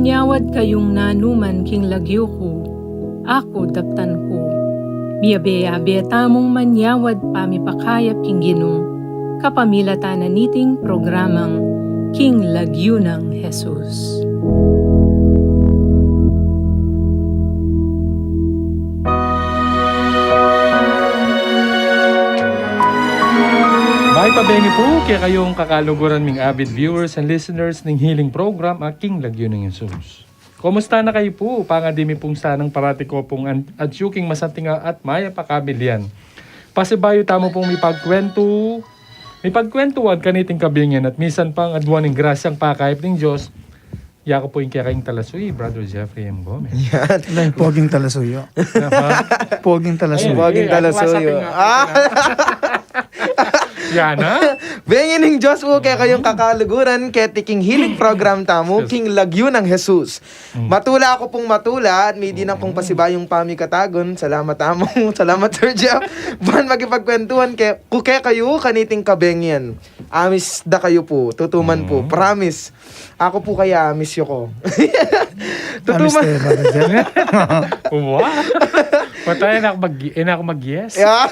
manyawad kayong nanuman king lagyo ko, ako daptan ko. Miyabe-abe tamong manyawad pamipakayap king ginong, kapamilatan na niting programang King Lagyo ng Jesus. May pabengi po kaya kayong kakaluguran ming avid viewers and listeners ng healing program King Lagyo ng Jesus. Kumusta na kayo po? Pangadimi pong sanang parati ko pong adyuking masantinga at maya pakabilian. Pasibayo tamo pong may pagkwentuhan kaniting kabingan at misan pang adwan ng grasyang pakayap ng Diyos. Yako po yung kaya kayong talasuy, Brother Jeffrey M. Gomez. Yan. Poging talasuyo. Poging talasuyo. Poging talasuyo. Yan ha? Bengin ng Diyos po kaya kayong kakaluguran kaya tiking healing program tamo King Lagyo ng Jesus. Matula ako pong matula at may din akong pasibayong pamikatagon. Salamat amo. Salamat Sir Jeff. Ban magipagkwentuhan kaya kayo kaniting kabengyan. Amis da kayo po. Tutuman po. Promise. Ako po kaya amis yo ko. Tutuman. Wow. Patay na ako mag-yes. Yeah.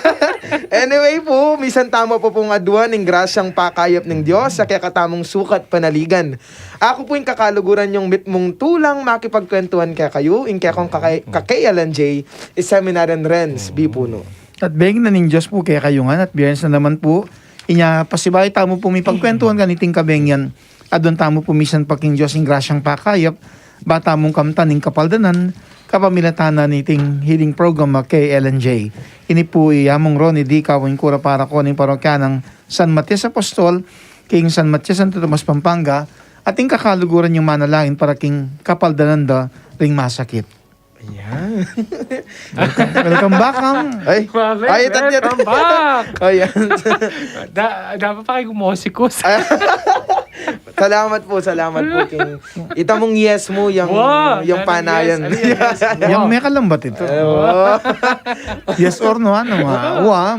Anyway po, misan tama po pong adwan ng grasyang pakayap ng Diyos sa kaya katamong sukat panaligan. Ako po yung kakaluguran yung mitmong tulang makipagkwentuhan kaya kayo, yung kaya kong kakayalan J, is Seminarian Renz, B Puno. At bengin na ning Diyos po kaya kayo nga at biyernes na naman po inya pasibay tamo po may pagkwentuhan kaniting kabengyan. Adon tamo po misan paking Diyos yung grasyang pakayap, bata mong kamtaning kapaldanan, kapamilatanan niting healing program kay LNJ. Ini po iyamong Ronnie D. Kawing Kura para koning parokya ng San Matias Apostol, King San Matias Santo Tomas Pampanga, ating kakaluguran yung manalangin para king kapaldananda ring masakit. Ayan. Welcome back, Ay, Welcome back! Ayan. Dapat pa kayo gumosikos. Salamat po King. Itamong yes mo yung panayan. Yes. Yung may kalambat ito. Yes or no, ano nga?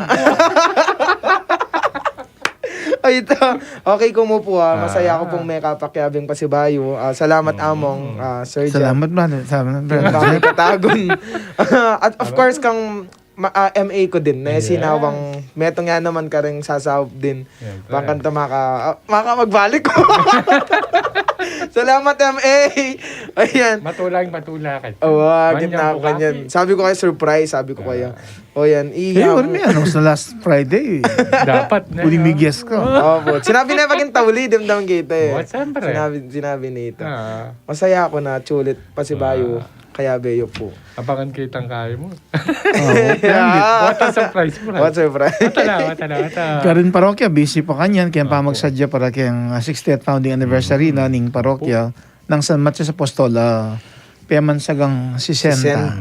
Ay, ito. Okay ko mo po Masaya ako pong may kapakyabing pasibayo. Salamat among Sir Jeff. Salamat brother. Salamat brother. Kami katagon. At of course kang MA ko din na sinawang metong nga naman ka rin sasahop din. Bakanta maka magbalik ko. Salamat MA. Ayan. Matula ka. Gitna ko kanyan. Sabi ko kayo surprise, sabi ko kaya. O yan, Wala may sa last Friday. Dapat na. Uli may guest ko. Opo. Sinabi na paging tawli, dimdam kita eh. Siyempre. Sinabi nito. Masaya ako na chulit pasibayo. Kaya beyo po. Abangan kitang kaya mo. Yeah. What a surprise mo. What surprise? Wata. Karin parokya, busy pa kanyan. Kaya pa magsadya para kayang 60th founding anniversary na ning parokya ng San Matias Apostol. Pemansagang 60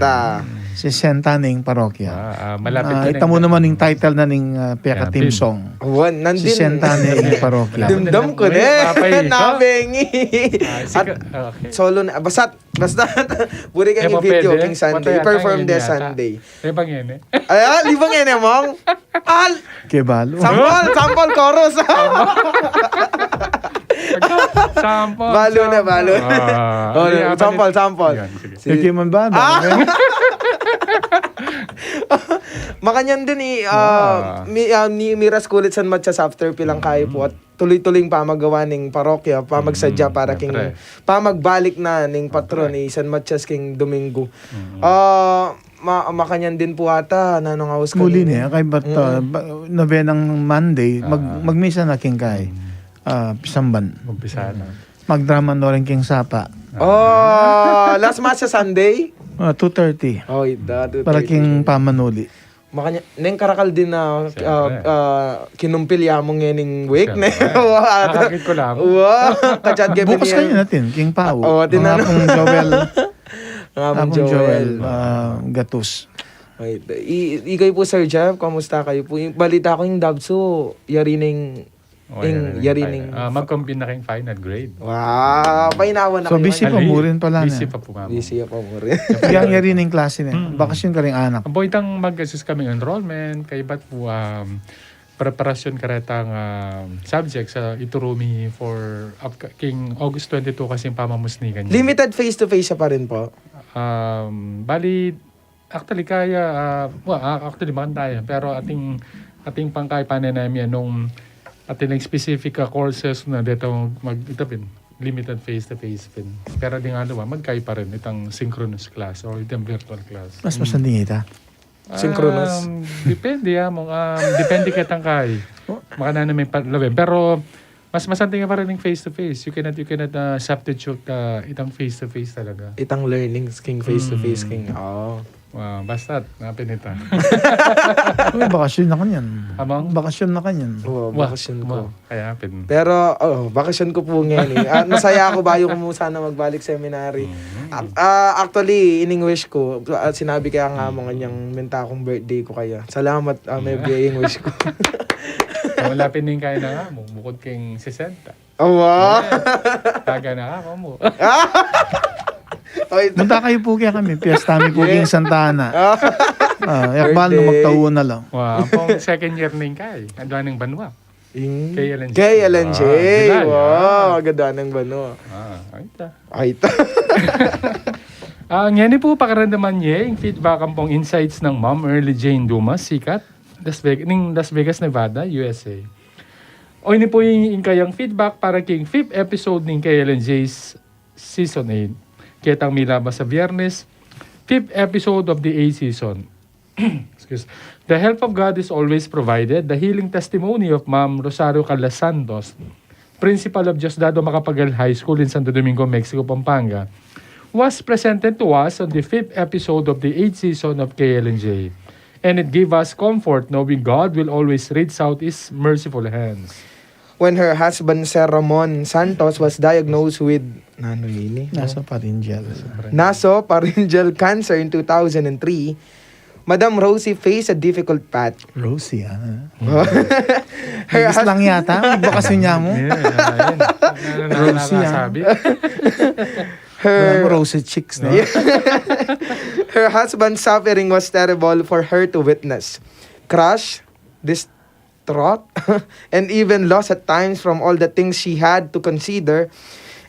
ning parokya. Malapit na. Ita mo naman ning title na ning Peka Team Song. Nandin. 60 ning parokya. Dimdam ko na. Nabengi. At solo na. Basta buri kang video king Sunday. Perform this Sunday. Libang yan Libang yan mong. Kebalo. Sample chorus. Sample. Balo. Sample. Sige man ba? Makanyan din miras kulit San Matias after pilang kayo po at tuloy-tuloy pamagawa ning parokya, pamagsadya para king pamagbalik na ning patron ni San Matias king Domingo. Makanyan din po ata nanong house kanina. Muli niya kay bat novenang Monday magmisa na king kay Pisamban. Umpisa na. Magdrama no rin king Sapa. Last match sa Sunday? 2:30. Para king pamanuli. Makanya neng karakal din na kinumpil yamong ngening week na. Nakakit ko lang. Kachat gabi Bukas kayo natin king Pao. Tinanong Joel Gatus. Ikay po Sir Jeff, kamusta kayo po? Balita ko yung Dabso, yari ning mag-combine na kayong final grade. Wow, painawan na so busy pa mo rin pala. Busy pa po nga. Busy pa mo rin. Yang yari ng klase na. Bakasyon ka rin anak. Ang boytang mag-assist kaming enrollment, kay ba't po preparasyon karetang subject sa Iturumi for King August 22 kasi yung pamamusnikan niya. Limited face-to-face siya pa rin po. Bali, actually kaya, actually makantaya, pero ating pangkay panenamia nung ating specific courses na dito mag-itapin, limited face-to-face pin. Pero di nga naman, magkay pa rin itang synchronous class or itang virtual class. Mas masanding ita. Synchronous? Depende depende kitang kay. Maka na namin palawin. Pero, mas masanting pa rin yung face-to-face. You cannot substitute itang face-to-face talaga. Itang learnings, King face-to-face, King. Oh. Wow, basta, napinita. Uy, bakasyon na kanyan. Amang? Bakasyon na kanyan. Oo, bakasyon ko. Kaya pin. Pero, bakasyon ko po ngayon eh. Masaya ako bayo ko mo sana magbalik seminary. Actually, in-English ko, sinabi kaya nga mga niyang menta akong birthday ko kaya. Salamat, may English ko. Malapit din kayo na nga mo, bukod kayong 60. Oh, wow! Taga na ako mo. Munta kayo po kaya kami. Piyastami po kayong Santa Ana. Yakbal no Birthday. magtao na lang. Wow, pong second year na yung kay. Ando ng banwa. Kay LNJ. Kay LNJ. July, Wow, ganda ng bano. Ay ta. Ay, ta. Ngayon po pakaramdaman niya yung feedback ang pong insights ng Ma'am Early Jane Dumas, sikat, Las Vegas, Nevada, USA. O ini po yung kayang feedback para king 5th episode ng KLNJ's Season 8. Kitang milabas sa Biyernes, 5th episode of the 8th season. Excuse. The help of God is always provided. The healing testimony of Ma'am Rosario Caldas Santos, principal of Diosdado Macapagal High School in Santo Domingo, Mexico, Pampanga, was presented to us on the 5th episode of the 8th season of KLNJ. And it gave us comfort knowing God will always reach out His merciful hands. When her husband, Sir Ramon Santos, was diagnosed with nasopharyngeal cancer in 2003, Madam Rosie faced a difficult path. Rosie, Higis lang yata. Magbakasyon niya mo. Rosie, Rosie chicks, no? Her husband's suffering was terrible for her to witness. Crushed, distraught, and even lost at times from all the things she had to consider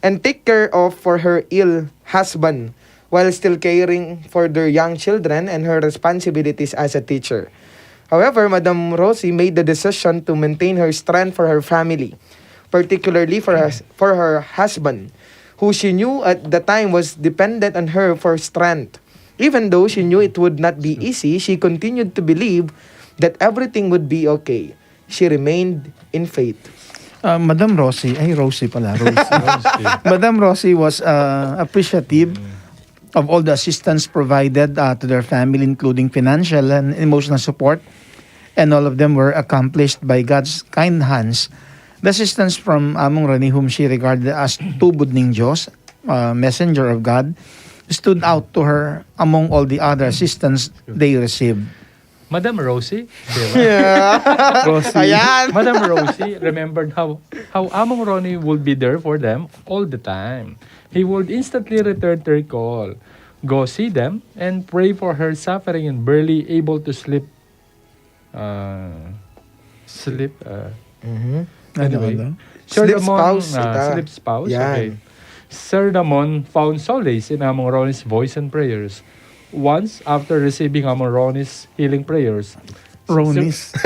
and take care of for her ill husband, while still caring for their young children and her responsibilities as a teacher. However, Madam Rosie made the decision to maintain her strength for her family, particularly for her husband, who she knew at the time was dependent on her for strength. Even though she knew it would not be easy, she continued to believe that everything would be okay. She remained in faith. Madam Rosie, Rosie pala, Rosie. Madam Rosie was appreciative of all the assistance provided to their family, including financial and emotional support, and all of them were accomplished by God's kind hands. The assistance from Among Rani, whom she regarded as tubod ning Diyos, messenger of God, stood out to her among all the other assistance they received. Madam Rosie, diba? Yeah. Rosie. Ayan. Madam Rosie remembered how Among Ronnie would be there for them all the time. He would instantly return their call, go see them, and pray for her suffering and barely able to sleep. Anyway, Sir Sleep Damon, spouse, sleep spouse. Yan. Okay. Sir Damon found solace in Among Ronnie's voice and prayers. Once, after receiving Among Ronnie's healing prayers, Ronies.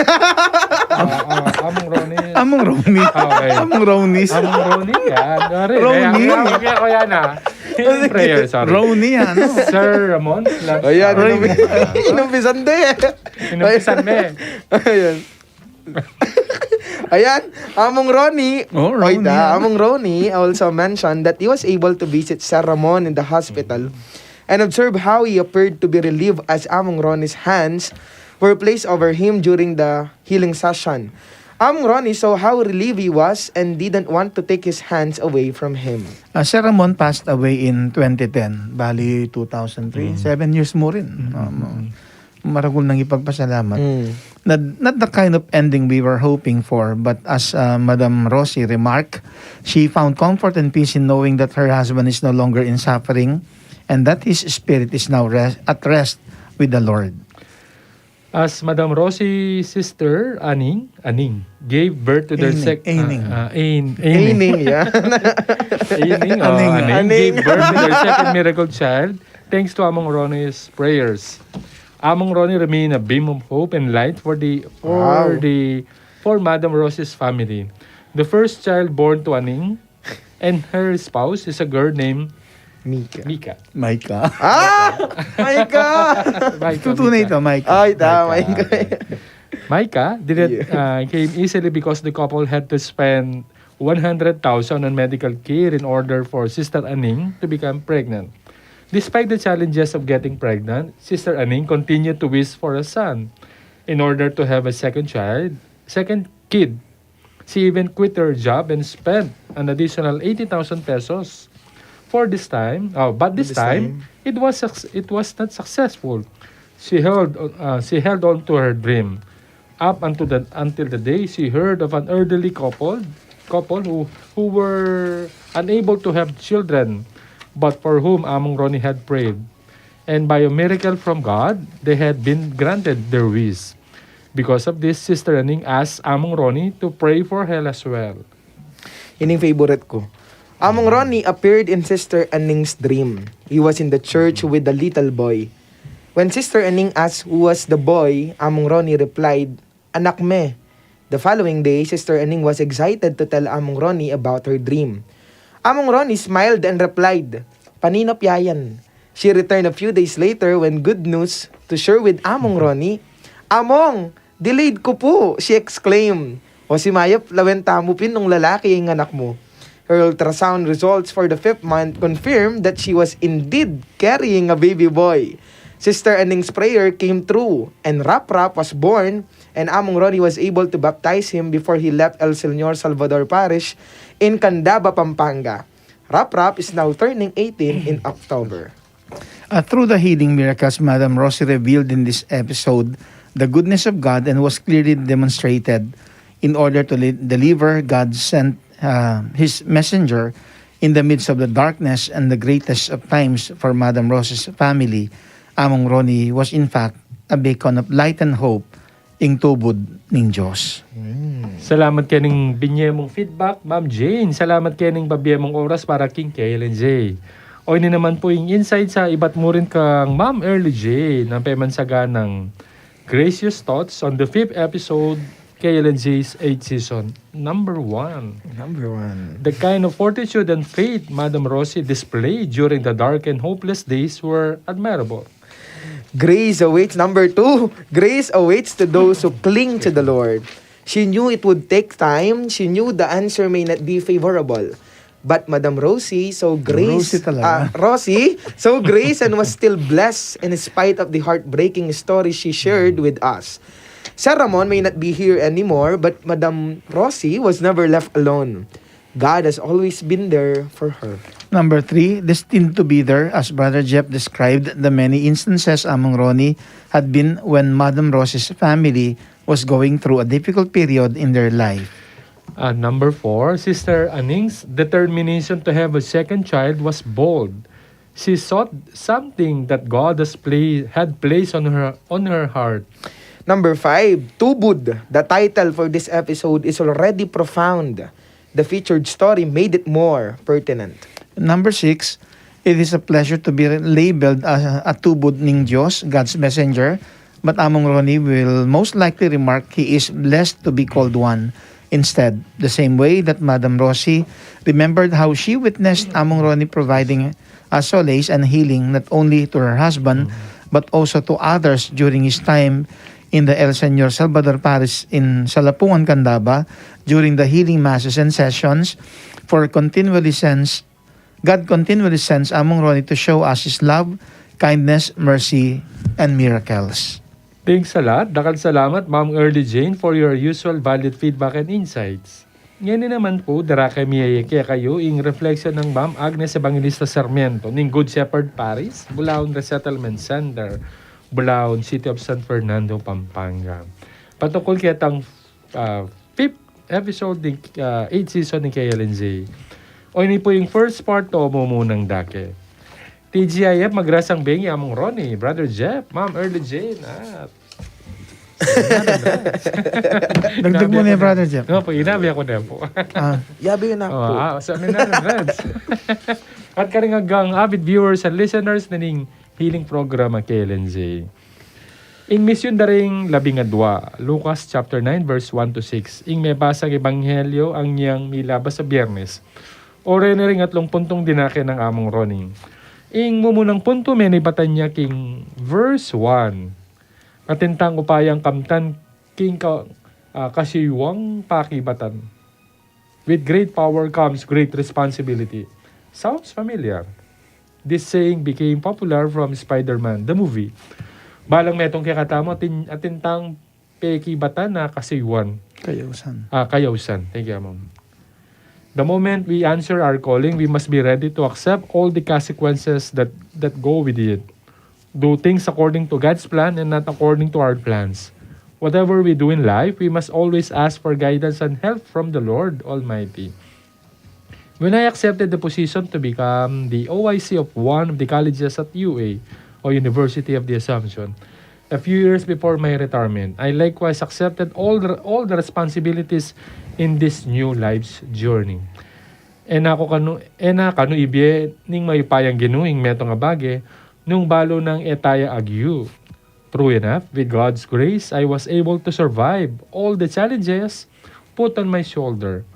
Among Ronnie. Among Roni. Okay. Among Ronies. Among Ronnie yan. Ronnie. Kaya ko yan Healing prayer, sorry. Roni, Sir Ramon. Ayan, inumpisan din. Inumpisan me. Ayan. Ayan, Among Ronnie. Ronnie. Among Ronnie also mentioned that he was able to visit Sir Ramon in the hospital and observe how he appeared to be relieved as Among Ronnie's hands were placed over him during the healing session. Among Ronnie saw how relieved he was and didn't want to take his hands away from him. Sir Ramon passed away in 2010, bali 2003. 7 years mo rin. Maragul nang ipagpasalamat. Not the kind of ending we were hoping for, but as Madam Rosie remarked, she found comfort and peace in knowing that her husband is no longer in suffering and that his spirit is now at rest with the Lord. As Madam Rosie's sister, Aning, gave birth to their Aning. Aining, yeah. Aning gave birth to their second miracle child thanks to Among Ronnie's prayers. Among Ronnie remained a beam of hope and light for Madam Rosie's family. The first child born to Aning and her spouse is a girl named Mika. Maika. Maika! Tutunay ito, Maika. Ay, tama. Maika came easily because the couple had to spend 100,000 on medical care in order for Sister Aning to become pregnant. Despite the challenges of getting pregnant, Sister Aning continued to wish for a son. In order to have a second kid, she even quit her job and spent an additional 80,000 pesos. This time, it was not successful. She held on to her dream up until the day she heard of an elderly couple who were unable to have children, but for whom Among Ronnie had prayed, and by a miracle from God, they had been granted their wish. Because of this, Sister Aning asked Among Ronnie to pray for her as well. Yun yung favorite ko. Among Ronnie appeared in Sister Aning's dream. He was in the church with a little boy. When Sister Aning asked who was the boy, Among Ronnie replied, "Anak me." The following day, Sister Aning was excited to tell Among Ronnie about her dream. Among Ronnie smiled and replied, "Paninop yayan." She returned a few days later when good news to share with Among Ronnie. "Among, delayed ko po," she exclaimed. "O si Mayap, lawenta mo pin nung lalaki yung anak mo." Her ultrasound results for the 5th month confirmed that she was indeed carrying a baby boy. Sister Aning's prayer came true, and Rap was born, and Among Ronnie was able to baptize him before he left El Señor Salvador Parish in Candaba, Pampanga. Rap is now turning 18 in October. Through the healing miracles Madam Rosie revealed in this episode, the goodness of God and was clearly demonstrated. In order to deliver, God sent His messenger in the midst of the darkness and the greatest of times for Madam Rosie's family. Among Ronnie was in fact a beacon of light and hope ing tubod ning Diyos. Salamat kaning binye mong feedback, Ma'am Jane. Salamat kaning babye mong oras para king KLNJ. O ini naman po yung insight sa iba't mo rin kang Ma'am Early Jane ng pemansaga ng Gracious Thoughts on the 5th episode KLNJ's 8th season. Number 1. The kind of fortitude and faith Madam Rosie displayed during the dark and hopeless days were admirable. Grace awaits. Number 2. Grace awaits to those who cling to the Lord. She knew it would take time. She knew the answer may not be favorable. But Madam Rosie saw grace. Rosie saw grace and was still blessed in spite of the heartbreaking story she shared with us. Sir Ramon may not be here anymore, but Madam Rosie was never left alone. God has always been there for her. Number 3, destined to be there, as Brother Jeff described the many instances Among Ronnie had been when Madam Rosie's family was going through a difficult period in their life. Number 4, Sister Aning's determination to have a second child was bold. She sought something that God had placed on her heart. Number 5, Tubod. The title for this episode is already profound. The featured story made it more pertinent. Number 6, it is a pleasure to be labeled a tubod ning Diyos, God's messenger, but Among Ronnie will most likely remark he is blessed to be called one. Instead, the same way that Madam Rosie remembered how she witnessed Among Ronnie providing solace and healing not only to her husband, but also to others during his time in the El Señor Salvador Parish in Salapungan, Candaba, during the healing masses and sessions, God continually sends Among Ronnie to show us His love, kindness, mercy, and miracles. Thanks a lot. Dakal salamat, Ma'am Early Jane, for your usual valid feedback and insights. Ngayon naman po, dara kami kaya kayo ing reflection ng Ma'am Agnes Evangelista Sarmiento ng Good Shepherd Parish, Bulaon Resettlement Center, Bulaon, City of San Fernando, Pampanga. Patungkol kitang 5th episode ng 8th season ng KLNJ. O ini po yung first part to mo munang dake. TGIF, magrasang bengi Among Ronnie, Brother Jeff, Ma'am Early Jane, at Dagdag mo na yung Brother Jeff. No po, inabi ako na po. Ah, Yabi yun ako po. Sa amin na Reds. At karing hanggang avid viewers and listeners na ning healing program ang KLNJ. In mission da ring 12, Lucas chapter 9 verse 1 to 6. Ing may basang ebanghelyo ang niyang milabas sa Biyernes. Ore na ring atlong puntong dinake ng among Roning. Ing mumunang punto may nibatan niya king verse 1. Atintang upayang kamtan king kasiyuang pakibatan. With great power comes great responsibility. Sounds familiar. This saying became popular from Spider-Man, the movie. Balang metong kikatamo atintang pekibatan na kasiyuan. Kayusan. Kayausan. Thank you, Ma'am. The moment we answer our calling, we must be ready to accept all the consequences that go with it. Do things according to God's plan and not according to our plans. Whatever we do in life, we must always ask for guidance and help from the Lord Almighty. When I accepted the position to become the OIC of one of the colleges at UA, or University of the Assumption, a few years before my retirement, I likewise accepted all the responsibilities in this new life's journey. Kanu ibye ning mayupayang ginuing metong abage nung balo ng etaya agyu. True enough, with God's grace, I was able to survive all the challenges put on my shoulder.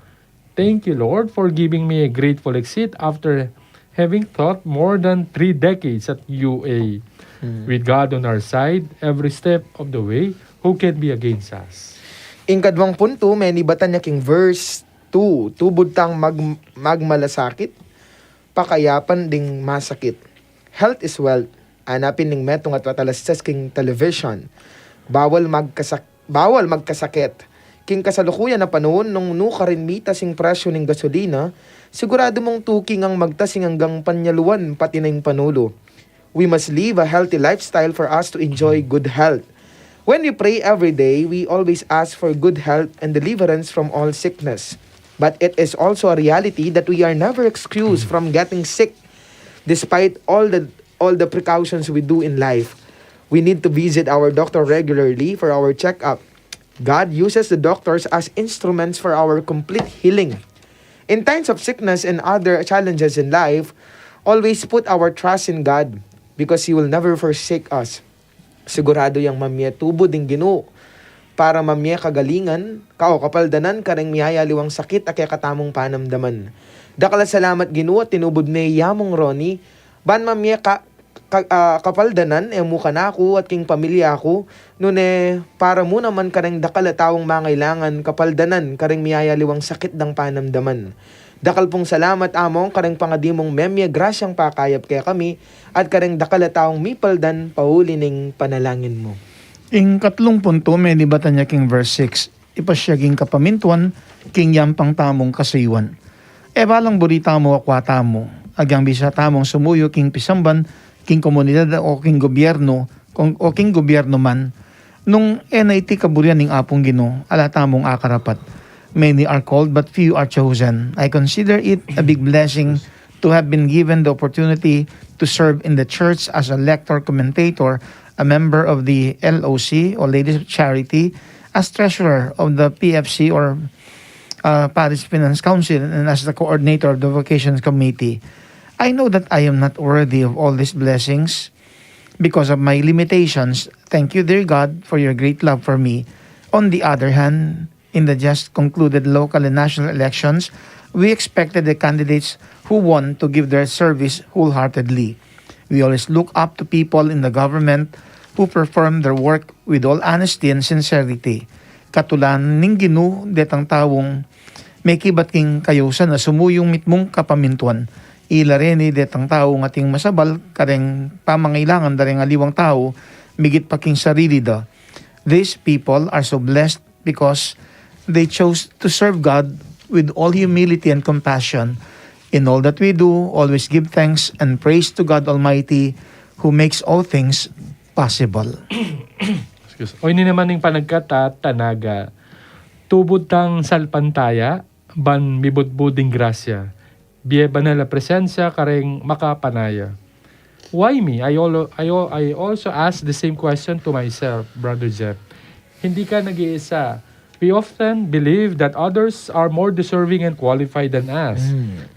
Thank you, Lord, for giving me a grateful exit after having taught more than 3 decades at UA. With God on our side, every step of the way, who can be against us? Ing kadwang punto, may nibatan niya king verse 2. Tubod tang magmalasakit, pakayapan ding masakit. Health is wealth. Anapin ning metong at watalasas king television. Bawal magkasakit. King kasalukuyan na panahon nung nukarin mita sing presyo ning gasolina, sigurado mong tuking ang magtasing hanggang panyaluan pati na yung panulo. We must live a healthy lifestyle for us to enjoy good health. When we pray every day, we always ask for good health and deliverance from all sickness. But it is also a reality that we are never excused from getting sick despite all the precautions we do in life. We need to visit our doctor regularly for our checkup. God uses the doctors as instruments for our complete healing. In times of sickness and other challenges in life, always put our trust in God because He will never forsake us. Sigurado yang mamye tubo ding Ginoo para mamye kagalingan, kapaldanan kareng miyaya liwang sakit akya katamong panamdaman. Dakala salamat Ginoo at tinubod may yamong Ronnie, ban mamye kapaldanan muka na ako at king pamilya ako nune para mo naman kareng dakala taong mangailangan kapaldanan kareng miyaya liwang sakit dang panamdaman. Dakal pong salamat among kareng pangadimong memya grasyang pakayap kaya kami at kareng dakala taong mipaldan pauli ning panalangin mo. Ing katlong punto, may nibatan niya king verse 6. Ipasyaging kapamintuan, king yampang tamong kasayuan. E balang burita mo akwata mo, agyang bisa tamong sumuyo king pisamban, king komunidad o king gobyerno, o king gobyerno man, nung NIT kaburian ning apong Ginoo, ala tamong akarapat. Many are called but few are chosen. I consider it a big blessing to have been given the opportunity to serve in the church as a lector commentator, a member of the LOC or Ladies of Charity, as treasurer of the PFC or Parish Finance Council, and as the coordinator of the Vocations Committee. I know that I am not worthy of all these blessings because of my limitations. Thank you, dear God, for your great love for me. On the other hand, in the just concluded local and national elections, we expected the candidates who won to give their service wholeheartedly. We always look up to people in the government who perform their work with all honesty and sincerity. Katulan ning Ginoo detang tawong may kibat king kayusan na sumuyong mitmong kapamintuan. Ilareni detang tawong ating masabal kareng pamangailangan dareng aliwang tao migit pa king sarili da. These people are so blessed because they chose to serve God with all humility and compassion. In all that we do, always give thanks and praise to God Almighty who makes all things possible. Excuse. O ini naman yung panagkata, tanaga, tubod tang salpantaya, ban mibudbuding grasya, biye banal na presensya kareng makapanaya. Why me? I also ask the same question to myself, Brother Jeff. Hindi ka nag-iisa. We often believe that others are more deserving and qualified than us.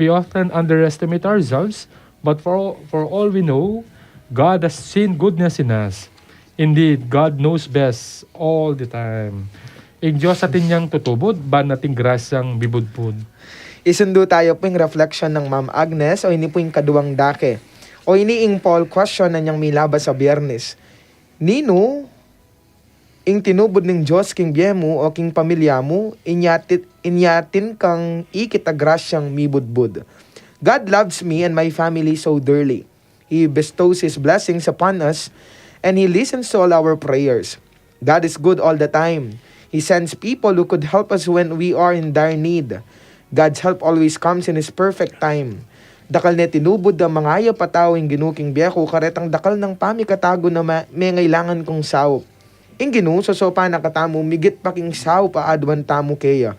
We often underestimate ourselves, but for all we know, God has seen goodness in us. Indeed, God knows best all the time. Ang Diyos atin niyang tutubod, ba nating grasyang bibudbud. Isundo tayo po yung reflection ng Ma'am Agnes o ini po yung kaduwang dake. O ini yung poll question na niyang milabas sa Biyernes. Nino, ing tinubod ng Diyos king biyemo o king pamilya mo, inyatin kang ikitagrasyang mibudbud. God loves me and my family so dearly. He bestows His blessings upon us and He listens to all our prayers. God is good all the time. He sends people who could help us when we are in dire need. God's help always comes in His perfect time. Dakal na tinubod ang mga ayaw patawing ginuking biyako karetang dakal ng pamikatago na may ngailangan kong sawp. Ing ginu, so pa nakatamo, migit pa king sao pa adwan tamo kaya.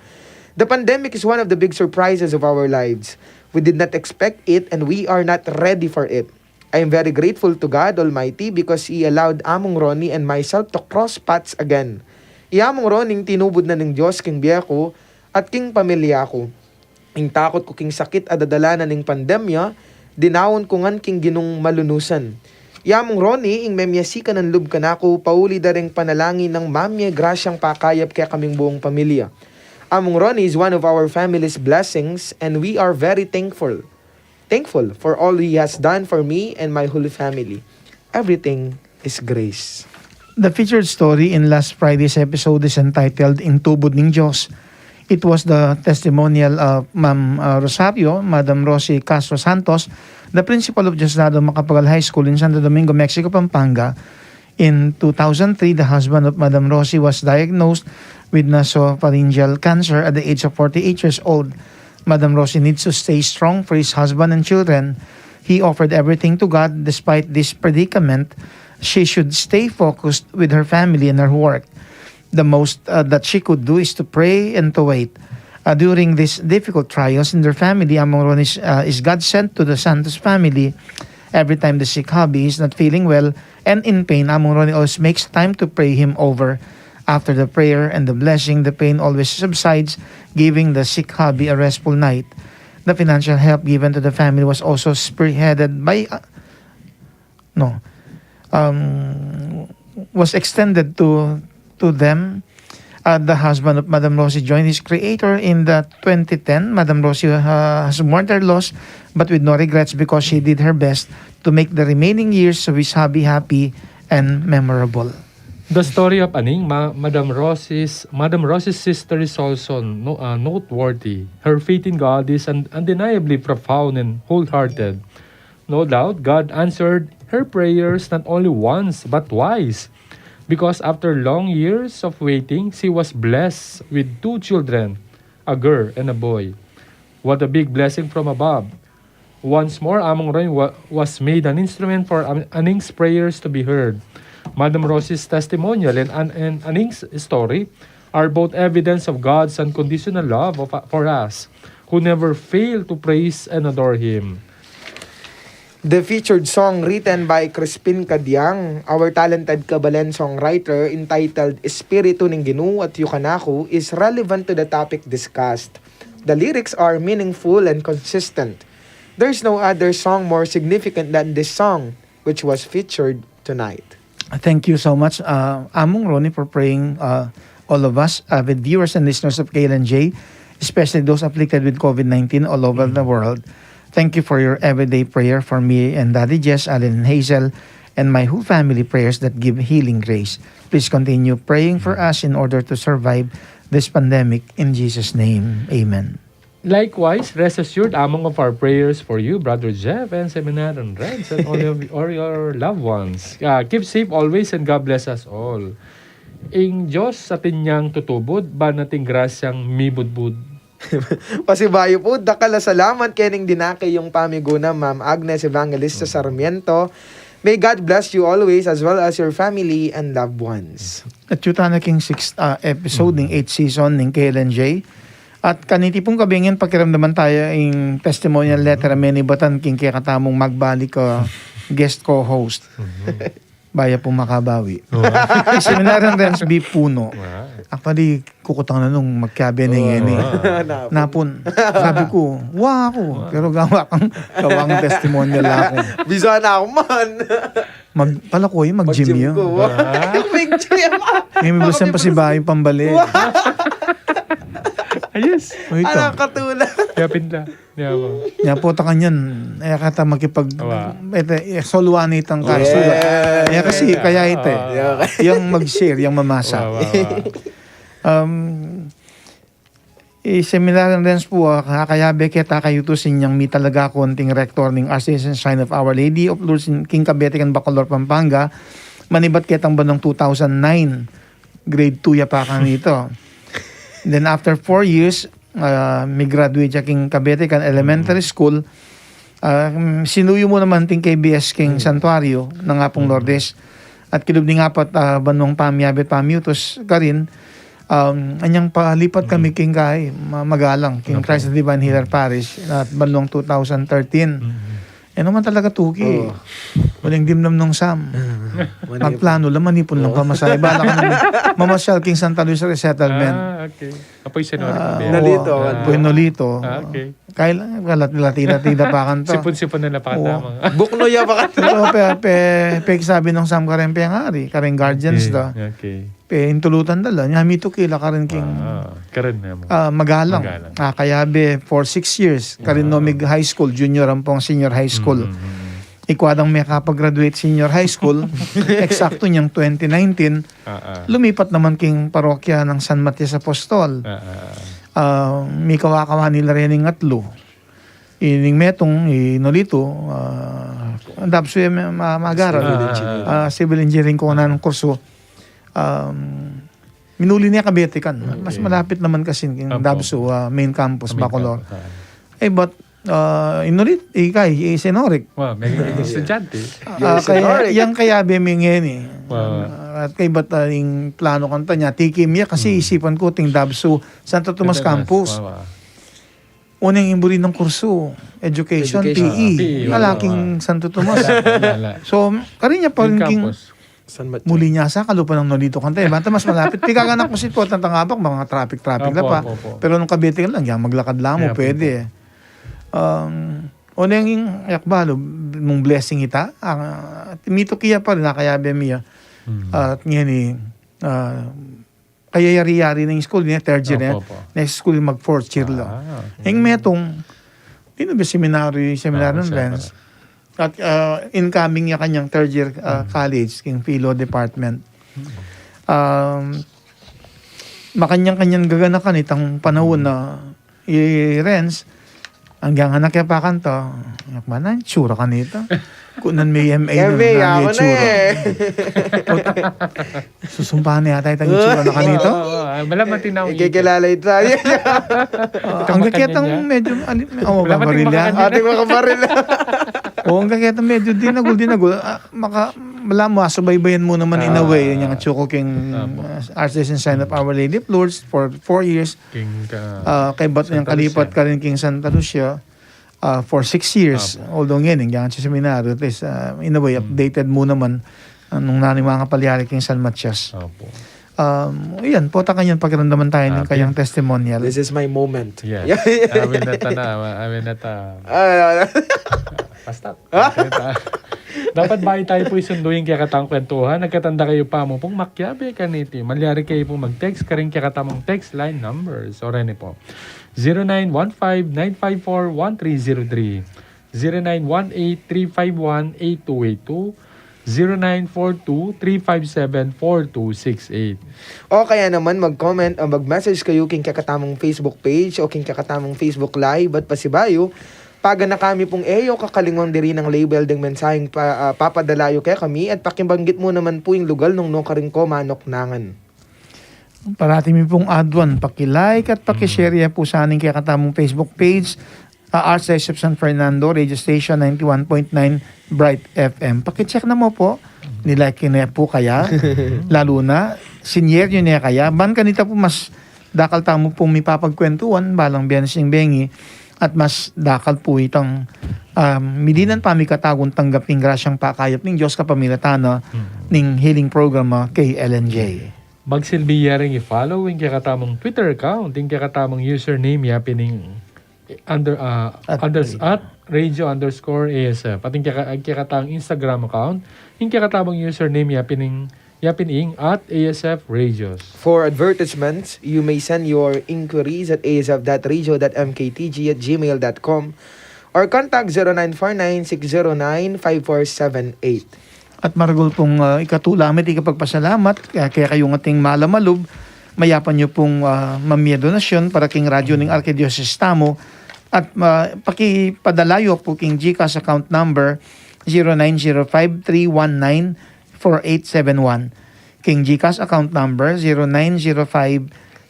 The pandemic is one of the big surprises of our lives. We did not expect it and we are not ready for it. I am very grateful to God Almighty because He allowed Among Ronnie and myself to cross paths again. Iamong Ronnie tinubod na ng Diyos king biyako at king pamilya ko. Ing takot ko king sakit at dadalanan ng pandemya, dinawon ko ngan king ginung malunusan. Yamong Ronnie, ing memyasi ka ng lub ka na ako, pauli daring panalangin ng mamya grasyang pakayap kaya kaming buong pamilya. Among Ronnie is one of our family's blessings and we are very thankful. Thankful for all He has done for me and my whole family. Everything is grace. The featured story in last Friday's episode is entitled Ing Tubod ng Diyos. It was the testimonial of Ma'am Rosario, Madam Rosie Castro Santos, the principal of Diosdado Macapagal High School in Santo Domingo, Mexico, Pampanga. In 2003, the husband of Madam Rosie was diagnosed with nasopharyngeal cancer at the age of 48 years old. Madam Rosie needs to stay strong for his husband and children. He offered everything to God despite this predicament. She should stay focused with her family and her work. The most that she could do is to pray and to wait. During these difficult trials in their family, Among Ron is God sent to the Santos family. Every time the sick hubby is not feeling well and in pain, Among Ron always makes time to pray him over. After the prayer and the blessing, the pain always subsides, giving the sick hubby a restful night. The financial help given to the family was also spearheaded by was extended to them. The husband of Madam Rosie joined his creator in the 2010. Madam Rosie has mourned her loss, but with no regrets because she did her best to make the remaining years of his hubby happy and memorable. The story of Aning, Madam Rosie's sister is also noteworthy. Her faith in God is undeniably profound and wholehearted. No doubt, God answered her prayers not only once but twice. Because after long years of waiting, she was blessed with 2 children, a girl and a boy. What a big blessing from above. Once more, Among Ron was made an instrument for Aning's prayers to be heard. Madam Rosie's testimonial and Aning's story are both evidence of God's unconditional love for us, who never fail to praise and adore Him. The featured song written by Crispin Cadyang, our talented Kabalen songwriter, entitled Espiritu ng Ginoo at Yukanako, is relevant to the topic discussed. The lyrics are meaningful and consistent. There's no other song more significant than this song, which was featured tonight. Thank you so much, Among Ronnie, for praying all of us, avid viewers and listeners of KLNJ, especially those afflicted with COVID-19 all over the world. Thank you for your everyday prayer for me and Daddy Jess, Allen and Hazel, and my whole family prayers that give healing grace. Please continue praying for us in order to survive this pandemic. In Jesus' name, amen. Likewise, rest assured among of our prayers for you, Brother Jeff and Seminar and Reds and all your loved ones. Keep safe always and God bless us all. Ing Diyos sa tinyang tutubod, ba nating grasyang mibudbud. Pasibayo po, dakala salamat kening dinake yung pamiguna, Ma'am Agnes Evangelista Sarmiento. May God bless you always as well as your family and loved ones. At yuta na king 6th episode ng 8th season ng KLNJ. At kaniti pong kabingin, pakiramdaman tayo yung testimonial letter many batan king kaya katamong magbalik guest co-host. baya po makabawi. Seminaryo Renz B. Puno. Actually, kukutang na nung magkabe na yan eh. Napon. Sabi ko, ako. Pero gawang testimonial ako. Bisa na ako man. Palakoy, mag-gym yun. Mag-gym. Ngayon, bilusan pa si Bayo pambali. Ayos. O ito. Anong katulad? Yapin na. Yan po ta kanyan. Ay kata makipag solwanit ang kaso. Yeah. Ay kasi kaya ito. Yung mag-share, yung mamasa. Seminar din po kaya beketa kayo to sinyang mi talaga konting rector ning Association Shrine of Our Lady of Lourdes in King Cabetican Bacolor, Pampanga. Manibat ketang banong 2009. Grade 2 ya pa kami ito. Then after 4 years, may graduate siya king Cabetican Elementary School. Sinuyo mo naman ting KBS king Santuario ng Apong Lourdes. At kilubning apat banong pamiyabit pamiutos ka rin. Anyang palipat kami king kay magalang king Christ the Divine Healer Parish at banong 2013. Naman talaga tuki. Walang dimnam nung Sam. Magplano lang, manipon lang pamasahe. Bala ka nung mamasyal king Santa Lucia Resettlement. Okay. Apoy sinori. Nolito. Apoy Nolito. Okay. Kailan, latida pa kan to. Sipon-sipon na napakatamang. Buknoya pa ka. Pero sabi ng Sam Karen Pengari, Karen Guardians da. Okay. Intulutan dala. Nyami to kila Karen king Karen na mo. magalang. Kaya for 6 years, Karen Nomig High School, junior ang pong senior high school. Ikwadang may kapag-graduate senior high school, eksakto niyang 2019, lumipat naman king parokya ng San Matias Apostol. May kawakawa nila rin ng atlo. Ining metong, inolito, ang dabso yung magaral. Civil engineering ko na ng kurso. Minuli niya Kabetikan. Mas malapit naman kasi yung Dabso main campus, Bacolor. But inulit, ikay, Senoric. Wow, may estudyante. Kaya bemingin eh. At kay ba't yung plano kanta niya, tikim niya kasi isipan ko ting Dabso, Santo Tomas Campus. Unang imburi ng kurso, education. PE. Malaking Santo Tomas. So, karinya pa rin king muli niya sa kalupa ng Nolito kanta. Banta mas malapit. Pigaganak mo si po ang tangabak, mga traffic na pa. Pero nung Kabete lang, yan, maglakad lang mo, pwede. Unang yung yakbalo, mong blessing ita, mito kiya pa rin, nakayabe miya. At ngayon kaya yari-yari ng school niya, third year niya. Next school, mag-fourth year lang. Yung metong, di na ba seminaryo ng Lens? At incoming niya kanyang third year college, king Philo Department. Makanyang-kanyang gaganakan itang panahon na i-Renz, hanggang anak kaya pa kanto, yakmanan, tsura ka nito. Kunan may MA na ako na eh. Susumpahan niya tayo itang itsura na kanito. Malaman tinaw. Ikikilala ito. Ang kaketang medyo, babaril yan. Ating mga baril. Ang kaketang medyo dinagul. Wala mo, subaybayan mo naman in a way. Yung Chuko King Archdiocese Shrine of Our Lady of Lourdes for 4 years. Kay ba't yung kalipat ka rin King Santa Lucia for 6 years. Although ngayon, yung sa seminaryo, at least, in a way, updated mo naman nung nanay mga kapalyari King San Matias. Iyan, po ta kanyan pagkaramdaman tayo ng kayang testimonial. This is my moment. Yes. Amin na ta. Basta. Dapat bahay tayo po isunduin kaya katang kwentuhan. Nagkatanda kayo pa mo pong makyabe kaniti. Malyari kayo po mag-text ka rin kaya katamang text line numbers. O rin po. 0915-954-1303 0918-351-8282 0942-357-4268. O kaya naman mag-comment o mag-message kayo king kakatamang Facebook page o king kakatamang Facebook Live at pasibayo. Paga na kami pong kakalingwang diri ng label ding mensaheng papadalayo kaya kami at pakibanggit mo naman po yung lugar nung karing ko manok nangan. Parati mi pong adwan, pakilike at pakishare po sa aning kakatamang Facebook page. Archdiocese of San Fernando, Radio Station 91.9 Bright FM. Pakicheck na mo po. Nilike niya po kaya. Lalo na, sinyer nyo niya kaya. Ban kanita po mas dakal tamo pong may papagkwentuhan, balang biyan sing bengi. at mas dakal po itang midinan pamikatagon tanggaping grasyang pakayap ng Diyos kapamilatana ning healing program kay LNJ. Magsilbi yaring i-follow yung kakatamang Twitter account, yung kakatamang username yapining at radio_ASF. At yung kakatamang Instagram account, yung kakatamang username yapining at ASF Radios. For advertisements, you may send your inquiries at asf.radio.mktg@gmail.com or contact 0949-609-5478. At maragol pong ikatulamit, ikapagpasalamat, kaya kayong ating malamalub, mayapan nyo pong mamia donasyon para king radyo ng Arkidiocese Tamo at pakipadalayo po king GCash account number 0905-319-4871. King GCash account number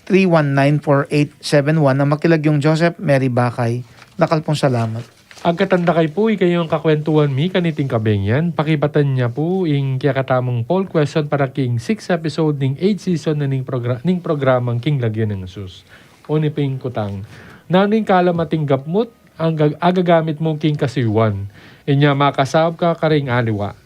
0905-319-4871 na makilagyong Joseph Mary Bakay. Dakal pong salamat. Ang katanda kay po, ikayong kakwentuhan mi kaniting kabengyan, pakibatan niya po yung kakatamang poll question para king 6 episode ning 8 season na ning programang King Lagyan ng Jesus. O ni ping kutang. Naning kalamating gapmut, ang agagamit mo king kasiwan. Inya makasab ka karing aliwa.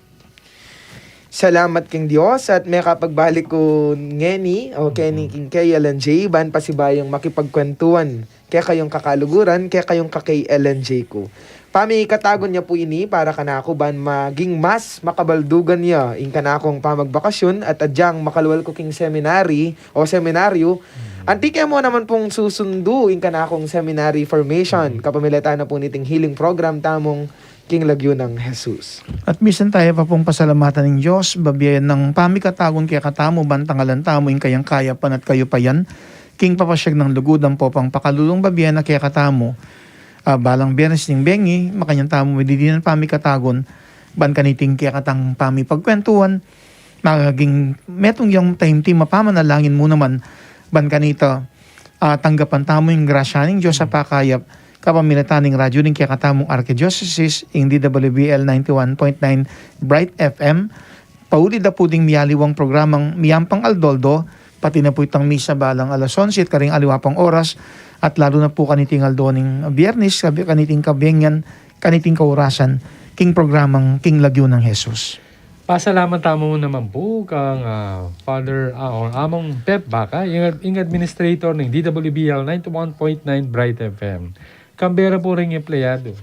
Salamat king Dios at may kapagbalik ko ngeni o Kenny king kay LNJ ban pasibayong makipagkwentuhan kaya kayong kakaluguran kaya kayong kakay LNJ ko. Pami katagon niya po ini para kanako ban maging mas makabaldugan niya in kanakong pamagbakasyon at adyang makalwal ko king seminary o seminaryo. Antike mo naman pong susundo in kanakong seminary formation kapamilatan na po niting healing program tamong King Lagyo ng Jesus. At minsan tayo pa pong pasalamatan ng Diyos, babiyayan ng pamikatagon kaya katamo, bantangalan tamo, yung kayang kaya pan at kayo pa yan. King papasyag ng lugudan po pang pakalulong babiyayan na kaya katamo. Balang biyernes ng bengi, makanyang tamo, didinan pamikatagon, ban kaniting kaya katang pamipagkwentuhan, magaging metong yung time team, mapamanalangin mo naman, ban kanita, tanggapan tamo yung grasya ng Diyos sa pakayap, kapamilataning radyo ng kakatamong Arkidiocese in DWBL 91.9 Bright FM. Pauli da po ding miyaliwang programang Miyampang Aldoldo, pati na po itang misa balang alas 11 at karing aliwapang oras, at lalo na po kaniting aldoning biyernes, kaniting kabengyan, kaniting kaurasan, king programang King Lagyo ng Jesus. Pasalamat tamo naman po kang Father or Among Pep Baka, yung administrator ng DWBL 91.9 Bright FM. Kambera po rin empleyado.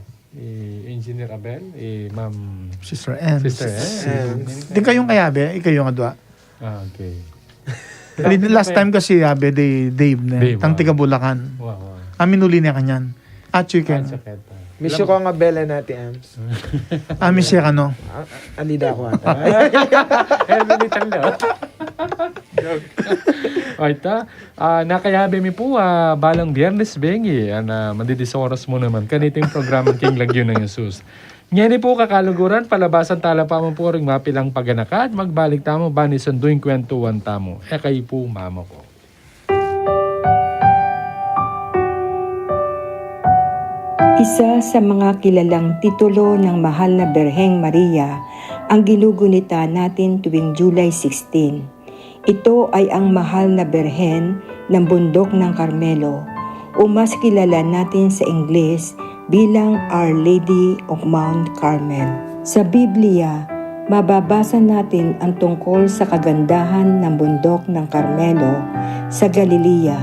Engineer Abel, Ma'am Sister Ann. Sister Ann. Di kayong kayabe, ikayo nga dua. Okay. Last time kasi yabe, Dave na. Dave, Tang tiga Bulacan. Wow. Amin uli niya kanyan. Chicken. Misyo ko nga bela natin, Ams. Amin siya kano. Alida ko ata. Ayta, nakayabe mi po balang biyernes bengi madidis oras mo naman kaniting programang King Lagyo ng Jesus. Ngani po kakaluguran palabasan tala pa mo po ring mapilang paganakad magbalik tamo bani sanduing kwentuhan tamo. Kay po mama ko. Isa sa mga kilalang titulo ng mahal na Birheng Maria ang ginugunita natin tuwing July 16. Ito ay ang mahal na Birhen ng Bundok ng Carmelo o mas kilala natin sa Ingles bilang Our Lady of Mount Carmel. Sa Biblia, mababasa natin ang tungkol sa kagandahan ng Bundok ng Carmelo sa Galilea,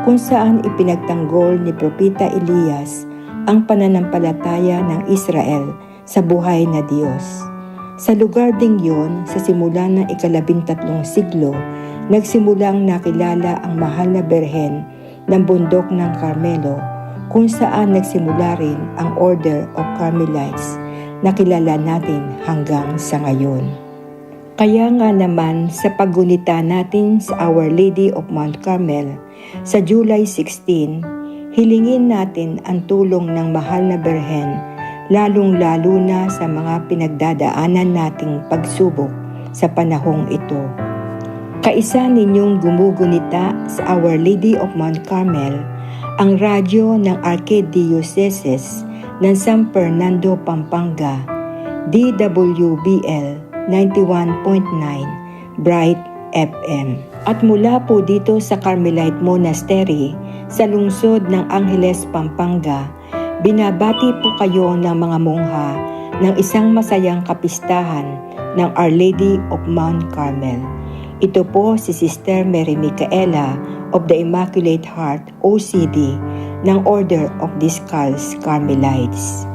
kung saan ipinagtanggol ni Propeta Elias ang pananampalataya ng Israel sa buhay na Diyos. Sa lugar ding yon, sa simula ng ika-13 siglo, nagsimulang nakilala ang mahal na Birhen ng Bundok ng Carmelo, kung saan nagsimula rin ang Order of Carmelites na kilala natin hanggang sa ngayon. Kaya nga naman sa paggunita natin sa Our Lady of Mount Carmel sa July 16, hilingin natin ang tulong ng mahal na Birhen, lalong-lalo na sa mga pinagdadaanan nating pagsubok sa panahong ito. Kaisa ninyong gumugunita sa Our Lady of Mount Carmel, ang radyo ng Arkidiocese ng San Fernando, Pampanga, DWBL 91.9 Bright FM. At mula po dito sa Carmelite Monastery sa lungsod ng Angeles, Pampanga, binabati po kayo ng mga mongha ng isang masayang kapistahan ng Our Lady of Mount Carmel. Ito po si Sister Mary Micaela of the Immaculate Heart, OCD, ng Order of Discalced Carmelites.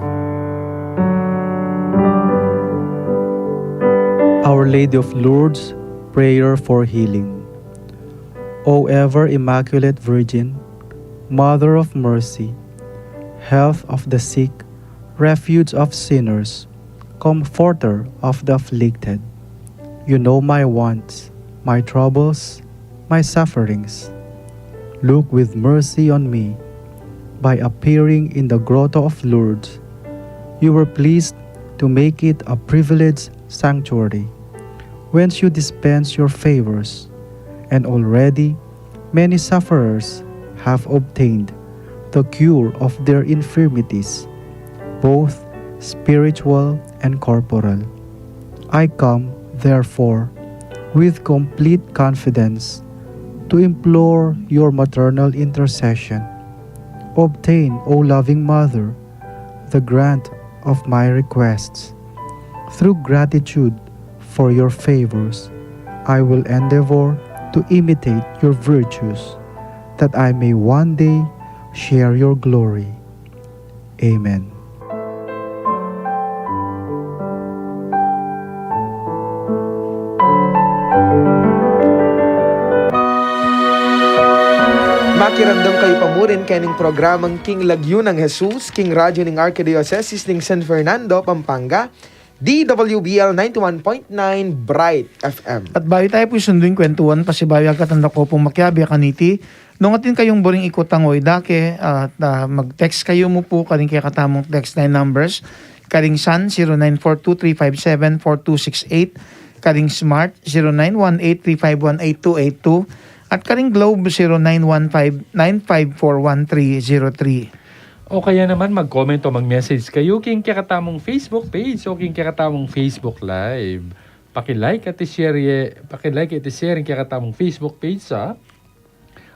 Our Lady of Lourdes, prayer for healing. O ever Immaculate Virgin, Mother of Mercy, health of the sick, refuge of sinners, comforter of the afflicted, you know my wants, my troubles, my sufferings. Look with mercy on me. By appearing in the grotto of Lourdes, you were pleased to make it a privileged sanctuary, whence you dispense your favors, and already many sufferers have obtained the cure of their infirmities, both spiritual and corporal. I come, therefore, with complete confidence to implore your maternal intercession. Obtain, O loving Mother, the grant of my requests. Through gratitude for your favors, I will endeavor to imitate your virtues, that I may one day share your glory. Amen. Makiramdam kayo pamurin kaning programang King Lagyo ng Jesus, King Radyo ng Archdiocese ng San Fernando, Pampanga, DWBL 91.9 Bright FM. At bayo tayo po sunduin kwentuhan, pasibayo agad ang dako pong makyabi kaniti. Nung atin kayong boring ikutangoy dake, at mag-text kayo mo po karing kaya katamong text line numbers. Karing Sun, 0942-357-4268. Karing Smart, 0918-351-8282. At karing Globe, 0915-954-1303. O kaya naman mag-comment o mag-message kayo king kakatamong Facebook page o king kakatamong Facebook Live. Paki-like at i-share ang kakatamong Facebook page sa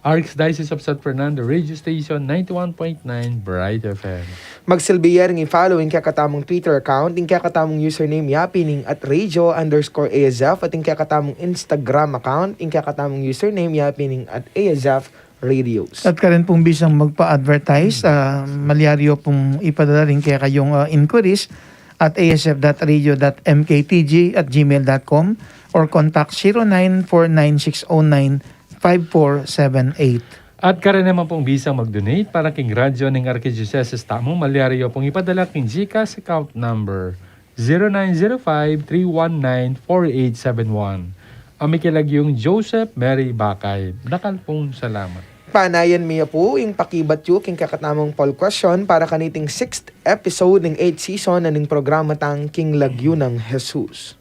Archdiocese of San Fernando Radio Station 91.9 Bright FM. Magsilbiya rin i-follow yung kakatamong Twitter account, yung kakatamong username yapining at radio_ASF at yung kakatamong Instagram account, yung kakatamong username yapining at ASF Radios. At ka rin pong bisang magpa-advertise, malyaryo pong ipadala rin kaya kayong inquiries at asf.radio.mktg@gmail.com or contact 0949-609-5478. At karon naman pong bisang mag-donate para king radyo ng Archdiocese tamong malyaryo pong ipadala king GCash account number 0905-319-4871. Amikilag yung Joseph Mary Bakay. Dakal pong salamat. Panayan miya po yung pakibat yu king kakatamong poll question para kaniting 6th episode ng 8th season na ng programa tang King Lagyo ng Jesus.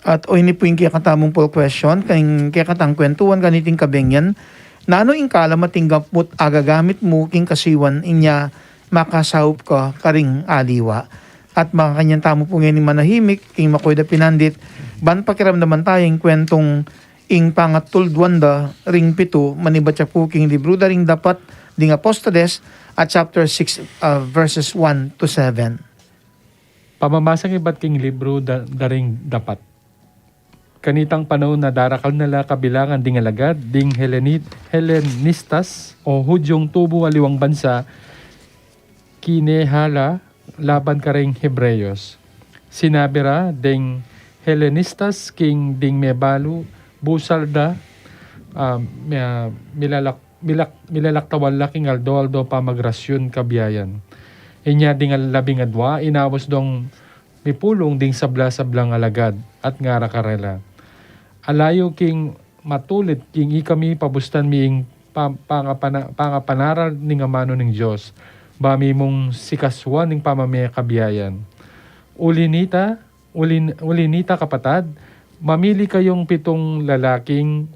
At o ini po yung kakatamong poll question, kaya katang kwentuhan ganiting kabengyan, na ano yung kalamating gapot agagamit mo king kasiwan inya makasahop ka karing aliwa. At mga kanyang tamo po ngayon manahimik, king makoy da pinandit, ban pakiramdaman tayong kwentong ing pangatulduanda ring 7, manibat siya po king libro da ring dapat ding Apostoles at chapter 6 verses 1 to 7. Pamamasang iba't king libro daring dapat. Kanitang panahon na darakal nala kabilangan ding alagad, ding Helenistas o Hudyong tubo aliwang bansa, kinehala laban karing Hebreyos. Sinabira ding Helenistas king ding mebalu, busalda, milalaktawan laking aldo pamagrasyon kabiyayan. Inya ding labing adwa, inawas dong mipulong ding sabla-sablang alagad at ngara karela. Alayo king matulit king ikami pabustan miing pangapanaral ning amano ning Diyos. Bami mong sikaswan ning pamamaya kabiyayan. Ulinita kapatad, mamili kayong 7 lalaking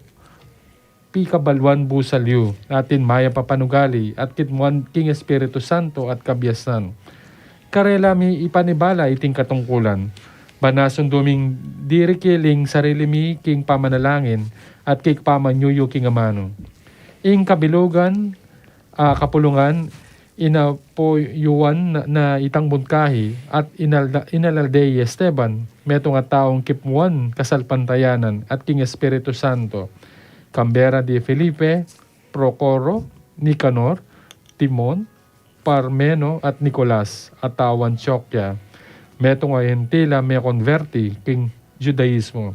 pikabalwan busalyo, natin maya papanugali at kitmuan king Espiritu Santo at kabiyasan. Karela mi ipanibala iting katungkulan. Banason duming dirikiling sarili mi king pamanalangin at kik pamanyuyo king amano. ing kabilugan, kapulungan, inapoyuan na itang bunkahi at inalalde Esteban, metong at taong kipmuan kasalpantayanan at King Espiritu Santo, Cambera de Felipe, Procoro, Nicanor, Timon, Parmeno at Nicolas at tawan Chokya, metong ayentila me converti king Judaismo.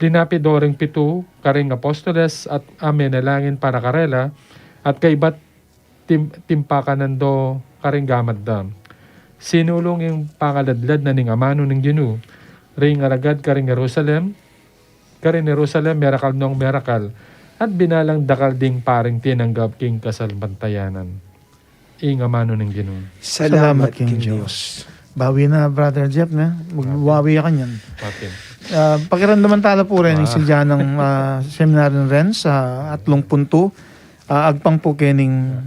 Linapidoring 7 karing apostoles at amenalangin para karela at kaibat timpakanando karing gamad da. Sinulong yung pangaladlad na ning amano ng Ginu, ring aragad karing Jerusalem, miracle nong miracle, at binalang dakal ding paring tinanggap king kasalbantayanan. Ing amano ng Ginu. Salamat King Diyos. Bawi na, Brother Jeff, na. Magbawi ka niyan. Martin. Pakiramdaman tala po rin, isilya ng seminary rin sa atlong punto. Agpang po kening,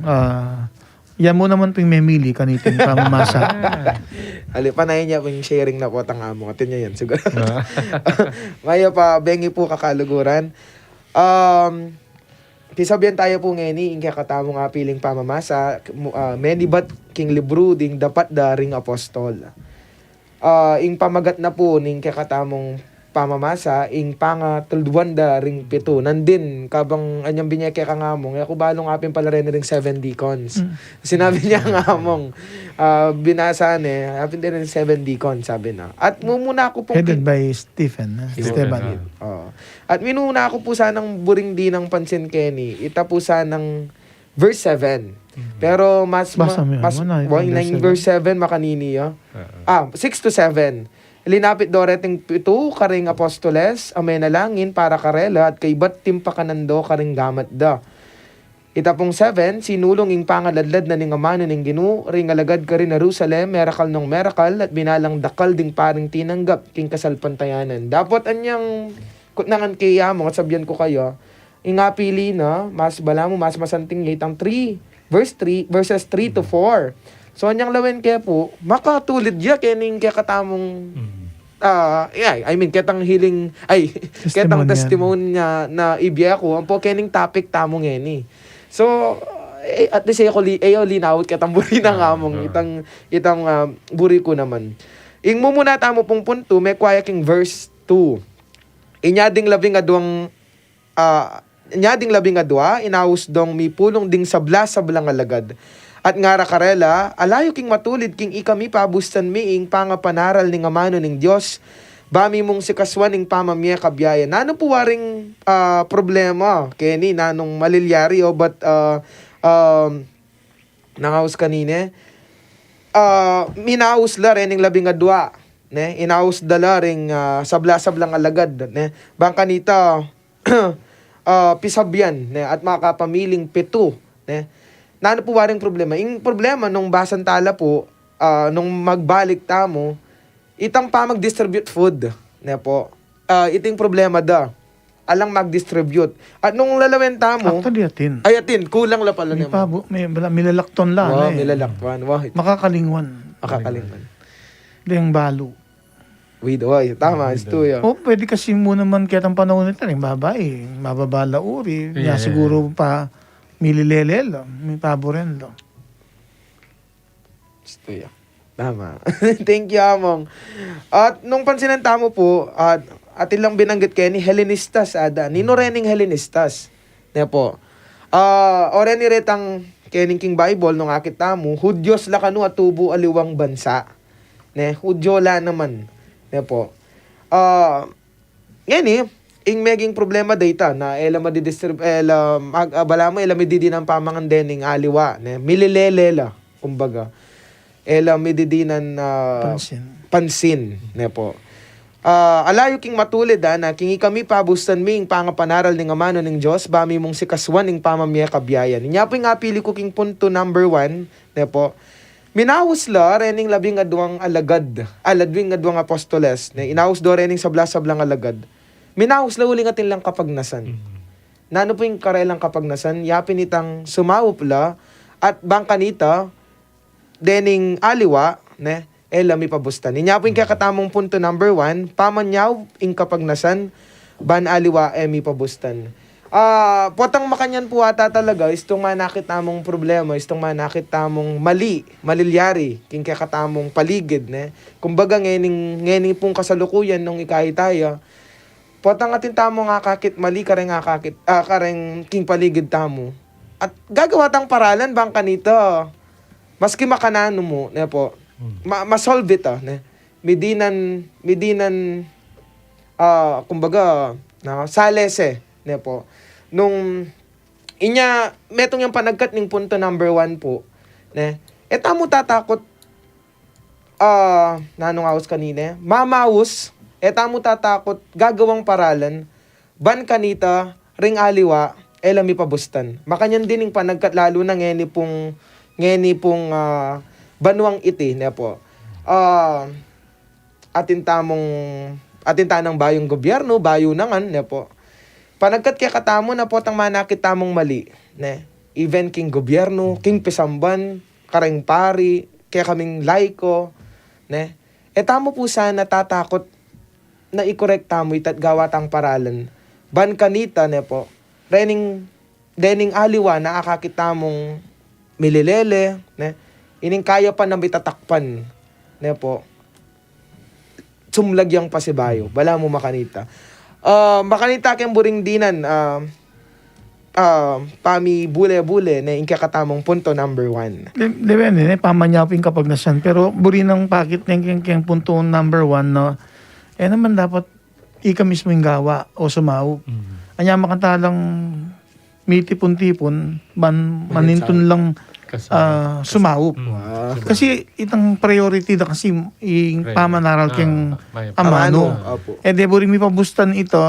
yan mo naman pong memili kaniting pamamasa. Panayin niya yung sharing na po tang amo. Atin niya yan, siguro. Maya pa, bengi po kakaluguran. Pisabihan tayo po ngayon, kaya katamo nga piling pamamasa, many but king libro ding dapat daring apostol. Ing pamagat na po ning kaya katamong pamamasa, ing pangatulduan da ring 7. Nandin, kabang anyang binyeke ka ngamong, ako balong apin pala rin 7 deacons. Sinabi niya ngamong, binasa apin din rin 7 deacons, sabi na. At muna ako pong... Headed by Esteban. At minuna ako po sanang buring di ng pansin Kenny, ita po sanang verse 7. Pero mas verse 7 makanini 6 to 7. Linapit doreting 7 karing apostoles, amenalangin para karela at kaibat timpakanando karing gamat da. Ita pong 7, sinulong ing pangaladlad na ning amano ning Ginu, ring alagad ka rin Jerusalem, miracle nong miracle, at binalang dakal ding paring tinanggap king kasalpantayanan. Dapat anyang kutnangan kaya mo, at sabyan ko kayo, ingapili na, mas bala mo, mas masanting itang 3, verses 3 to 4. So, anyang lawen kaya po, makatulid ya, kening kaya katamong, ketang healing, ketang testimony na ibiya ko, ang po kening topic tamong ngeni. So, at least ayo linawot ketang buri na ngamong, itang buri ko naman. Ing mumuna tamo pong punto, may kwaya king verse 2. Inyading labing adwa, inaus dong mi pulong ding sablang alagad. At ngara karela, alayo king matulid king ikami pabustan miing pangapanaral ning amano ning Dios. Bami mong sikaswan ning pamamya kabiyaya. Nano po waring problema, Kenny, nanong malilyari but nangaus kanine. Minaus la rin ning labing adwa. Ne? Inaus dala ring sablang alagad. Ne? Bangkanita, pisabyan, ne? At makapamiling 7. Ne? Nano po waring problema? Yung problema nung basantala po, nung magbalik tamo, itang pa mag-distribute food. Ne po. Iting problema da. Alang mag-distribute. At nung lalawin tamo... Actually, atin. Ay, atin. Kulang la pala May naman. pabo, may milalakton lang. Milalakton. Makakalingwan. Makakalingwan. Deng balo. Widoy. Tama. Ito yun. Pwede kasi mo naman kaya ang panahon nito rin, babae. Mababala uri. Yeah. Siguro pa mililelel. May pabo rin. Ito yun. Tama. Thank you, Among. At nung pansinan tamo po, at ilang binanggit kayo ni Hellenistas, nino rening Hellenistas. Ne po. Ore ni retang kening King Bible nung akit tamo, Hudyos la kanu at tubo aliwang bansa. Ne, Hudyo la naman. Ne po. Yan ing meging problema data na ela madidistribute bala mo ela mididi ng pamangan dening aliwa, ne, mililelela kumbaga. Ela mididinan pansin ne po. Alayo king matulid na king kami pabustan ming pangapanaral ning amano ning Dios bami mong sikaswan ning pamamya kabiyayan. Nya po nga pili ko king punto number 1 ne po. Minaus la rening labing adwang alagad, aladwing adwang apostoles ne inaus do rening sablang alagad. Minaus la uling atin lang kapagnasan. Nano po yung karelang kapagnasan, yapin itang sumawop la at bangkanita dening aliwa, ne, elami pabustan. Inya po yung kakatamong punto number 1, pamanyaw ing kapagnasan, ban aliwa emi pabustan. Potang makanyan po ata talaga, istong manakit tamong problema, istong manakit tamong malilyari, king kakatamong paligid, ne? Kumbaga, ngeni pong kasalukuyan nung ikahitaya, potang atin tamong akakit mali, kareng king paligid tamo. At gagawa tang paralan bang kanito, maski makanano mo, ne po, masolve ito, ne? Medinan, kumbaga, salese, ne po. Nung metong yung panagkat ng punto number 1 po, ne? Tamo tatakot, nanong awas kanina, mamawos, tamo tatakot, gagawang paralan, ban kanita, ring aliwa, lami pabustan. Makanyan din yung panagkat, lalo na ngeni pong banuang iti, ne po. Atin tanang bayong gobyerno, bayo nangan, ne po. Panagkat kaya katamo na po tang manakit tamong mali, ne? Even king gobyerno, king pisamban, kareng pari, kaya kaming laiko, ne? Tamo po sana tatakot na i-correct tamo itat gawa tang paralan. Ban kanita, ne po, dening aliwa na akakit tamong mililele, ne? Ining kaya pa na bitatakpan, ne po. Sumlagyang pasibayo, bala mo makanita. Makanita kayong buring dinan, pami bule-bule na inkakatamong punto number 1. Depende, pamanyapin kapag nasan. Pero buri ng pakit ng kayang punto number 1, no? Naman dapat ika mismo yung gawa o sumaw. Anya makatalang mitipon-tipon, manintun lang sumaup. Kasi itang priority da kasi yung pamanaral keng amano. De buring mi pabustan ito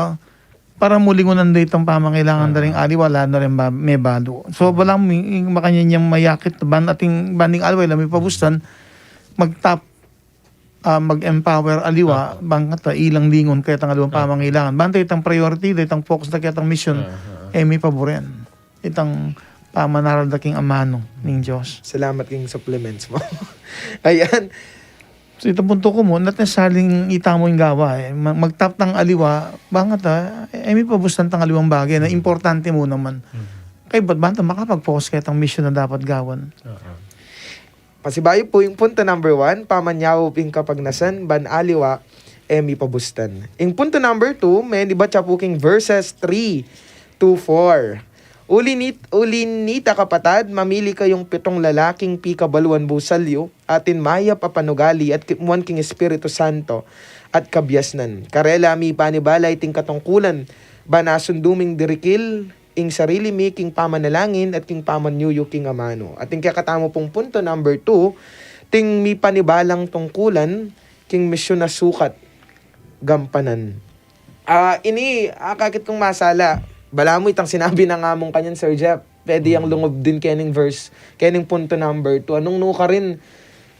para mulingunan da itong pamangailangan da rin aliwala na rin may balo. So balang makanya niyang mayakit ating banding aliwala may pabustan mag-empower aliwa bangata ilang lingon kaya tang aliwang pamangailangan. Bantay itang priority da itang focus da kaya itang mission may paboren. Itang pamanaral da king amano ning Diyos. Salamat king supplements mo. Ayan. So itong punto ko mo, not necessarily ita mo yung gawa. Magtap ng aliwa, bakit may pabustan tang aliwang bagay na importante mo naman. Kaya ba't ba makapag-focus kaya tang mission na dapat gawan? Pasibayo po yung punto number 1, pamanyaw ping kapag nasan, ban aliwa, may pabustan. Yung punto number 2, may di ba chapuking verses 3 to 4. Ulinita kapatad, mamili kayong 7 lalaking pikabaluan busalyo, atin maya papanugali at kimuan king Espiritu Santo at kabyasnan. Karela mi panibalay ting katungkulan, banasunduming dirikil, ing sarili mi king pamanalangin at king pamanyuyo king amano. At ing kakatamo pong punto number 2, ting mi panibalang tungkulan, king misyon na sukat, gampanan. Kakit kong masala, bala mo itang sinabi na nga mong kanyan, Sir Jeff. Pwede yung lungob din kening verse, kening punto number 2. Anong nuka rin,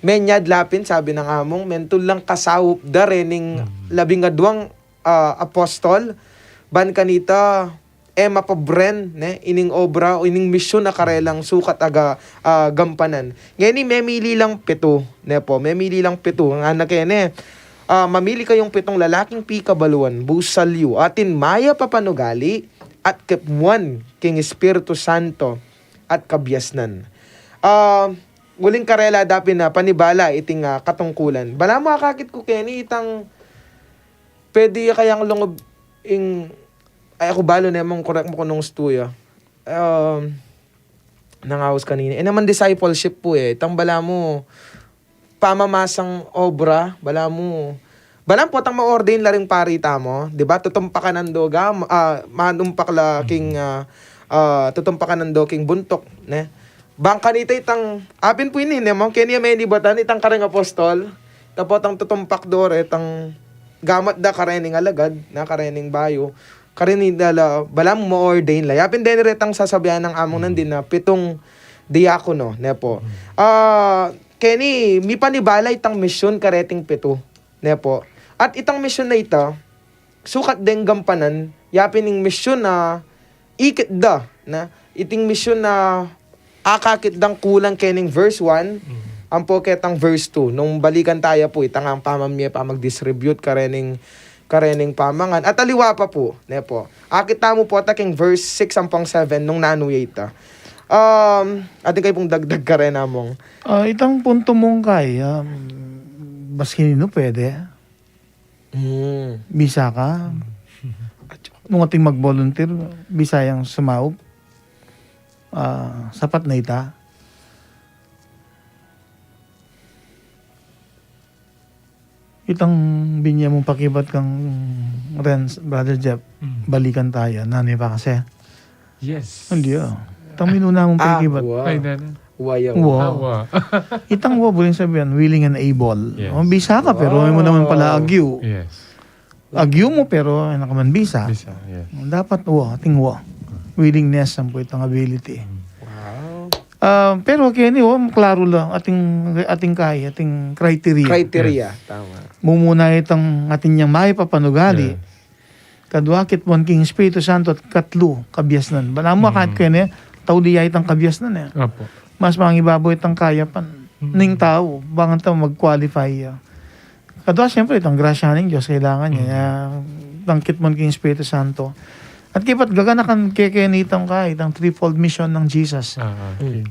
menyad lapin, sabi ng among, mentul lang kasawop da rening 12 apostol, ban kanita, mapabren, ne, ining obra, o ining misyon na karelang sukat aga gampanan. Ngayon, memili lang 7, ne po, memili lang 7, ang anak kene, mamili kayong 7 lalaking pikabaluan, busalyo, atin maya papanugali, at kepuan king Espiritu Santo at kabyasnan. Guling karela dapin na panibala iting katungkulan. Bala mo akakit ko Kenny itang pwede kayang lungob ay ako balo na mong correct mo kunong stuya. Nangawas kanina. Naman discipleship po itang bala mo pamamasang obra, bala mo balang po tang ma-ordain la ring parita mo, 'di ba? Tutumpakan nando manumpak la king tutumpakan nando king buntok, ne? Bangka nita itang apin po ini mo kenya may batan itang kareng apostol, tapos tang tutumpak dore tang gamat da karening alagad, na karening bayo. Karening dala balang mo ordain la. Yapin din retang sasabihan ng among nandin na 7 diakono, ne po. Kenny, mi panibalay tang misyon kareting 7, ne po. At itang misyon na ito, sukat deng gampanan, yapin ng misyon na ikit da, na iting misyon na akakit dang kulang kening verse 1, ang po ketang verse 2. Nung balikan tayo po, itang ang pamamya pa mag-distribute karening karening pamangan. At aliwa pa po, ne po. Akit tamo po taking verse 6 ampang 7 nung nanuyita. Ating kayo pong dagdag ka rin namong. Itang punto mong kay, baski nino pwede. Bisa ka. Nung ating mag-volunteer, bisayang sumaub. Sapat na ita. Itang binya mong pakibat kang Renz, Brother Jeff, balikan tayo. Nanay pa kasi. Yes. Hindi Itang minuna mong pakibat. Ay, nana. Wayaw. Wow. Awa. Itang buling sabihan, willing and able. Yes. Bisa ka, pero mo naman pala agyo. Yes. Agyo mo, pero ay nakaman bisa. Bisa, yes. Dapat ating willingness ang po itang ability. Wow. Pero kini klaro lang ating kaya, ating criteria. Criteria. Tama. Mumuna itang ating niyang maipapanugali. Yeah. Kadwakit mo ang King Espiritu Santo at katlo kabiyasnan. Banamo kahit kini tao diya itang kabiyasnan Opo. Mas mangibaboy itang kaya pan ning tao bangan tao mag-qualify. Kadwa siyempre itang grasya ng Diyos kailangan niya. Tangkit mo ang King Espiritu Santo. At kipat gaganakan kekenitang itang threefold mission ng Jesus. Okay.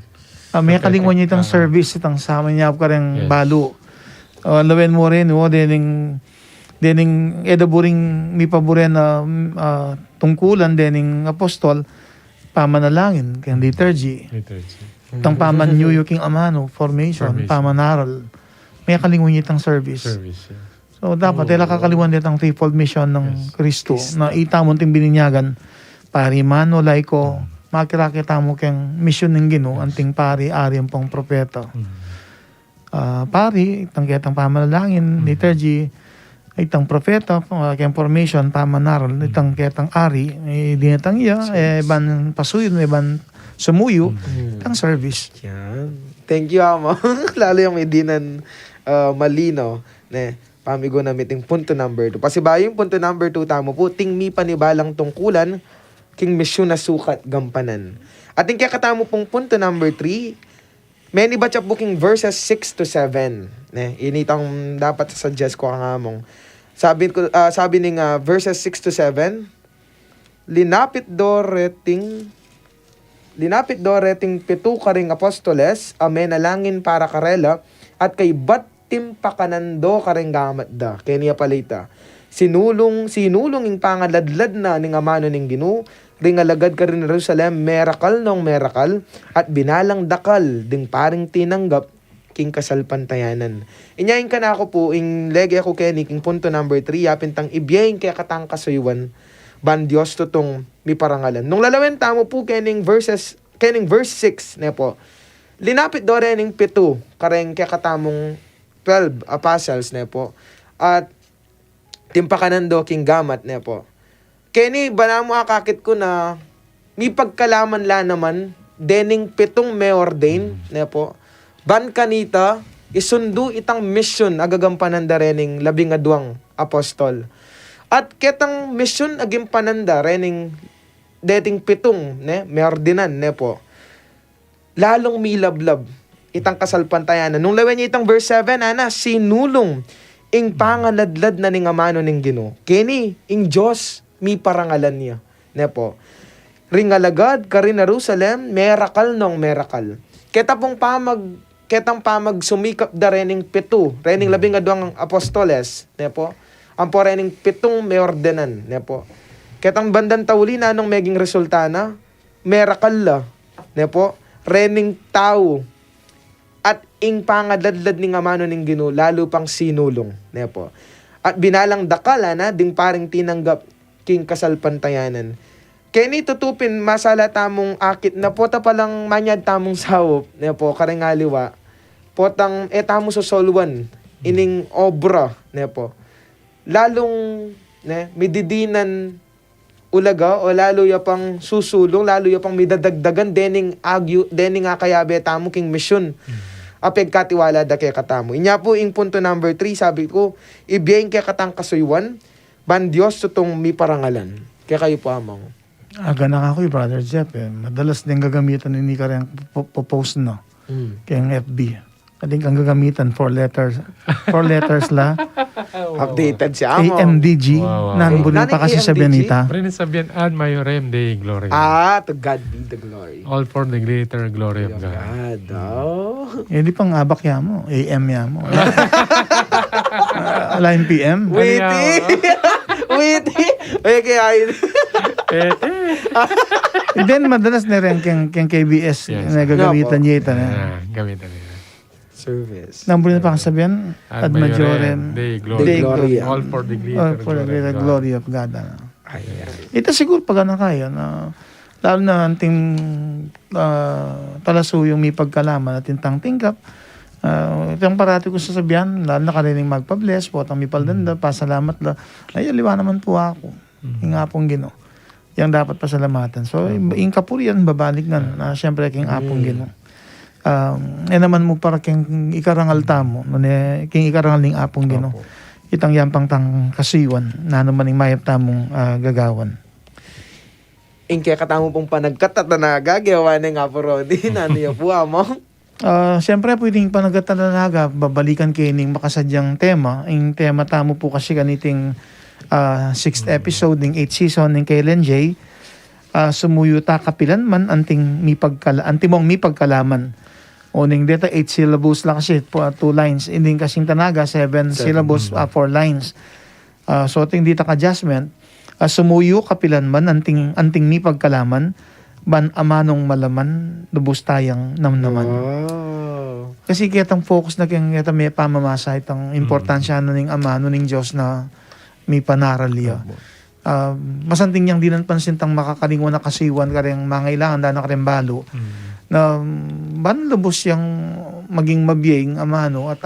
May kalingwan niya itang service, itang sama niya ka rin Yes. balo. Lawen mo rin, dening edaburing mi paboren na tungkulan, dening apostol, pamanalangin, kaya liturgy. Liturgy. Itang paman New Yorking Amano, formation, pamanaral. May kalingwan niya itang service. Service. Yeah. So dapat ila kakaliwan niya itang threefold mission ng Kristo na itamon ting bininyagan, parimano, laiko, makirakita mo kang mission ng Ginoo anting pari ari ang pang propeta. Pari itang kitang pamanalangin, liturgy, itang propeta, kayang formation, pamanaral, itang kitang ari, dinatang iya, ban pasuyon, ban sumuyo, itang service. Yan. Thank you, Amo. Lalo yung may dinan malino. Ne, pamigo na meeting punto number 2. Pasibayo yung punto number 2 tamo po, ting mi panibalang tungkulan, king misyon na sukat gampanan. At yung kakatamo pong punto number 3, many batch of booking verses 6 to 7. Ne, initang dapat suggest ko ang among. Sabi ning verses 6 to 7, linapit do reting pitu karing apostoles, amen nalangin para karela, at kay batim pakanando karing gamat da. Kaya niya palita. Sinulong ing pangaladlad na ning amano ning Ginoo, ring alagad ka rin na Jerusalem, merakal nong merakal, at binalang dakal, ding paring tinanggap, king kasalpantayanan. Inyayin ka na ako po, ing lege ako kaya king punto number 3, yapintang ibyayin kaya katang kasuywan, ban Diyos tutong mi parangalan. Nung lalawin tamo po kening verse 6 ne po. Linapit do rin ning 7 kareng kaya katamong 12 apostles ne po. At timpakanan do king gamat ne po. Keni banamo akakit ko na mi pagkalaman la naman dening 7 may ordain ne po. Ban kanita isundo itang mission agagampanan da rening 12 apostol. At ketang mission agim pananda rening dating 7 ne may ordinan ne po. Lalong milablab itang kasalpantayanan. Nung lawen niya itang verse 7 ana sinulong ing pangaladlad na ning amano ning Ginoo. Kini ing Dios mi parangalan niya ne po. Ringalagad ka rin Jerusalem merakal nong merakal. Ketang pamag sumikap da rening 7 rening 12 apostoles ne po. Ang po rening 7 may ordenan, ne po. Ketang bandang tauli na anong meging resulta na, merakal la, ne po. Rening tao, at ing pangadladlad ning amano ning Ginoo, lalo pang sinulong, ne po. At binalang dakala na, ding paring tinanggap, king kasalpantayanan. Kaya ni tutupin, masala tamong akit, na pota palang manyad tamong sawop, ne po, karengaliwa. Potang etamo sosolwan, ining obra, ne po. Lalong mididinan ulaga o lalo ya pang susulong, lalo ya pang midadagdagan dening nga kayabe tamo king mission. Apeg katiwala da kay katamo. Inya po ing punto number 3 sabi ko, ibiyeng kay katang kasuywan, ban Dios tutong mi parangalan. Kaya kayo po amang. Aga na ako Brother Jeff. Madalas din gagamitan ni ka rin post na. Kaya FB. Ading kang gagamitan, 4 letters. 4 letters la. Updated si Amo. AMDG. Wow. Nanbulin pa kasi sa AMDG? Bianita. Rin sabihin, ad maiorem Dei Gloria. To God be the glory. All for the greater glory of God. God, oh. Eh, di pang abak ya mo. AM ya mo. Line PM. Witty! Witty! Ay, kaya And then, madalas na rin kang KBS Yes. na gagamitan niya ito na. Gamitan nila. service. Nambulin pa kasabihan, ad majorem. Dei Dei Gloria. Gloria. All for the Or greater for the greater glory of God. Ano. Ayan. Ito siguro pag ano kayo, na, lalo na anting talasuyong may pagkalaman at tintang tingkap, ito ang parati ko sasabihan, lalo na kanilang magpa-bless po, at ang may paldanda, pasalamat la. Ay, aliwa naman po ako. Yung apong Gino. Yang dapat pasalamatan. So, yung kapurian, babalik nga, na siyempre king apong Gino. Naman mo para king ikarangal tamo, king ikarangal ning apong Gino. Itang yampang tang kasiwan, na naman yung mayap tamong gagawan. Kaya katamo pong panagkatatanaga, gawa na nga po Rodi, naniya po mo. Siyempre, pwedeng panagkatatanaga, babalikan kayo ning makasadyang tema. Yung tema tamo po kasi ganiting 6th episode ng 8th season ng Kailan J. Sumuyo ta kapilan man, anting mong mi pagkalaman. Uning dito 8 syllables lang kasi, 2 lines. Hindi kasing tanaga, 7 syllables, 4 lines. So, ting dito ka-adjustment, sumuyo kapilan man, anting mi pagkalaman, ban amanong malaman, lubos tayang namnaman. Wow. Kasi kitang focus na kaya may pamamasa, itang importansya na ning amano ning Diyos na may panaral liya. Masanting niyang dinan pansin tang makakalingon na kasiwan ka rin mangailangan dana ka rin balo. Na ban lubos yang maging mabiyeng amano at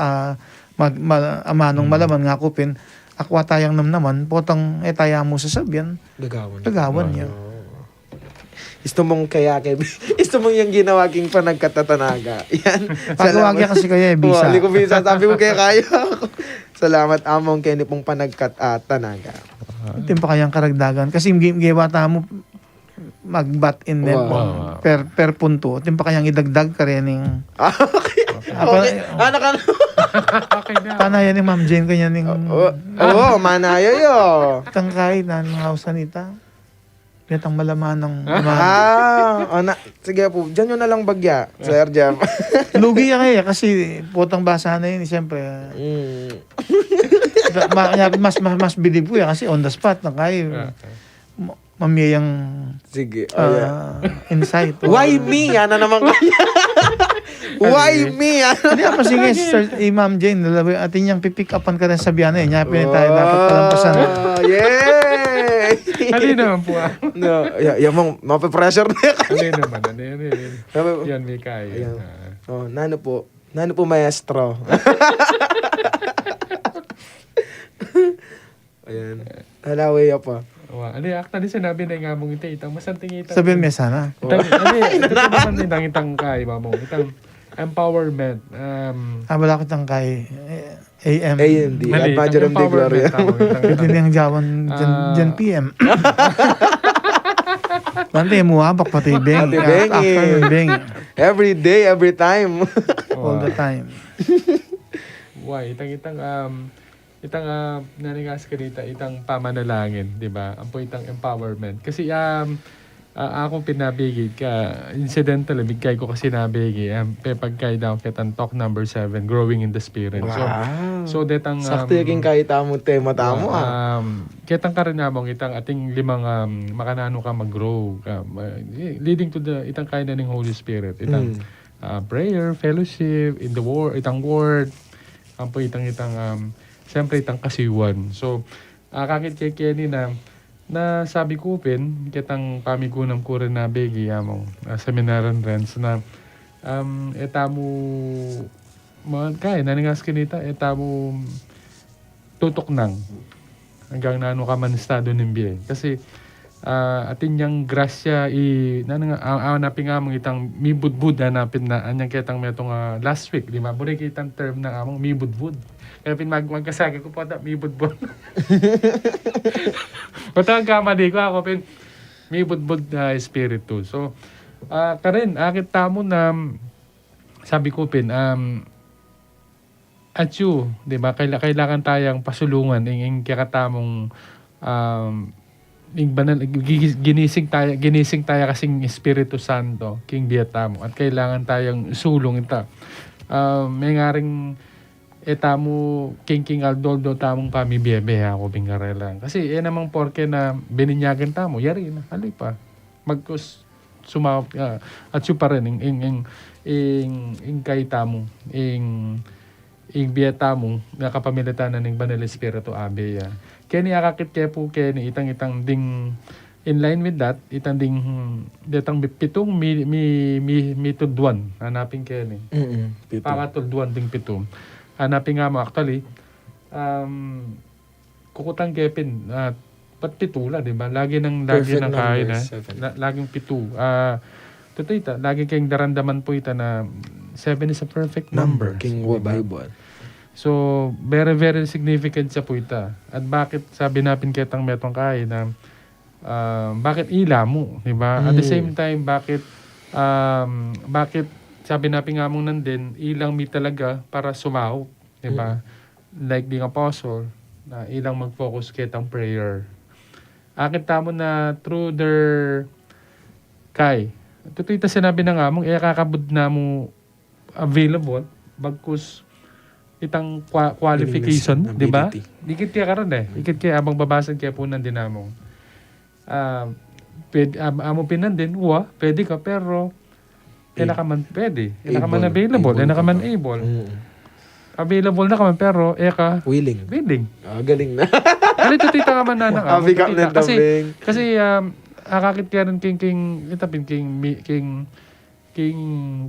amanong malaman nga kupin akwa tayang namnaman potang etaya mo sa sabyan gagawan niya. Gusto mong gusto mong yung ginawa king panagkatatanaga. Yan. Pagawagya kasi kaya bisa. Hindi ko bisa. Sabi ko kaya. Salamat among kini pong panagkatatanaga. Ito pa kayang karagdagan. Kasi giwa mo mag-bat in net Wow. per punto. Ito pa kayang idagdag ka rin yung... Okay. Anak ka na. Okay na. Tanayan ni Ma'am Jane kanya ning... Manayo yo. Tangkay na ng hausan ita. Netang malaman ng... Sige po. Diyan nyo na lang bagya. Sir Jam. Lugi yan kaya kasi potang basa na yun. Siyempre, mas bilib ko yan kasi on the spot na kayo. Mamiyang Sige. insight. Why me? Yan na naman kanya. Why me? Hindi ako sige, Ma'am Jane, atin niyang pipick upan ka rin sabihan na yun. Nyapin tayo dapat palampasan. Yay! Hali naman po. No, mong mape-pressure na yan. Hali naman. Yan, may kaya. Nano po maestro. Ayan. Halaway pa. Actually, sinabi na nga mong itang masanting itang. Sabihin mo sana. Itang kay, mamong. Itang empowerment. Wala ko tang kay AM. AMD. At Majorum de Gloria. Ito niyang jawan dyan PM. Bante mo habak pati beng. After beng. Every day, every time. All the time. Why? Itang nanigas ka dito, itang pamanalangin, di ba? Ang po itang empowerment. Kasi akong pinabigid ka, incidental, bigkay ko kasi nabigid, pagkay daw kitang talk number 7, growing in the spirit. Wow. So detang Sakto yung kahit tamo tema tamo kitang karinamong itang ating limang makanano ka mag-grow ka, leading to the itang kaya ng Holy Spirit. Itang prayer, fellowship, in the word, itang word, ang po itang siyempre itang kasiwan. So, kakit kay Kenny na sabi ko pin, kitang pamigunam ko rin na begi among seminaran rin na etamo kaya naningas kinita etamo tutok nang hanggang nano ka man estado ng biye. Kasi atin yang grasya hanapin nga mong itang mibudbud hanapin na anyang kitang metong last week, di ba? Muna kitang term na among mibudbud. Kaya magkasagi ko po ata, may budbud. Patang kamali ko ako, may budbud na espiritu. So, karin, akit tamo na, sabi ko, at you, 'di ba? Kailangan tayong pasulungan ing kakatamong ing banal ginising tayo kasing Espiritu Santo king biatamo at kailangan tayong sulong ita. May ngaring etamo king Aldoldo tamong pamibiyebe ako bingarelan. Kasi namang porke na bininyagan tamo, yari na hali pa. Magkus sumaw at su pa rin ing kay tamo ing biatamo nga kapamilitanan ning Banal Espiritu Abeya. Kani akakit kaya po kani itang ding in line with that itang ding detang pitong mi tudwan hanapin kani. Pakatudwan ding pitong. Hanapin nga mo actually kukutang kepin pat pitula, di ba? Lagi nang kain na. Laging pitu. Totoo ita, lagi kayong darandaman po ita na 7 is a perfect number. King diba? Bible. So, very, very significant sa po ita. At bakit sabi natin kitang metong kain na bakit ila mo, di ba? At the same time, bakit sabi natin nga mong nandin, ilang mi talaga para sumaw, di ba? Like the apostle, na ilang mag-focus kitang prayer. Akit tamo na through their kay. Totoo ita sinabi na nga mong, kakabud na mo available, bagkus itang qualification, di ba? Dikit kaya karon Dikit kaya abang babasan kaya po nandin namong. Amo pinandin, pwede ka, pero ka man pwede. Ka man available, ka man able. Available na ka man, pero Willing. Galing na. Ano ito tita ka man na Abi ka na daming. Kasi akakit kaya rin king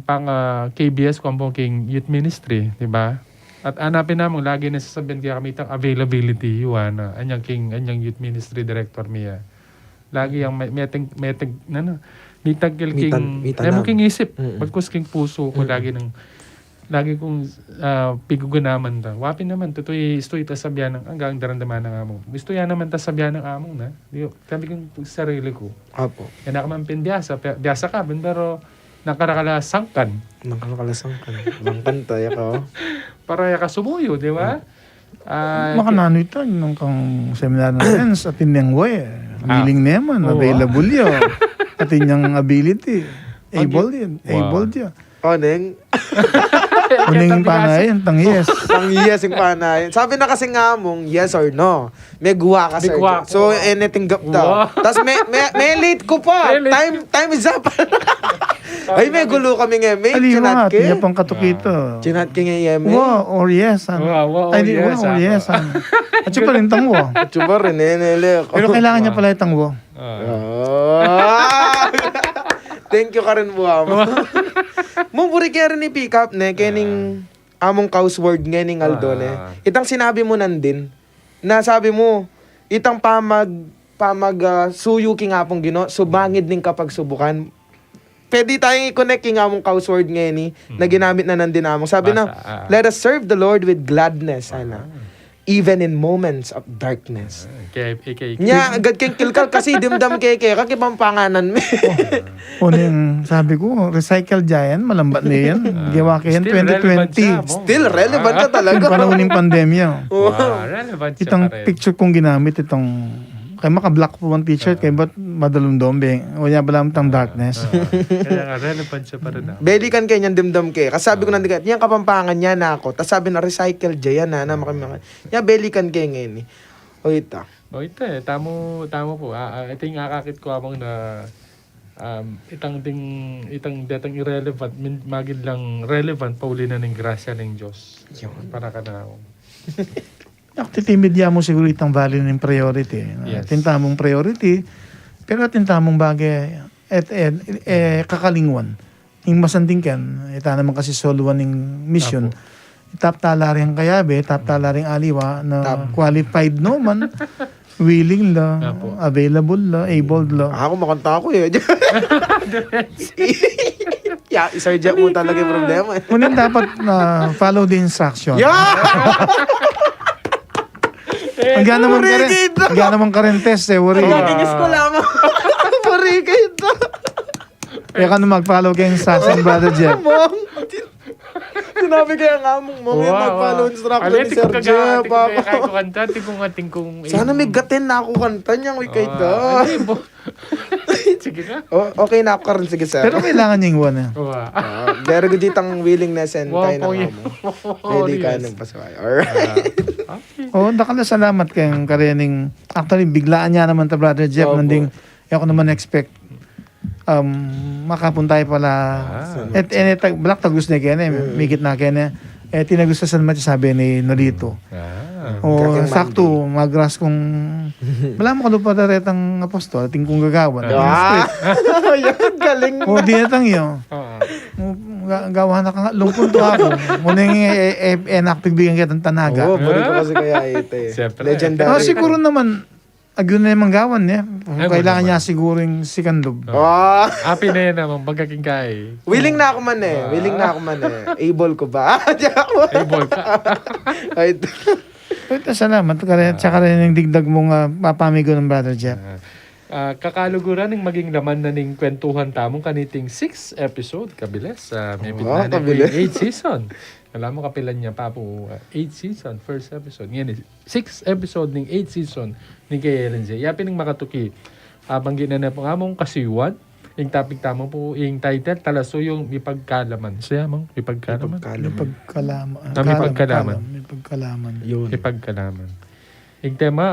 pang KBS kumpong king youth ministry, di ba? At hanapin namong lagi na sasabihin kaya kami itang availability yuan anyang youth ministry director miya. Lagi yung metag mitagil king mo king isip, pagkus king puso ko lagi kong pigugunaman ta. Wapin naman tutoy ita sabyan ng hanggang darandaman ng among. Gusto yan naman ta sabyan ng among na. Sabi kong sarili ko. Apo. Yan ka man biasa ka pero nakakalasangkan. Bangkan tayo ka. Para ka sumuyo, di ba? Makanano ito, yung kang seminar na rin sa tinyang way. Willing naman, available yun. At inyang ability. Able yun. Oneng. Uning panayan, tang yes. Ang yes yung panayan. Sabi na kasi nga mong yes or no. May guwa ka, sir. So, anything gap daw. Tapos may late ko pa. Time is up. Ay, may gulo kami nga. May Aliwa, chinat ke. tiya pang katukito. Chinat ke nga yeme. Or yes. Wow, Ay, di, or yes. At siya pa rin tangwo. Chuba rin, nele. Pero kailangan niya pala itangwo. Thank you ka rin, buha mo. Muburi kaya rin ni pick up, ne. Kening among kaus word nga ning Aldo, ne. Itang sinabi mo nandin, na sabi mo, itang suyu king apong gino, subangid ning kapag subukan. Pwede tayong i-connect yung among kaus word nga ni, na ginamit na nandin among. Sabi na, let us serve the Lord with gladness, even in moments of darkness. Nya, agad keng kilkal kasi dimdam keke, kakipampanganan me. Uning, sabi ko, recycle giant, malambat na yan. Gawa kayan 2020. Still relevant ka talaga. Parang uning pandemya. Relevant siya Itong pa rin. picture kong ginamit, itong kaya maka-black po ang t-shirt, kaya ba't madalumdom, wala ba lang itang darkness. Kaya nga, relevant siya pa rin. Belikan kayo niyang dimdam ke. Kasi sabi ko nandiyan, yan kapampangan niya na ako. Tapos sabi na recycle dyan na makimangan. Yan belikan kayo ngayon. O ita. O ito tamo po. Ito yung akakit ko among na itang detang irrelevant, magid lang relevant, pauli na ng grasya ng Diyos. Para ka na ako. Titimidya mo siguro itang value ng priority. Yes. Tintamong priority, pero tintamong bagay kakalingwan. Yung masanding kan, ita naman kasi soluan ng mission. Taptala rin kayabe, taptala rin aliwa na qualified no man, willing la, available la, able la. Ako makanta ako isarja mo talaga yung problema. Ngunit dapat follow the instruction. Ang naman ka rin test wari. Nakinis ko lamang. Pari kayo ito. Kaya ka na mag-follow kayo instruction, Brother Jeff. Sinabi kaya nga mong mamaya mag-follow instruction ni Sir Jeff. Kaya ko kanta, tingkong kung... Sana may gatin na ako kanta niyang wikay da. Sige na. Okay na ako karon, sige sir. Pero kailangan niyang iwan na. Very good ditang willingness and Wow, tayo na nga mo. Pwede ka nagpasaway. Alright. Oo, dakala salamat kayong karening. Actually, biglaan niya naman ta, Brother Jeff. Opo. Nanding, ako naman expect makapuntay pala. Black tagus na kaya migit na kaya tinagustasan mo sabi ni Nolito. O Kakeng sakto, magras kung wala mo kalupa daretang apostol, ating kung gagawan. Yan, galing O di natang yun. Gawa na ka lungkot to ako. Muna yung enakpigbigyan kita ng tanaga. Oo, balik ko kasi kaya ite. Siyempre. Legendary. Siguro naman, agyon na yung manggawan niya. Kailangan niya siguro yung sikandob. Happy na yan naman, pagkaking kay. Willing na ako man eh. Willing na ako man eh. Able ko ba? Ay, ball ka. Ay, Ito, salamat. Tsaka rin yung digdag mong papamigo ng Brother Jeff. Kakaluguran ng maging laman na ning kwentuhan tamong kaniting 6th episode, kabilis. May pitnani po kabilis. yung 8th season. Alam mo kapilan niya pa po 8th season, first episode. Ngayon, 6th episode ng 8th season ni kay Ellen J. Yapin ng makatuki. Banggit na po nga mong kasiwan. Yung topic tamo po, yung title, talaso yung ipagkalaman. Siya mong ipagkalaman. Ipagkalaman. Yun. Ipagkalaman. Yung tema,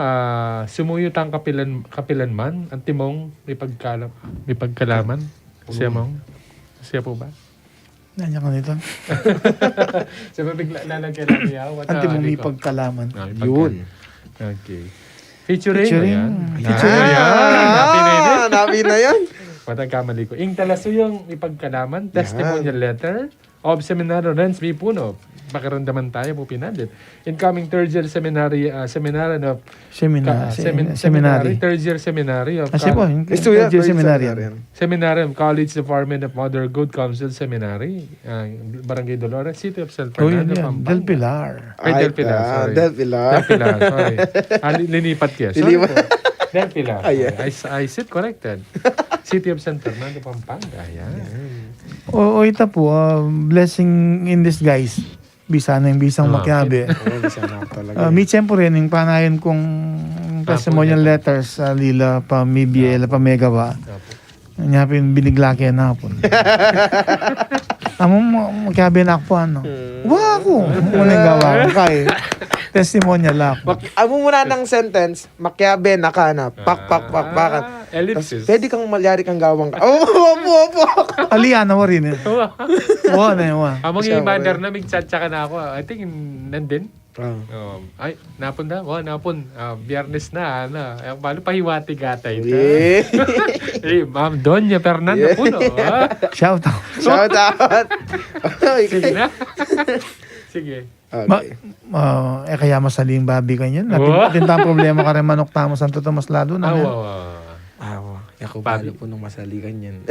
sumuyot ang kapilan man, ang timong ipagkalaman. Siya mong? Siya po ba? Nandiyan ka nito. Siya ba bigla lalagyan lang niya? Anti mong ipagkalaman. yun. Okay. Featuring. Featuring. Nabi na yan. Matagkamali ko. Ing talaso yung ipagkalaman, testimonial letter of Seminario Renz B. Puno. Pakiramdaman tayo po pinadit. Incoming third year seminary, seminary of Seminary. third year seminary of Kasi po, yung Estudyante third year seminary. Seminary of College Department of Mother Good Counsel Seminary, Barangay Dolores, City of San Oh, yun Fernando, yan. Pampanga. Del Pilar. Ay, Del Pilar, sorry. Del Pilar. Del Pilar, sorry. Linipat kaya. Sorry po. Del Pilar. I said corrected. City of San Fernando, Pampanga. Ayan. O ita po, blessing in disguise. Bisa na yung bisang makiabi. May tiyempo rin yung panayon kong testimonial letters sa Lila pa Mibiela pa Megawa. Nyapin biniglaki na po. Amo makiabi na ako ano. Wa ako. Unang gawa ko kay testimonial ako. Amo muna ng sentence, makyabe na ka na. Pak. Ellipsis. Pwede kang malyari kang gawang ka. Opo. Aliana wa rin eh. Wa na yun. Among yung mother na mig-chat-chat na ako. I think nandin. Ay, napon na. Napon. Biyernes na. Paano pahiwati gatay? Ma'am Donya Fernanda Puno. Shout out. Shout out. Sige na. Sige. Kaya masaling babi kanyan. Tinta problema ka rin manok tamo Santo Tomas Lado na. Ako balo po nung masaligan yan.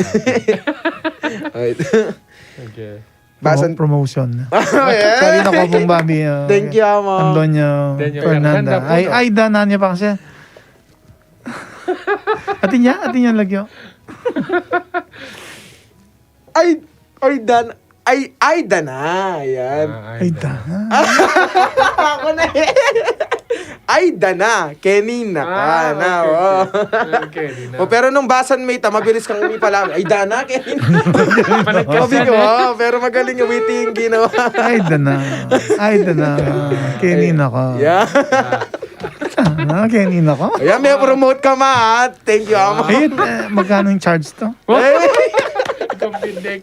Okay. Promotion. Sorry na ko pong babi. Thank you, Ama. Andonya Fernanda. Ay, danan niya pa kasi. Atin niya lagyo. Ay, dana. Ayan. Ay, danan. Ako na eh. Ay, dana. Kenny na ka na. Okay, Pero nung basan may mabilis kang umipala. Ay, dana, Kenny na. Sabi ko, pero magaling yung witty yung ginawa. Ay, dana. Kenina ka. Yeah. Kenina ka. Ayan, may promote ka ma. Thank you, Ama. Ay, magkano yung charge to?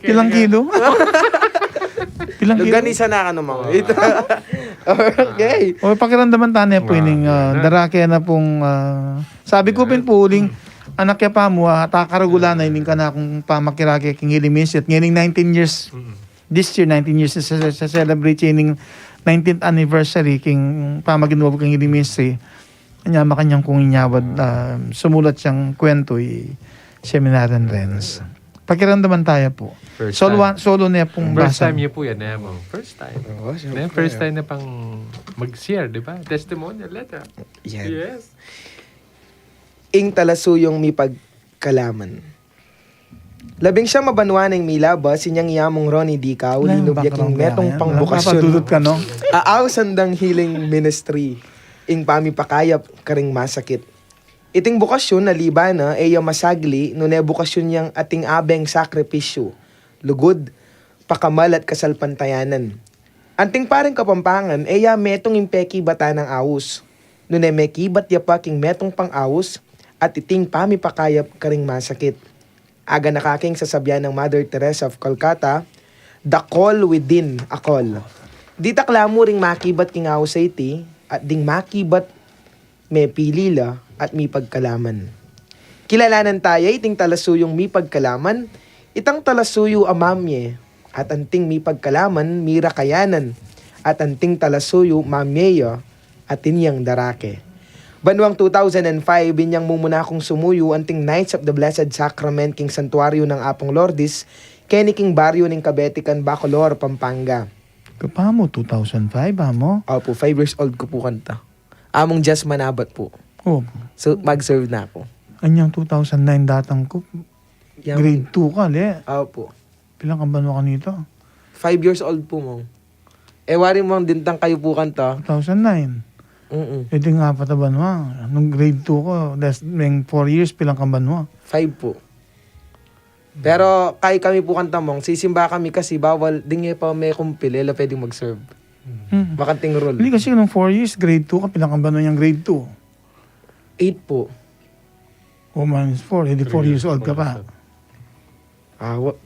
Ilang kilo? Ilang kilo? Ganisa na ka naman. Okay. O pakiramdaman tani po ining darake na pong sabi ko pin puling anak kaya pa mo takaragula na ining kana kung pamakirake king hilimis at ngayon 19 years this year 19 years sa celebrate ining 19th anniversary king pamaginwo king hilimis anya makanyang kung inyawad sumulat siyang kwento Seminarian Renz. Pakiramdaman tayo po. Solo na pong First basa. time niyo po yan, mo. First time. First time na pang mag-share, di ba? Testimonial letter. Yes. Ing talasuyong mi pagkalaman. Labing siya mabanwaneng milaba, sinyang iyamong Ronnie Dicaw, linubya king metong pangbukasyon. Napadudot ka, no? Aaw sandang healing ministry, ing pamipakayap karing masakit. Iting bukasyon na libana, eya masagli, no ne bukasyon niyang ating abeng sakripisyo, lugod, pakamal at kasalpantayanan. Anting paring kapampangan, eya metong impeki bata ng awos, no ne mekibat yapa king metong pang-awos, at iting pamipakayap karing masakit. Aga nakaking sasabyan ng Mother Teresa of Calcutta, the call within a call. Di taklamo ring makibat king awos sa iti, at ding makibat may pilila at may pagkalaman. Kilalanan tayo iting talasuyong may pagkalaman, itang talasuyo amamye, at anting may pagkalaman mira kayanan, at anting talasuyo mamyeya, at inyang darake. Banwang 2005, binyang mumuna akong sumuyo anting Knights of the Blessed Sacrament king santuario ng Apong Lourdes, keni king baryo ng Cabetican, Bacolor, Pampanga. Kapamo, 2005, amo? Opo, 5 years old ko po kanta. Among just manabat po. Oh, So, mag-serve na ako. anyang 2009 datang ko. Grade 2 ka, le. Opo. Pilang ka ba ka nito? 5 years old po mo. Wari mo ang dintang kayo po kanta. 2009. E di nga pa tabanwa. Nung grade 2 ko, may 4 years, pilang ka banwa. 5 po. Pero kay kami po kanta mong, sisimba kami kasi bawal, di nga pa may kumpilila pwedeng mag-serve. Makanting rule. Hindi kasi nung 4 years, grade 2 ka, pilang ka banwa yung grade 2. 8 po. O minus 4, edi 4 years old ka pa. Awa.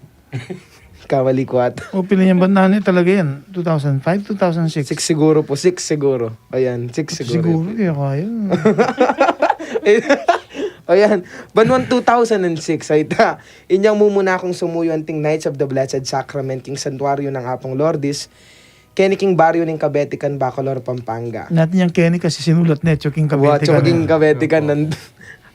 Kawali ko at. O pila yung banana talaga yan? 2005, 2006? 6 siguro po. 6 siguro. Ayan, 6 siguro. Siguro, di ako kaya. Ayan, Banwan 2006, ay ta. Inyang mumuna akong sumuyo anting Knights of the Blessed Sacrament king santuario ng Apong Lourdes, keni king baryo ng Cabetican, Bacolor, Pampanga. Natin yung Kenny kasi sinulat neto king Wow, kabete ka. king Cabetican.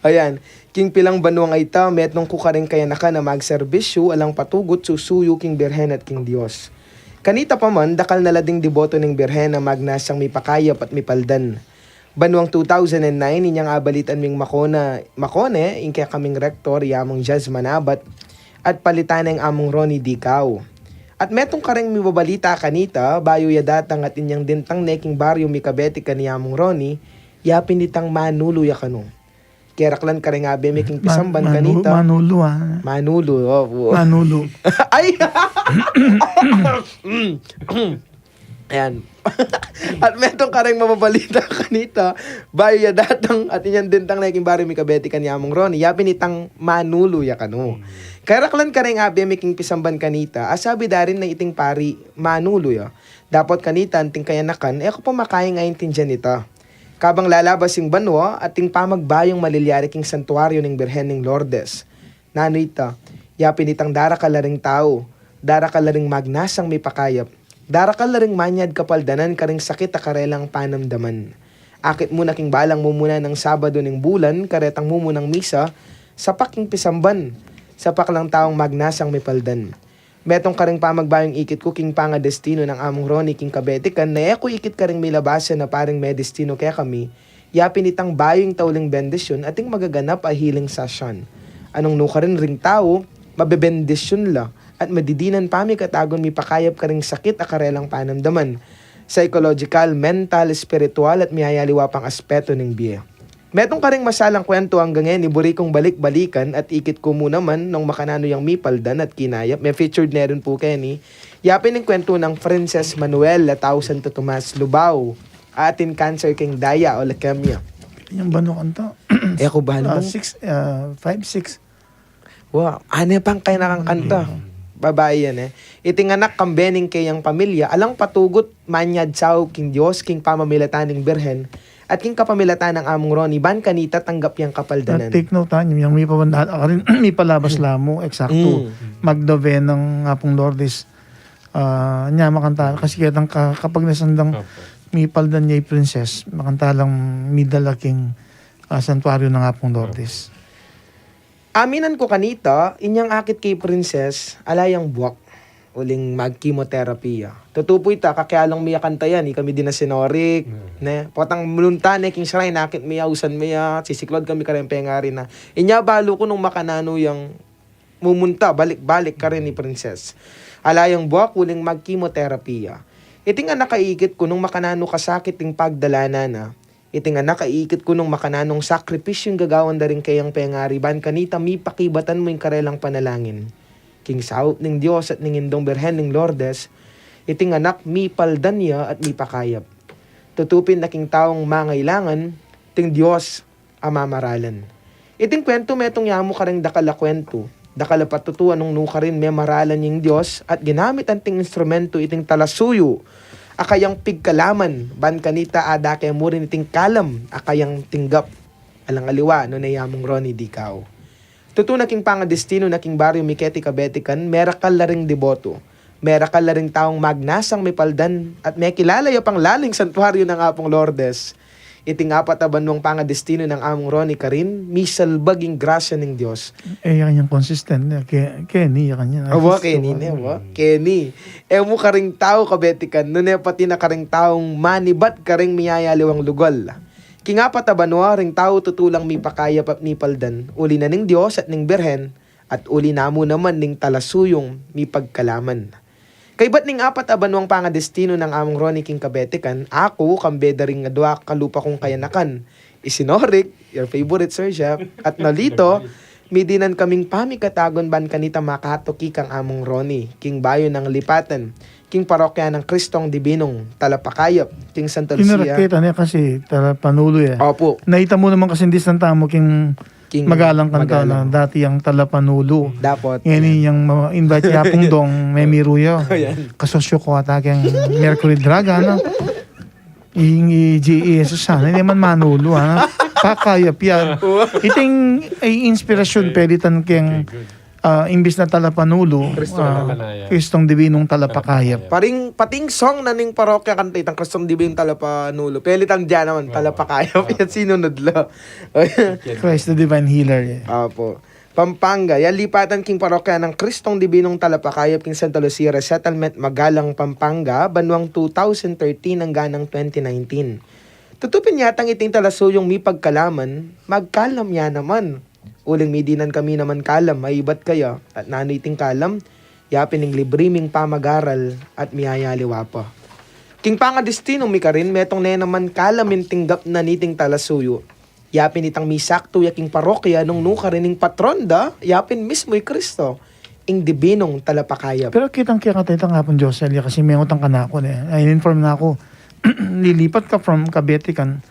Ayan, king pilang banwang ay ta, metnong kukaring kaya naka na magserbisyo, alang patugot, susuyo king Birhen at king Dios. Kanita pa man, dakal na lading deboto ng Birhen na magnasang may pakayap at may paldan. Banwang 2009, inyang abalitan ming makone, kaya kaming rektor, yamong Jazz Manabat, at palitan ng among Ronnie Dicaw. At metong kareng mibabalita kanita, bayo yadatang at inyang dintang neking baryo mikabetikan ni yamong Ronnie, yapin nitang manulo ya kano. Keraklan kareng abe making pisamban kanita. Manulo, ha? Manulo, oh. Manulo. Ay! Ayan. At metong kareng mababalita kanita, bayo ya datang at inyang dintang neking baryo mikabetikan ni yamong Ronnie, yapin nitang manulo ya kano. Karaklan kareng abe making pisamban kanita, asabi darin na iting pari manulo ya. Dapat kanita anting kayanakan, ako pa makaya ngayon tinjan nita. Kabang lalabas yung banwa at ting pamagbayong malilyari king santuario ng Birhen ng Lourdes. Nanita, yapin itang dara ka laring tao, dara ka laring magnasang may pakayap, dara ka laring manyad kapaldanan karing sakit akarelang panamdaman. Akit mo na king balang mumuna ng Sabado ng bulan, karetang mumunang misa, sapak king pisamban, sapak lang taong magnasang may paldan. Metong karing pamagbayong ikit ko king panga destino ng among Ronnie king Cabetican, na eko ikit karing may labasan na paring may destino kaya kami, yapin itang bayong tauling bendisyon ating magaganap a healing session. Anong nukarin ring tao, mabebendisyon la, at madidinan pami katagon mi pakayap karing sakit akarelang panamdaman, psychological, mental, spiritual at miyayaliwa pang aspeto ng biye. Metong karing masalang kwento hanggang ngayon, iburi kong balik-balikan at ikit ko muna man nung makanano yung mipaldan at kinayap. May featured na rin po Kenny. Yapin ng kwento ng Princess Manuel Latao Santo Tomas Lubao, atin cancer king daya o leukemia. Yung bano kanta? Ako ba? 5, 6. Wow, ano pang kayo nakangkanta? Babae yan Itinganak kambening kayang pamilya, alang patugot manyad sao king Diyos, king pamamilataning Birhen, at king kapamilatan ng among Ronnie, ban kanita tanggap yung kapaldanan. Take note, ha? Yung may pabandahan, may palabas lamo, eksakto. Magdove ng Apong Lourdes. Niya makanta, kasi kapag nasandang may paldan niya princess, makanta lang may dalaking santuario ng Apong Lourdes. Aminan ko kanita, inyang akit kay princess, alayang buwak, uling mag-chemotherapy. Tutupoy ta, kakyalang miya kanta yan, kami din na sinorik, ne? Potang muluntan, king shrine, nakit miya, usan miya, sisiklod kami karempengari na. Inya balo ko nung makanano yung mumunta, balik-balik ka rin ni Princess. Alayang buwak, uling mag-chemoterapiya. Iti nga nakaikit ko nung makanano kasakit ting pagdalana na. Iti nga nakaikit ko nung makananong sakripisyong gagawan da rin kayang pengariban kanita mi pakibatan mo yung karelang panalangin. King saup ning Diyos at ning indong berhen ning Lourdes, iti nga nak mi paldan niya at mi pakayap. Tutupin na king taong mangailangan, ting Diyos amamaralan. Iting kwento metong yamo ka rin dakala kwento, dakala patutuan nung nuka rin may maralan yung Diyos at ginamit ang ting instrumento iting talasuyo, akayang pigkalaman, ban kanita ada kaya mo rin iting kalam, akayang tinggap, alang aliwa, no na yamong Ronnie Dicao. Tuto na king pangadestino na king baryo Miketi Kabetikan, merakal la ring deboto, merakal la ring taong magnasang may paldan, at may kilala pang laling santuaryo ng Apong Lourdes. Iting apat na banwang pangadestino ng among Ronnie Karin, misal baging grasya ng Diyos. Kanyang consistent. Kenny, kanya. Abo, Kenny, Kenny. Mo karing tao kabetikan, nun pati na karing taong manibat karing miyayaliwang lugal. Kingapat na banwa, ring tao tutulang mi pakayap at mi paldan, uli na ning Diyos at ning Berhen, at uli namo naman ning talasuyong mi pagkalaman. Kay ba't ning apat abanwang pangadestino ng among Ronnie King Kabetikan, ako, kambeda ring nga dua kalupa kong kayanakan. Isinorik, your favorite Sir Jeff, at nalito, midinan kaming pamikatagon ban kanita makatoki kang among Ronnie, King Bayo ng Lipatan, King Parokya ng Kristong Dibinong, Talapakayap, King Santa Lucia. Kinarakita niya kasi Talapanulo eh. Opo, Naita mo naman kasi hindi santa mo king King magalang kanta na Magalang. dati yung Talapanulo. Dapat. Ngayon yung invite yapong dong may miruyo. Ayan. Kasosyo ko ata kang Mercury Draga, ano? Yung GES sana, hindi man manulo, ano? Pakayap yan. Iting ay inspirasyon, pelitan keng imbis na Talapanulo, Kristong Dibinong Talapakayap. Pating song na ning parokya kanta itang Kristong Dibinong Talapanulo. Pelitan dyan naman, Talapakayap. Yan sinunod la. Christ the Divine Healer. Apo. Pampanga, yan lipatan king parokya ng Kristong Dibinong Talapakayap king Santa Lucia Resettlement Magalang, Pampanga, banwang 2013 hanggang 2019. Tutupin yatang iting talasuyong mi pagkalaman, magkalam ya naman. Uling midinan kami naman kalam, maibat kaya, at nano iting kalam, yapin ning libriming pamagaral at miyayaliwa pa. King pangadestino mi karin, metong na naman kalamin tinggap na niting talasuyo. Yapin itang misakto yaking parokya nung nuka rin ning patronda, yapin mismo'y Kristo, ing dibinong talapakayap. Pero kitang kaya itang hapon, Jocelyn, kasi may utang ka na ako. I-inform na ako, lilipat ka from Kabetikan,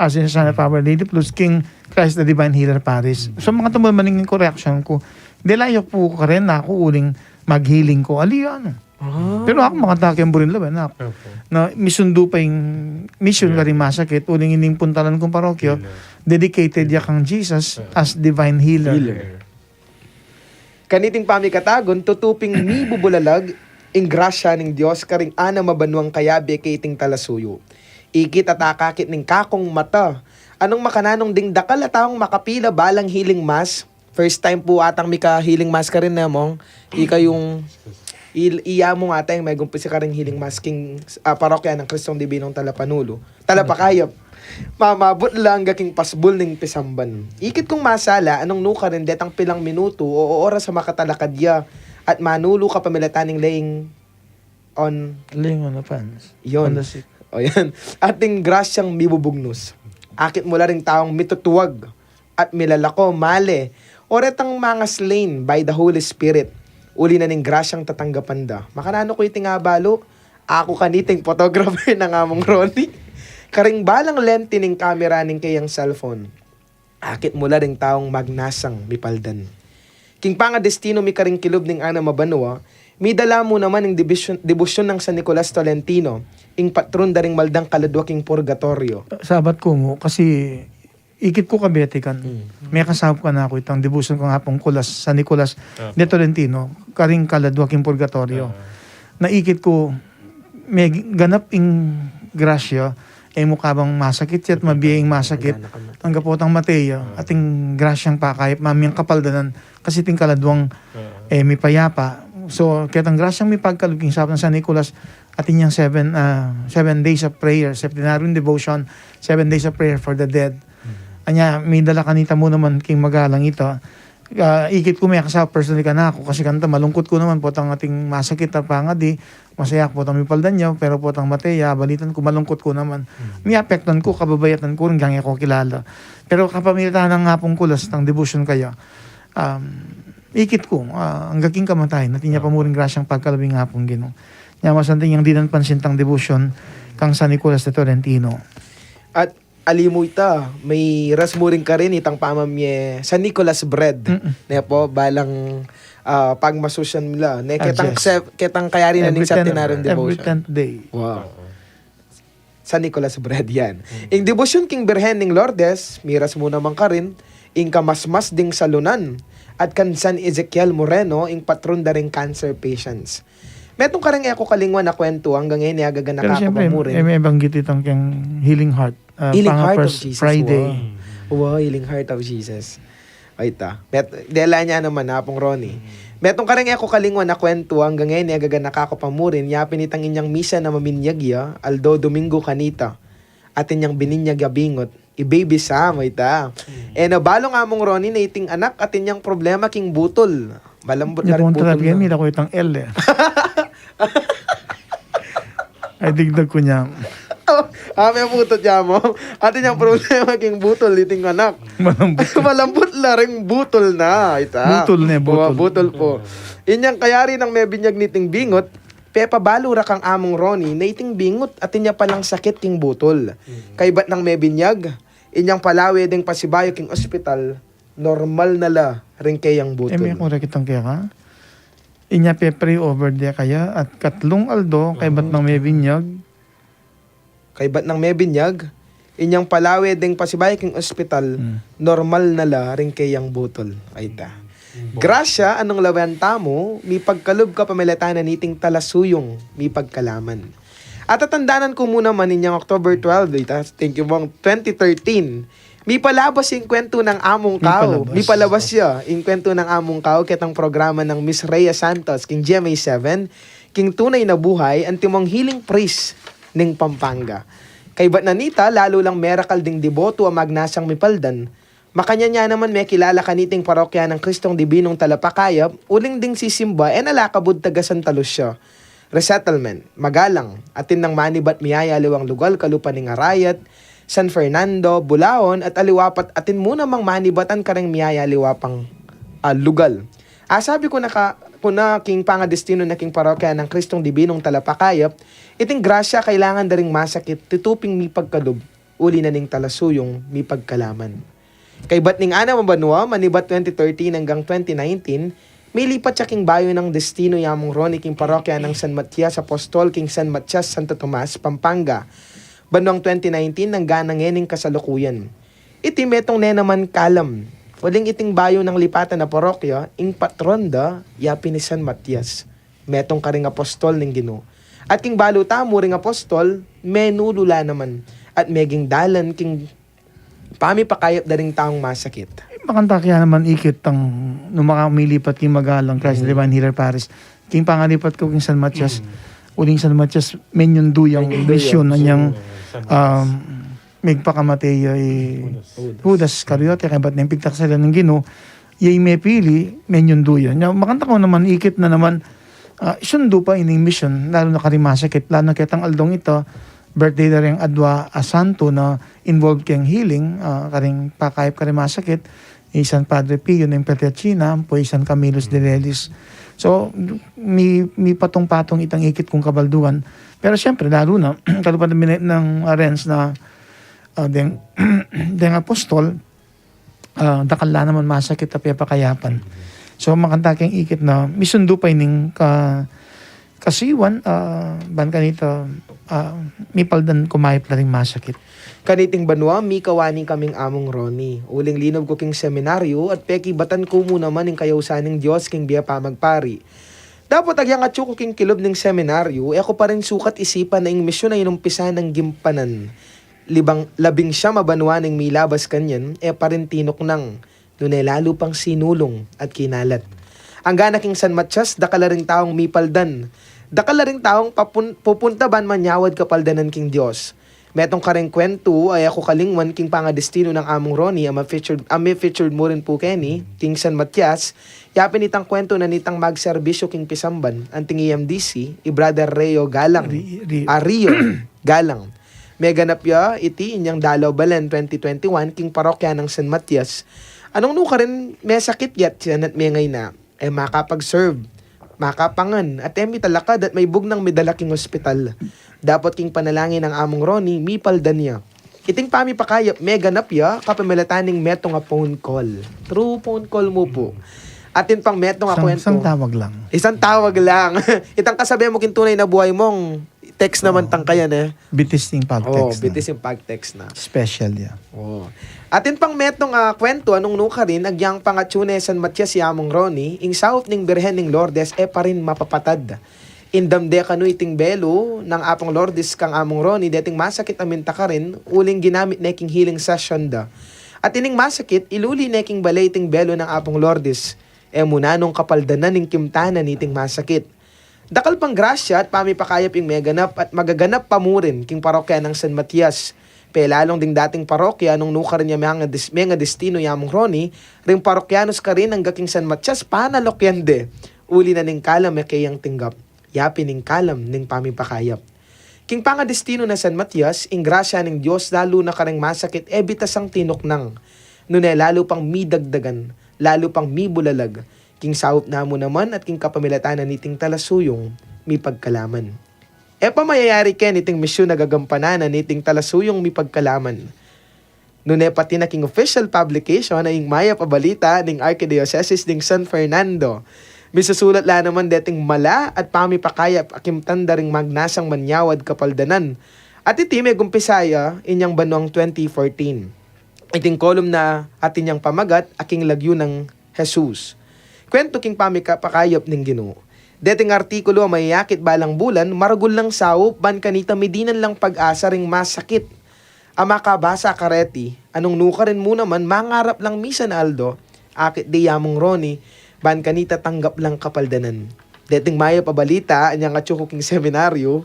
as in Sana Power Lady plus King Christ the Divine Healer Paris. So mga tumamaningin ko reaction ko, dilayo po ka rin na ako uling mag-healing ko. Ano? Pero ako makatakin mo rin laban ako. Na misundo pa yung mission ka rin masakit. Uling ining puntalan kong parokyo, dedicated ya kang Jesus as Divine Healer. Kaniting pamikatagon, tutuping mi bubulalag, ing grasya ning Diyos, karing ana mabanwang kayabe kay iting talasuyo. Ikit at akakit ning kakong mata. Anong makananong ding dakal at taong makapila balang healing mass? First time po atang mika healing mass ka rin na mong. Ika yung iya mo nga tayong may gumpisi ka rin healing mass king parokya ng Kristong Dibinong Talapanulo. Talapakayap. Mamabot lang gaking pasbol ning pisamban. Ikit kong masala, anong nuka rin detang pilang minuto o oras sa makatalakadya at manulo ka pamilataning laying on Ling on the fans. Yon. On the sick. O yan. Ating grasyang mibubugnos. Akit mula ring taong mitutuwag at milalako, male, oretang mga slain by the Holy Spirit. Uli na ning grasyang tatanggapan da. Makanano ko iting abalo, ako kaniting photographer ng among Ronnie. Karing balang lente ning camera ning kayang cellphone. Akit mula ring taong magnasang mipaldan. King pangadestino mi karing kilob ning ana mabanwa, mi dala mo naman ning debosyon ng San Nicolas Tolentino, ing patron daring maldang kaladwaking purgatorio. Sabat ko mo, kasi ikit ko Kabetikan. May kasama ka na ako itang devotion ko nga pong kulas sa Nicolas de Tolentino, karing kaladwaking purgatorio. Naikit ko, may ganap ing grasya, mukha bang masakit at mabiyeng masakit. Ang kapotang Mateo, ating grasyang pakayap, mamiyang kapaldanan, kasi ting kaladwang may payapa. So, kaya ang grasyang may pagkaluging sa San Nicolas, atin yung 7 days of prayer, septenarian devotion, 7 days of prayer for the dead. Anya, may dala kanita mo naman king magalang ito. ikit ko may kasama personally ka na ako kasi kanta malungkot ko naman po ang ating masakit na pangadi masaya po ang mipaldan niya pero po ang mateya balitan ko malungkot ko naman may apekton ko kababayatan ko rin gangya ko kilala pero kapamilitan ng ngapong kulas ng devotion kaya ikit ko ang gaking kamatay natin niya pamuring grasyang pagkalabing ngapong Ginoo niya masanting yung dinan pansintang devotion kang San Nicolas de Tolentino. At alimu ita, may rasmuring ka rin itang pamamye San Nicolas bread. Ne po, balang pagmasusyan nila. Ne, ketang kayari na ning centenarian Every devotion. 10th day. Wow. San Nicolas bread yan. Ing devotion king Birhen ning Lourdes, miras mo naman ka rin, ing kamasmas ding salunan, at kan San Ezekiel Moreno, ing patron da ring cancer patients. Metong karang ako kalingwan na kwento hanggang ngayon niagaga Pero siyempre, nakakapamurin. may banggit itong kang Healing Heart. Healing Heart of First Jesus. Friday. Wow, Healing Heart of Jesus. Ay ta. Dela niya naman na pong Ronnie. Metong karang ako kalingwan na kwento hanggang ngayon niagaga nakakapamurin. Yapin itang inyang misa na maminyagya, aldo Domingo kanita. At inyang bininyag bingot. I-baby Sam, ay ta. Nabalo nga mong Ronnie na iting anak at inyang problema king butol. Malambot na rin Napong butol talaga yan, na. nila ko itang L eh. Ay digdag ko niya. May butot niya mo. At inyang problema king butol iting anak. Malambot. Malambot na rin butol na. Ita. Butol na, butol. Butol po. Inyang kayari ng may binyag niting bingot, pepa balura kang among Ronnie na iting bingot at inya palang sakit king butol. Kay ba't ng may binyag, inyang palawe ding pasibayo king ospital, normal na la rin kayang butol. May kung rakitang kaya ka. Inya pepre over there kaya at katlong aldo kay ba't nang may binyag. Kay ba't ng may binyag, inyang palawe ding pasibayo king ospital, normal na la rin kayang butol. Ay ta. Grasya, anong lawenta mo, mi pagkalob ka pamilatanan niting talasuyong, mi pagkalaman. At tatandanan ko muna man ninyang October 12, ita, thank you mong 2013, mi palabas yung kwento ng among kao. Mi palabas siya, yung kwento ng among kao, kitang programa ng Miss Rhea Santos, king GMA7, king tunay na buhay, ang timong healing priest ning Pampanga. Kay ba't nanita, lalo lang miracle ding deboto ang magnasang mipaldan, makanya niya naman may kilala kaniting parokya ng Kristong Dibinong Talapakayap, uling ding sisimba, nalakabud taga Santa Lucia. Resettlement, Magalang, atin ng manibat miyaya liwang lugal, kalupan ng Arayat, San Fernando, Bulaon, at aliwapat atin muna mang manibatan kareng miyaya liwapang lugal. Sabi ko na king pangadestino na king parokya ng Kristong Dibinong Talapakayap, iting grasya kailangan daring masakit, tituping mi pagkalub, uli na ning talasuyong mi pagkalaman. Kay ba't ning ana mabanwa, manibat 2013 hanggang 2019, may lipat siya king bayo ng destino yamong Ronnie king parokya ng San Matias Apostol king San Matias Santo Tomas, Pampanga. Banwang 2019 nang ganang ening kasalukuyan. Iti metong nenaman kalam. Waling iting bayo ng lipatan na parokya, ing patron da, yapi ni San Matias. Metong karing apostol ning Ginoo. At king balo tamo ring apostol, menulula naman. At meging dalan king pamipakayap da ring taong masakit. Makanta kaya naman ikit ang numakamilipat king Magalang Christ Divine Healer Paris. King pangalipat ko king San Matias. Uling San Matias, menyon duyang mission na niyang magpakamatay Judas Iscariote kaya ba't nang pigtak sila ng Ginoo yay may pili menyon duyan makanta ko naman ikit na naman sundo pa ining mission lalo na karimasakit lalo na kitang aldong ito birthday na rin adwa santo na involved kang healing karing pakayap karimasakit San Padre Pio ng Petrachina po San Camillus de Lelis so mi patong-patong itang ikit kong kabalduan pero siyempre lalo na kalupad ng Renz na deng apostol dakala naman masakit at pakayapan so makanta kang ikit na misundo pa ining kasiwan ban kanito mipaldan kumayip na rin masakit Kaniting banwa, mi kawaning kaming among Ronnie. Uling linob ko king seminaryo at peki batan ko muna man ing kayausaning Diyos king biya pa magpari. Dapat agyang atyo ko king kilob ng seminaryo, ako pa rin sukat isipan na ing misyon na inumpisa ng gimpanan. Labing siya mabanwa ng milabas kanyan, pa rin tinok nang, dunay lalo pang sinulong at kinalat. Ang gana king San Matias, dakala ring taong mipaldan. Dakala ring taong pupunta ban manyawad kapaldanan king Diyos. Metong kareng kwento ay ako kalingwan king pangadestino ng among Ronnie, may featured mo rin po Kenny, king San Matias, yapin itang kwento na nitang magserbisyo king Pisamban, anting EMDC, i Brother Reo Galang, Rio Galang. May ganap ya, iti inyang Dalaw Balen 2021, king parokya ng San Matias. Anong nuka rin, may sakit yat siya at may ngay na, makapag-serve, makapangan, at may talakad at may bugnang medalaking ospital. Dapat king panalangin ng among Ronnie, mipaldan niya. Iting pami pakayap, may ganap ya, kapamilataning meto nga phone call. True phone call mo po. Atin pang meto nga kwento. Isang tawag lang. Isang tawag lang. Itang kasabi mo kintunay na buhay mong, text naman tang kaya na. Bitis yung pag-text na. Bitis yung pag-text na. Special yan. Atin pang metong kwento, anong nuka rin, agyang pangatsune San Matias si among Ronnie, ing south ning Birhen ning Lourdes, pa rin mapapatad. Indamde kanu iting belo ng apong Lourdes kang among Ronnie, deting masakit aminta ka rin, uling ginamit neking healing session da. At ining masakit, iluli neking balay iting belo ng apong Lourdes, muna nung kapaldanan ning kimtanan iting masakit. Dakal pang grasya at pamipakayap yung meganap at magaganap pa mo rin king parokya ng San Matias. Lalong ding dating parokya nung nuka rin niya mga destino yamong Ronnie, ring parokyanos ka rin ang gaking San Matias, panalokyan de. Uli na ning kalam kayang tinggap, yapi ning kalam ning pamipakayap. King panga destino na San Matias, ing grasya ning Diyos lalo na kareng masakit, bitas ang tinoknang. Nune lalo pang midagdagan, lalo pang mibulalag. King sawop na mo naman at king kapamilatanan niting talasuyong mi pagkalaman. Pamayayari ken niting misyon na gagampanan niting talasuyong mi pagkalaman. Nune pati na king official publication na ing maya pabalita ning Archdiocese ding San Fernando. Misusulat la naman deting mala at pamipakayap akim tanda ring magnasang manyawad kapaldanan. At iti may gumpisaya inyang banwang 2014. Iting kolum na atin niyang pamagat aking lagyo ng Jesus. Kwento king pamipakayap ning Ginoo. Deting artikulo may yakit balang bulan, maragul lang sawop, ban kanita medinan lang pag-asa ring masakit. Ama kabasa kareti, anong nuka rin mo naman, mangarap lang misa na Aldo, akit di yamong Ronnie, ban kanita tanggap lang kapaldanan. Deting maya pabalita, anyang atsuko king seminaryo,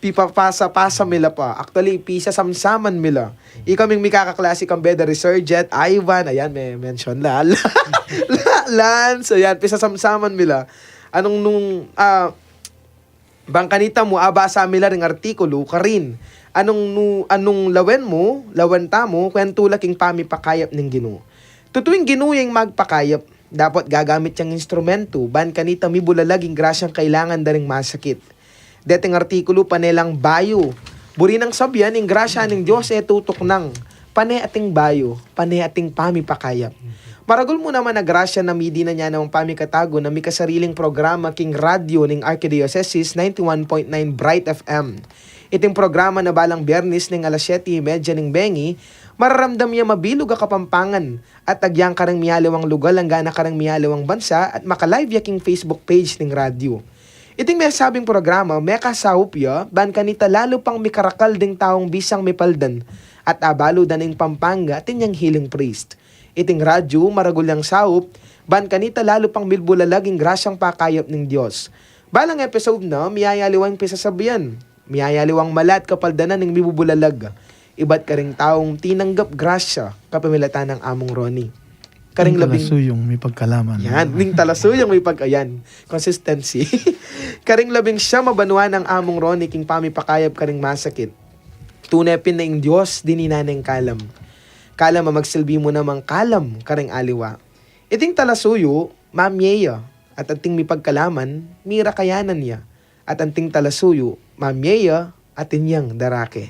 pipapasa-pasa mila pa. Actually, pisa samsaman mila. Ikaming mikakaklase kang beda resurgent, Ivan, ayan, may mention la. Lance, ayan, pisa samsaman mila. Anong bangkanita mo, abasa mila ring artikulo, karin. Anong lawanta mo, kwentula king pamipakayap ng Ginoo. Tutuwing Ginoo yung magpakayap, dapat gagamit yung instrumento, ban kanita mi bulalaging grasyang kailangan daring masakit. Dating artikulo panelang bayo. Buri ng sabyan, ing grasya ng Diyos tutok nang pane ating bayo, pane ating pamipakayap. Maragol mo naman na grasya na midi na niya ng pamikatago na may kasariling programa king radyo ng Archdiocese 91.9 Bright FM. Iting programa na balang Biyernes ng alas 7:30 ng Bengi, mararamdam niya mabilog a kapampangan at agyang karang miyalawang lugal ang gana karang miyalawang bansa at makalive yaking Facebook page ng radyo. Iting may sabing programa, may kasawop ya, ban kanita lalo pang may karakal ding taong bisang may paldan at abalo daning Pampanga at inyang healing priest. Iting radyo, maragulang sawop, ban kanita lalo pang milbulalaging grasyang pakayap ng Diyos. Balang episode na, miyayaliwang pisasabihan, miyayaliwang malat kapaldanan ng mibubulalag. Iba't karing taong tinanggap grasya kapamilatan ng among Ronnie. Karing labing talasuyong may pagkalaman. yan, ning talasuyong may pag-ayan. Consistency. Karing labing siya mabanwa ng among Ronnie king pamipakayap karing masakit. Tunepin na ing Diyos dininaneng kalam. Kalam magsilbi mo namang kalam karing aliwa. Iting talasuyo, mamyeya. At anting may pagkalaman, mira kayanan niya. At anting talasuyo, mamyeya at inyang darake.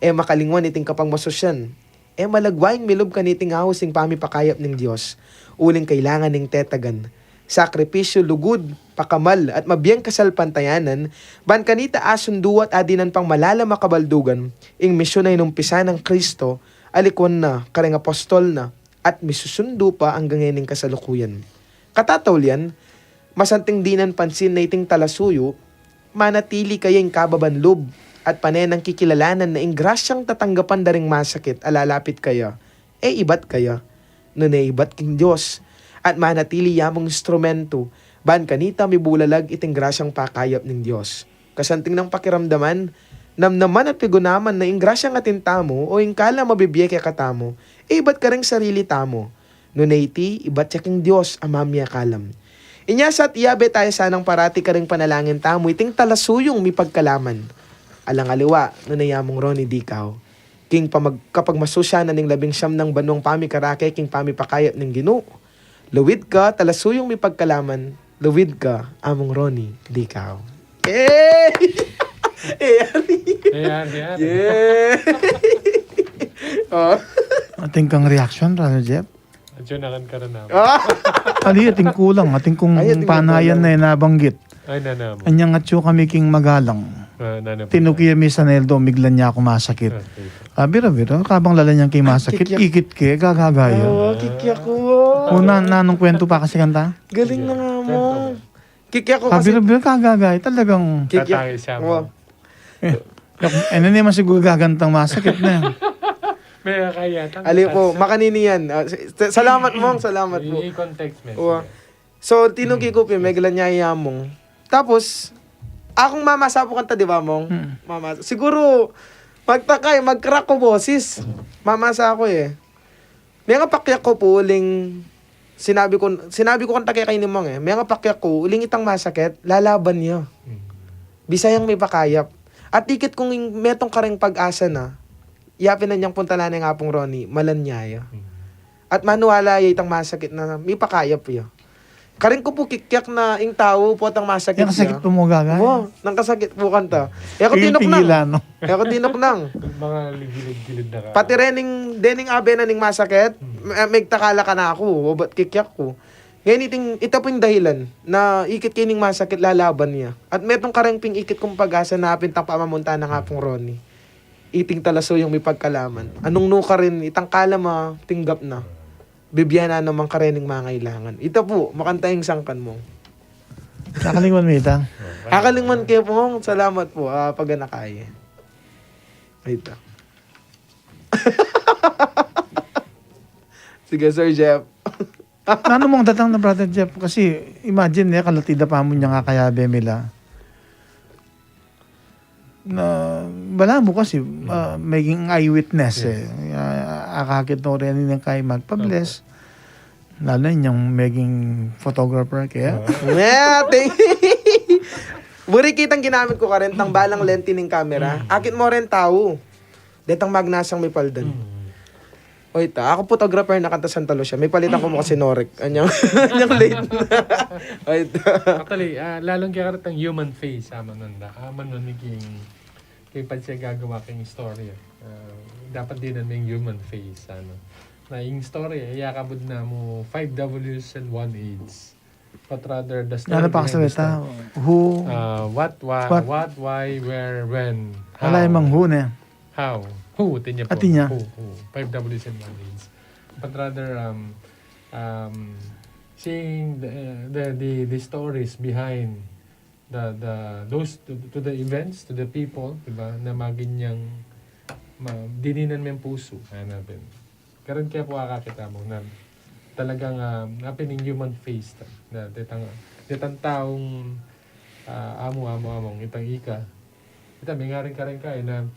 Makalingwan iting kapang masosyan. Malagwayang milob kaniting ahosing pamipakayap ng Diyos. Uling kailangan ng tetagan. Sakripisyo, lugod, pakamal, at mabiyang kasalpantayanan, ban kanita asunduat adinan pang malala makabaldugan, ing misyon ay numpisa ng Kristo, alikwan na, kareng apostol na, at misusundo pa ang gangening kasalukuyan. Katatawlian, masanting dinan pansin na iting talasuyo, manatili kayang kababanlob, at panenang kikilalanan na ingrasyang tatanggapan daring masakit, alalapit kaya, ibat kaya, ibat king Diyos, at manatili yamong instrumento, ban kanita may bulalag iting grasyang pakayap ng Diyos. Kasanting ng pakiramdaman, Namnaman at pigunaman na ingrasya nga tintamo o ingkala mabibiyay kay katamo, iba't ka ring sarili tamo. Nuneti, iba't yaking Diyos amamya kalam. Inyasa at iyabe tayo sanang parati ka ring panalangin tamo, iting talasuyong mi pagkalaman. Alang aliwa, nunayamong Ronnie Dikaw. King kapag masusya na ning 19 ng banong pamikarake, king pamipakayap ning Ginoo. Luwid ka, talasuyong mi pagkalaman. Luwid ka, among Ronnie Dikaw. Eh! Ayan. Yeah! Oh. Ating kang reaction, Brother Jeff. At yun, nakan ka rin naman. Ali, ating kulang. Ating kung Ay, ating panayan kulang. na nabanggit. Ay, nanamo. Anyang atyo kami king magalang. Tinukiya mi sa Neldo, miglan niya ako masakit. Biro, kabang lala niyang kay masakit, Kikyak. ikit ke, gagagaya. Oh, kikya ko. Una, nanong kwento pa kasi kanta? Galing na nga mo. Kikya ko kasi. Biro, kagagaya. Talagang, Kikya. Tatangay siya Oh. mo. ano naman siguro gagantang masakit na yan. May kaya. Ali po, makanini yan. Salamat mo, salamat po. I-context me. Oo. So, tinugi ko may galanyaya mong. Tapos, akong mamasa po kanta, di ba mong? Mamasa. Siguro, mag-crack ko boses. Mamasa ako eh. May nga pakyak ko po, uling, sinabi ko kanta kay ni mong eh. May nga pakyak ko, uling itang masakit, lalaban niya. Bisayang may pakayap. At tikit kung metong kareng pag-asa na, yapin na niyang puntalan ng apong Ronnie, malanyaya. At manuwala itang masakit na may pakayap yun. Karing ko po kikyak na ing tao po atang masakit Yung sakit po mo gagaya. Oo, nang kasakit po kanta. E ako tinok Pigilan, nang. no? E ako tinok nang. Mga ligilid-gilid na ka. Pati dening abe na ning masakit, may takala ka na ako, o ba't kikyak ko. Ngayon ito po yung dahilan na ikit kining masakit lalaban niya. At metong karengping ikit kong pag-asa na pintang pamamunta ng apong Ronnie. Iting talaso yung may pagkalaman. Anong nuka rin, itang kalama, tinggap na. Bibiyana naman ka rin ng mga kailangan. Ito po, makantayang sangkan mo. Nakalingwan mo itang. Akalingman kayo po, salamat po, pag nakaya. Ito. Sige, Sir Jeff. Ano mong datang na Brother Jeff? Kasi imagine niya, kalatida pa mo niya nga kaya Bemila. Na bala mo kasi maging eyewitness eh. Akakit no rin yung kay magpa-bless. Lalo na yung maging photographer kaya. Buri kitang ginamit ko ka rin, tang balang lenti ng camera. Akit mo rin tao. Detang magnasang may paldan. O ito, ako photographer na kanta Santa Lucia. May palitan ko mo kasi Norek. Anyang late na. O ito. Actually, lalong kaya karatang human face. Aman nun naging kay pa siya gagawa kayong story. Dapat din na may human face. Na yung story, yakabod na mo 5 W's and 1 AIDS. But rather, the story Ano pa behind the kasalita? story. Who? What, why, where, when, how. Wala yung who na. How? Who? Tinya po. Tinya. Who? 5 W's and 1 AIDS. But rather, seeing the stories behind those to the events, to the people, diba, na maginyang dininan mo yung puso. Hanapin. Karon kaya po akakita mo na talagang happening human face na detang taong among itang ika. Ita may nga rin ka na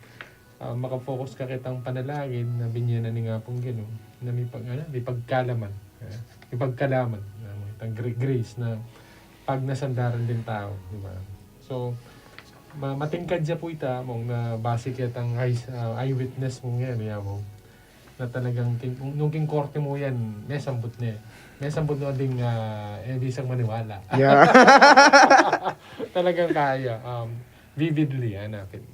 makafocus ka kitang panalangin na binyanan ni nga pong Ginoo na may pagkalaman. May pagkalaman. Itang grace na pag nasandaran din tao. Diba? So, matingkad siya po ita mong na base kitang eyewitness mo yan. Mong, na talagang nung king korte mo yan, may sambot niya. May sambot na ding isang maniwala. Yeah. Talagang kaya. Vividly, hanapin.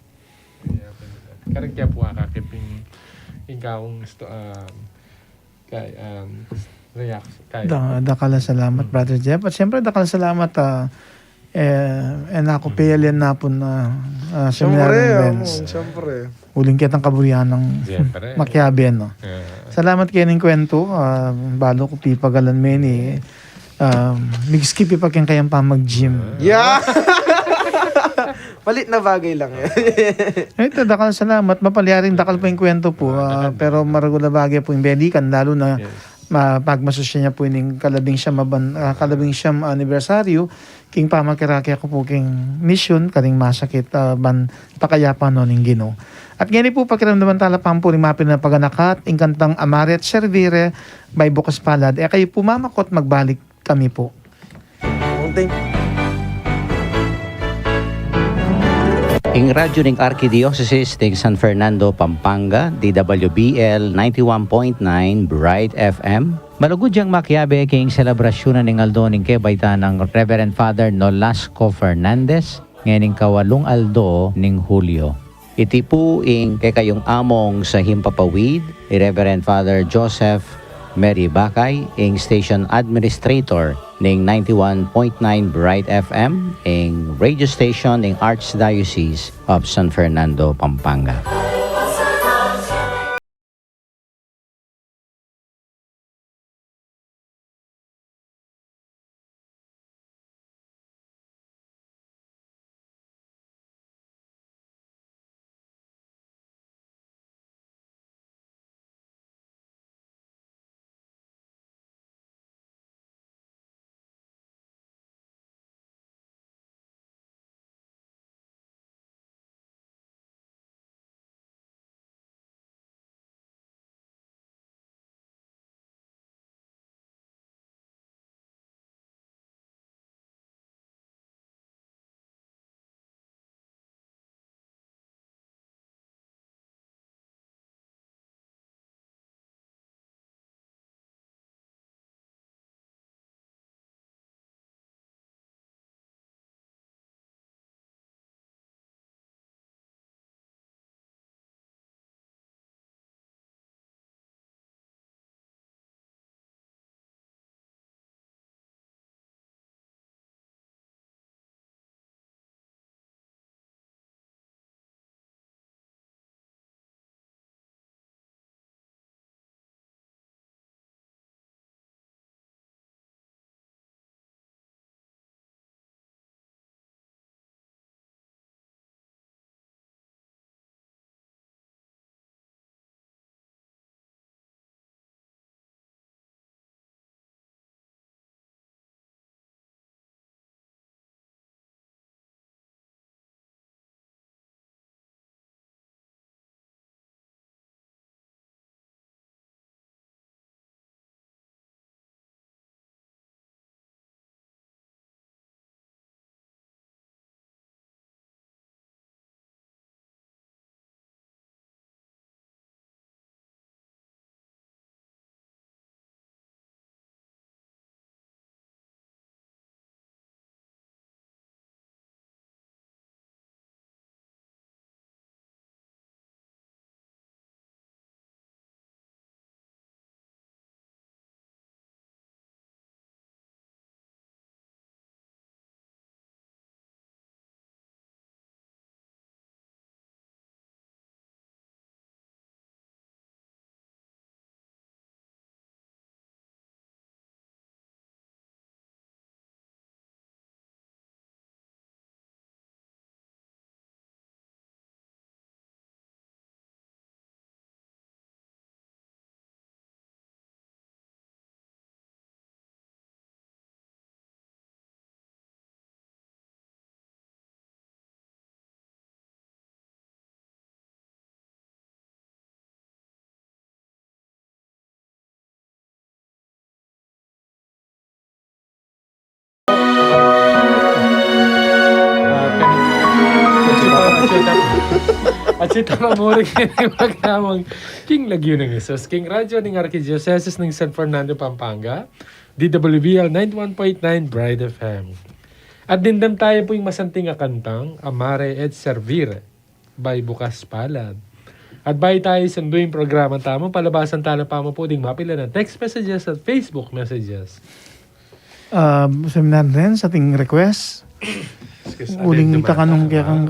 Karang kaya po kakiping ikawong reaction. Dakala salamat Brother Jeff. At siyempre dakala salamat ako PLN na po na seminary events. Siyempre. Uling kitang kaburihan ng Siyempre. Makiabe, no? Salamat kayo ng kwento. Balo ko pipagalan men eh. Mig-skip pa kayang pa mag-gym. Yeah! Palit na bagay lang eh. Ito, dakal salamat. Mapalyaring dakal pa yung kwento po. Pero maragula bagay po yung belikan. Lalo na Pagmasusya niya po ining kalabing siyam anibersaryo, king pamakiraki ako po king mission, karing masakit ban pakayapan no ning Ginoo. At ngayon po pakiramdaman talapang po rin mapin na paganakat, ing kantang Amare at Servire, by Bukas Palad. Kayo po mamakot, magbalik kami po. Thank Ing radyo ning Arkidiocese ng San Fernando, Pampanga, DWBL 91.9 Bright FM. Malugod yang makiabe king selebrasyon ning aldo ning kebayta ng Reverend Father Nolasco Fernandez ngayon kawalong aldo ning Hulyo. Iti po ing kayong among sa Himpapawid, Reverend Father Joseph Mary Bakay, ing station administrator ning 91.9 Bright FM, ing radio station ning Archdiocese of San Fernando, Pampanga. At si Tamamuri kini magkamang King Lagyo ng Isos, King Radyo ng Arkidiocese ng San Fernando, Pampanga, DWBL 91.9 Bright FM. At dindam tayo po yung masanting kantang Amare et Servire by Bukas Palad. At bay tayo sunduin programa tamo, palabasan tala pa mo po ding mapila ng text messages at Facebook messages. Seminar din sa ating request. Uling ita ka nung kaya kang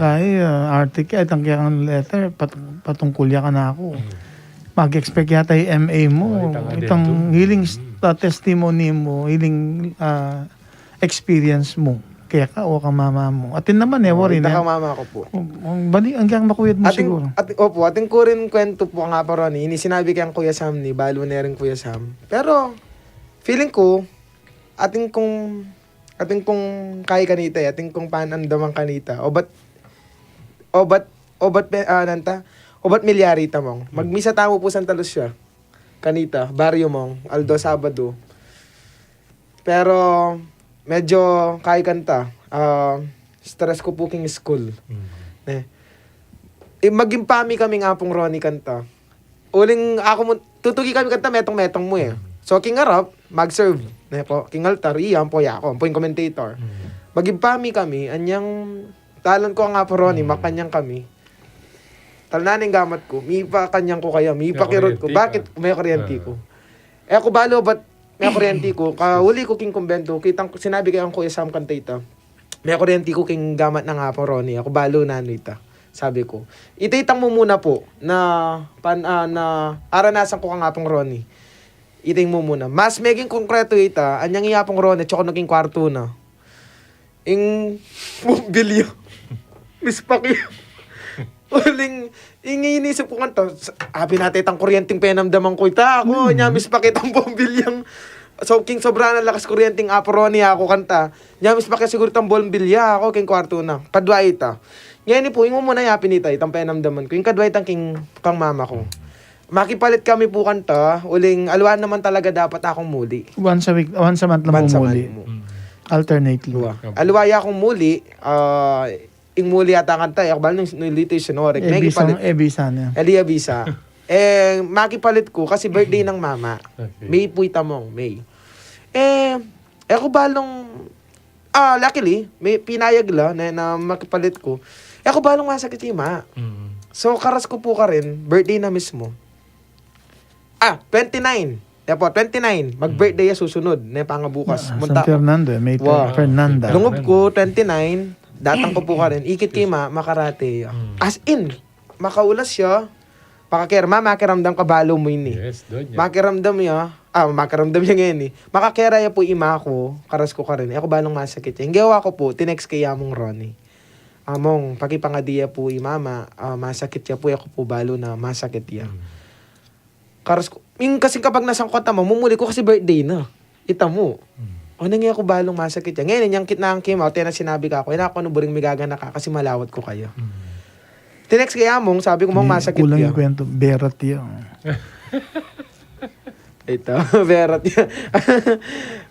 article, itang kaya kang letter, patungkulya ka na ako. Mag-expect yata yung MA mo, itang healing testimony mo, healing experience mo. kaya ka o kang mama mo. Atin naman worry Ita na. ka mama ko po. Bali, hanggang makuyod mo siguro. Ating ko rin kwento po nga pa ron. Ini sinabi kay ang Kuya Sam ni, balo na rin Kuya Sam. Pero, feeling ko, ating kong kay kanita, ating kong panandamang kanita. Obat milyari tamong. Magmisa tamo po Santa Lucia. Kanita, baryo mong, Aldo Sabado. Pero, medyo kay kanta. Stress ko po king school. Magimpami kami nga pong Ronnie kanta. Uling ako mo, tutugi kami kanta, metong-metong mo eh. So, king harap, mag-serve. Ne po, king altar, iyan po ya ako, po yung commentator. Magimpami kami, anyang, talon ko nga po Ronnie, makanyang kami. Talnaning gamat ko, mipa kanyang ko kaya, mipa kirot ko. Bakit may kuryente ko? Ako balo, ba't may kuryente ko? Kahuli ko king kumbento, sinabi kay ang Kuya Sam kantita. May kuryente ko king gamat na nga po Ronnie. Ako balo na nita. Sabi ko. Ititang mo muna po na aranasan ko ka nga pong Ronnie. Iting mo muna. Mas meging konkreto ita, anyang iya pong Ronnie, tsaka naging kwarto na. Ing mobilyo. Miss Paki. Uling, inisip ko kanta, sabi natin itang kuryenteng penamdaman ko ita. Ako, nyamis pakitang bombilyang. So, king sobra na lakas kuryenteng aproni ako kanta. Nyamis pakit siguro itang bombilya ako, king kwarto na. Kadwa ita. Ngayon po, yung muna yapin ita, itang penamdaman ko. Yung kadwa itang kang mama ko. Makipalit kami po kanta. Uling, alwan naman talaga dapat akong muli. Once a month lang mo muli. Alternately. Alwaya akong muli, ing muli ata kanta, ako bala nung nilito yung sonorek. Ebisa na. Elia Visa. Makipalit ko kasi birthday ng mama. May po itamong, May. Ako balong, luckily, may pinayag la na makipalit ko. Ako balong masakit yung ma. So, karas ko po ka rin, birthday na mismo. 29. Yapo, 29. Mag-birthday ya susunod. Na pangabukas. San Fernando, may Fernanda. Lungob ko, 29. Datang ko po ka rin. Ikit kay makarate. As in, makaulas siya. Pakakirma, makiramdam ka balo mo yun eh. Yes, doon yan. Makiramdam niya ngayon eh. Makakera ya po ima ko, karas ko ka rin. Ako balong masakit yan. Gawa ko po, tinext kay Among Ronnie. Among, pakipangadiya po imama, masakit ya po, ako po balo na masakit ya. Karas ko, yung kasing kapag nasangkot mo, mumuli ko kasi birthday na. Ita mo. O nangyay ako balong masakit yan. Ngayon, yung kitna ang kim, na sinabi ka ako, ako ano buring migagana ka kasi malawat ko kayo. Tinext kay Among, sabi ko mong masakit kulang yan. yung kwento, berat yan. Ito, berat yan.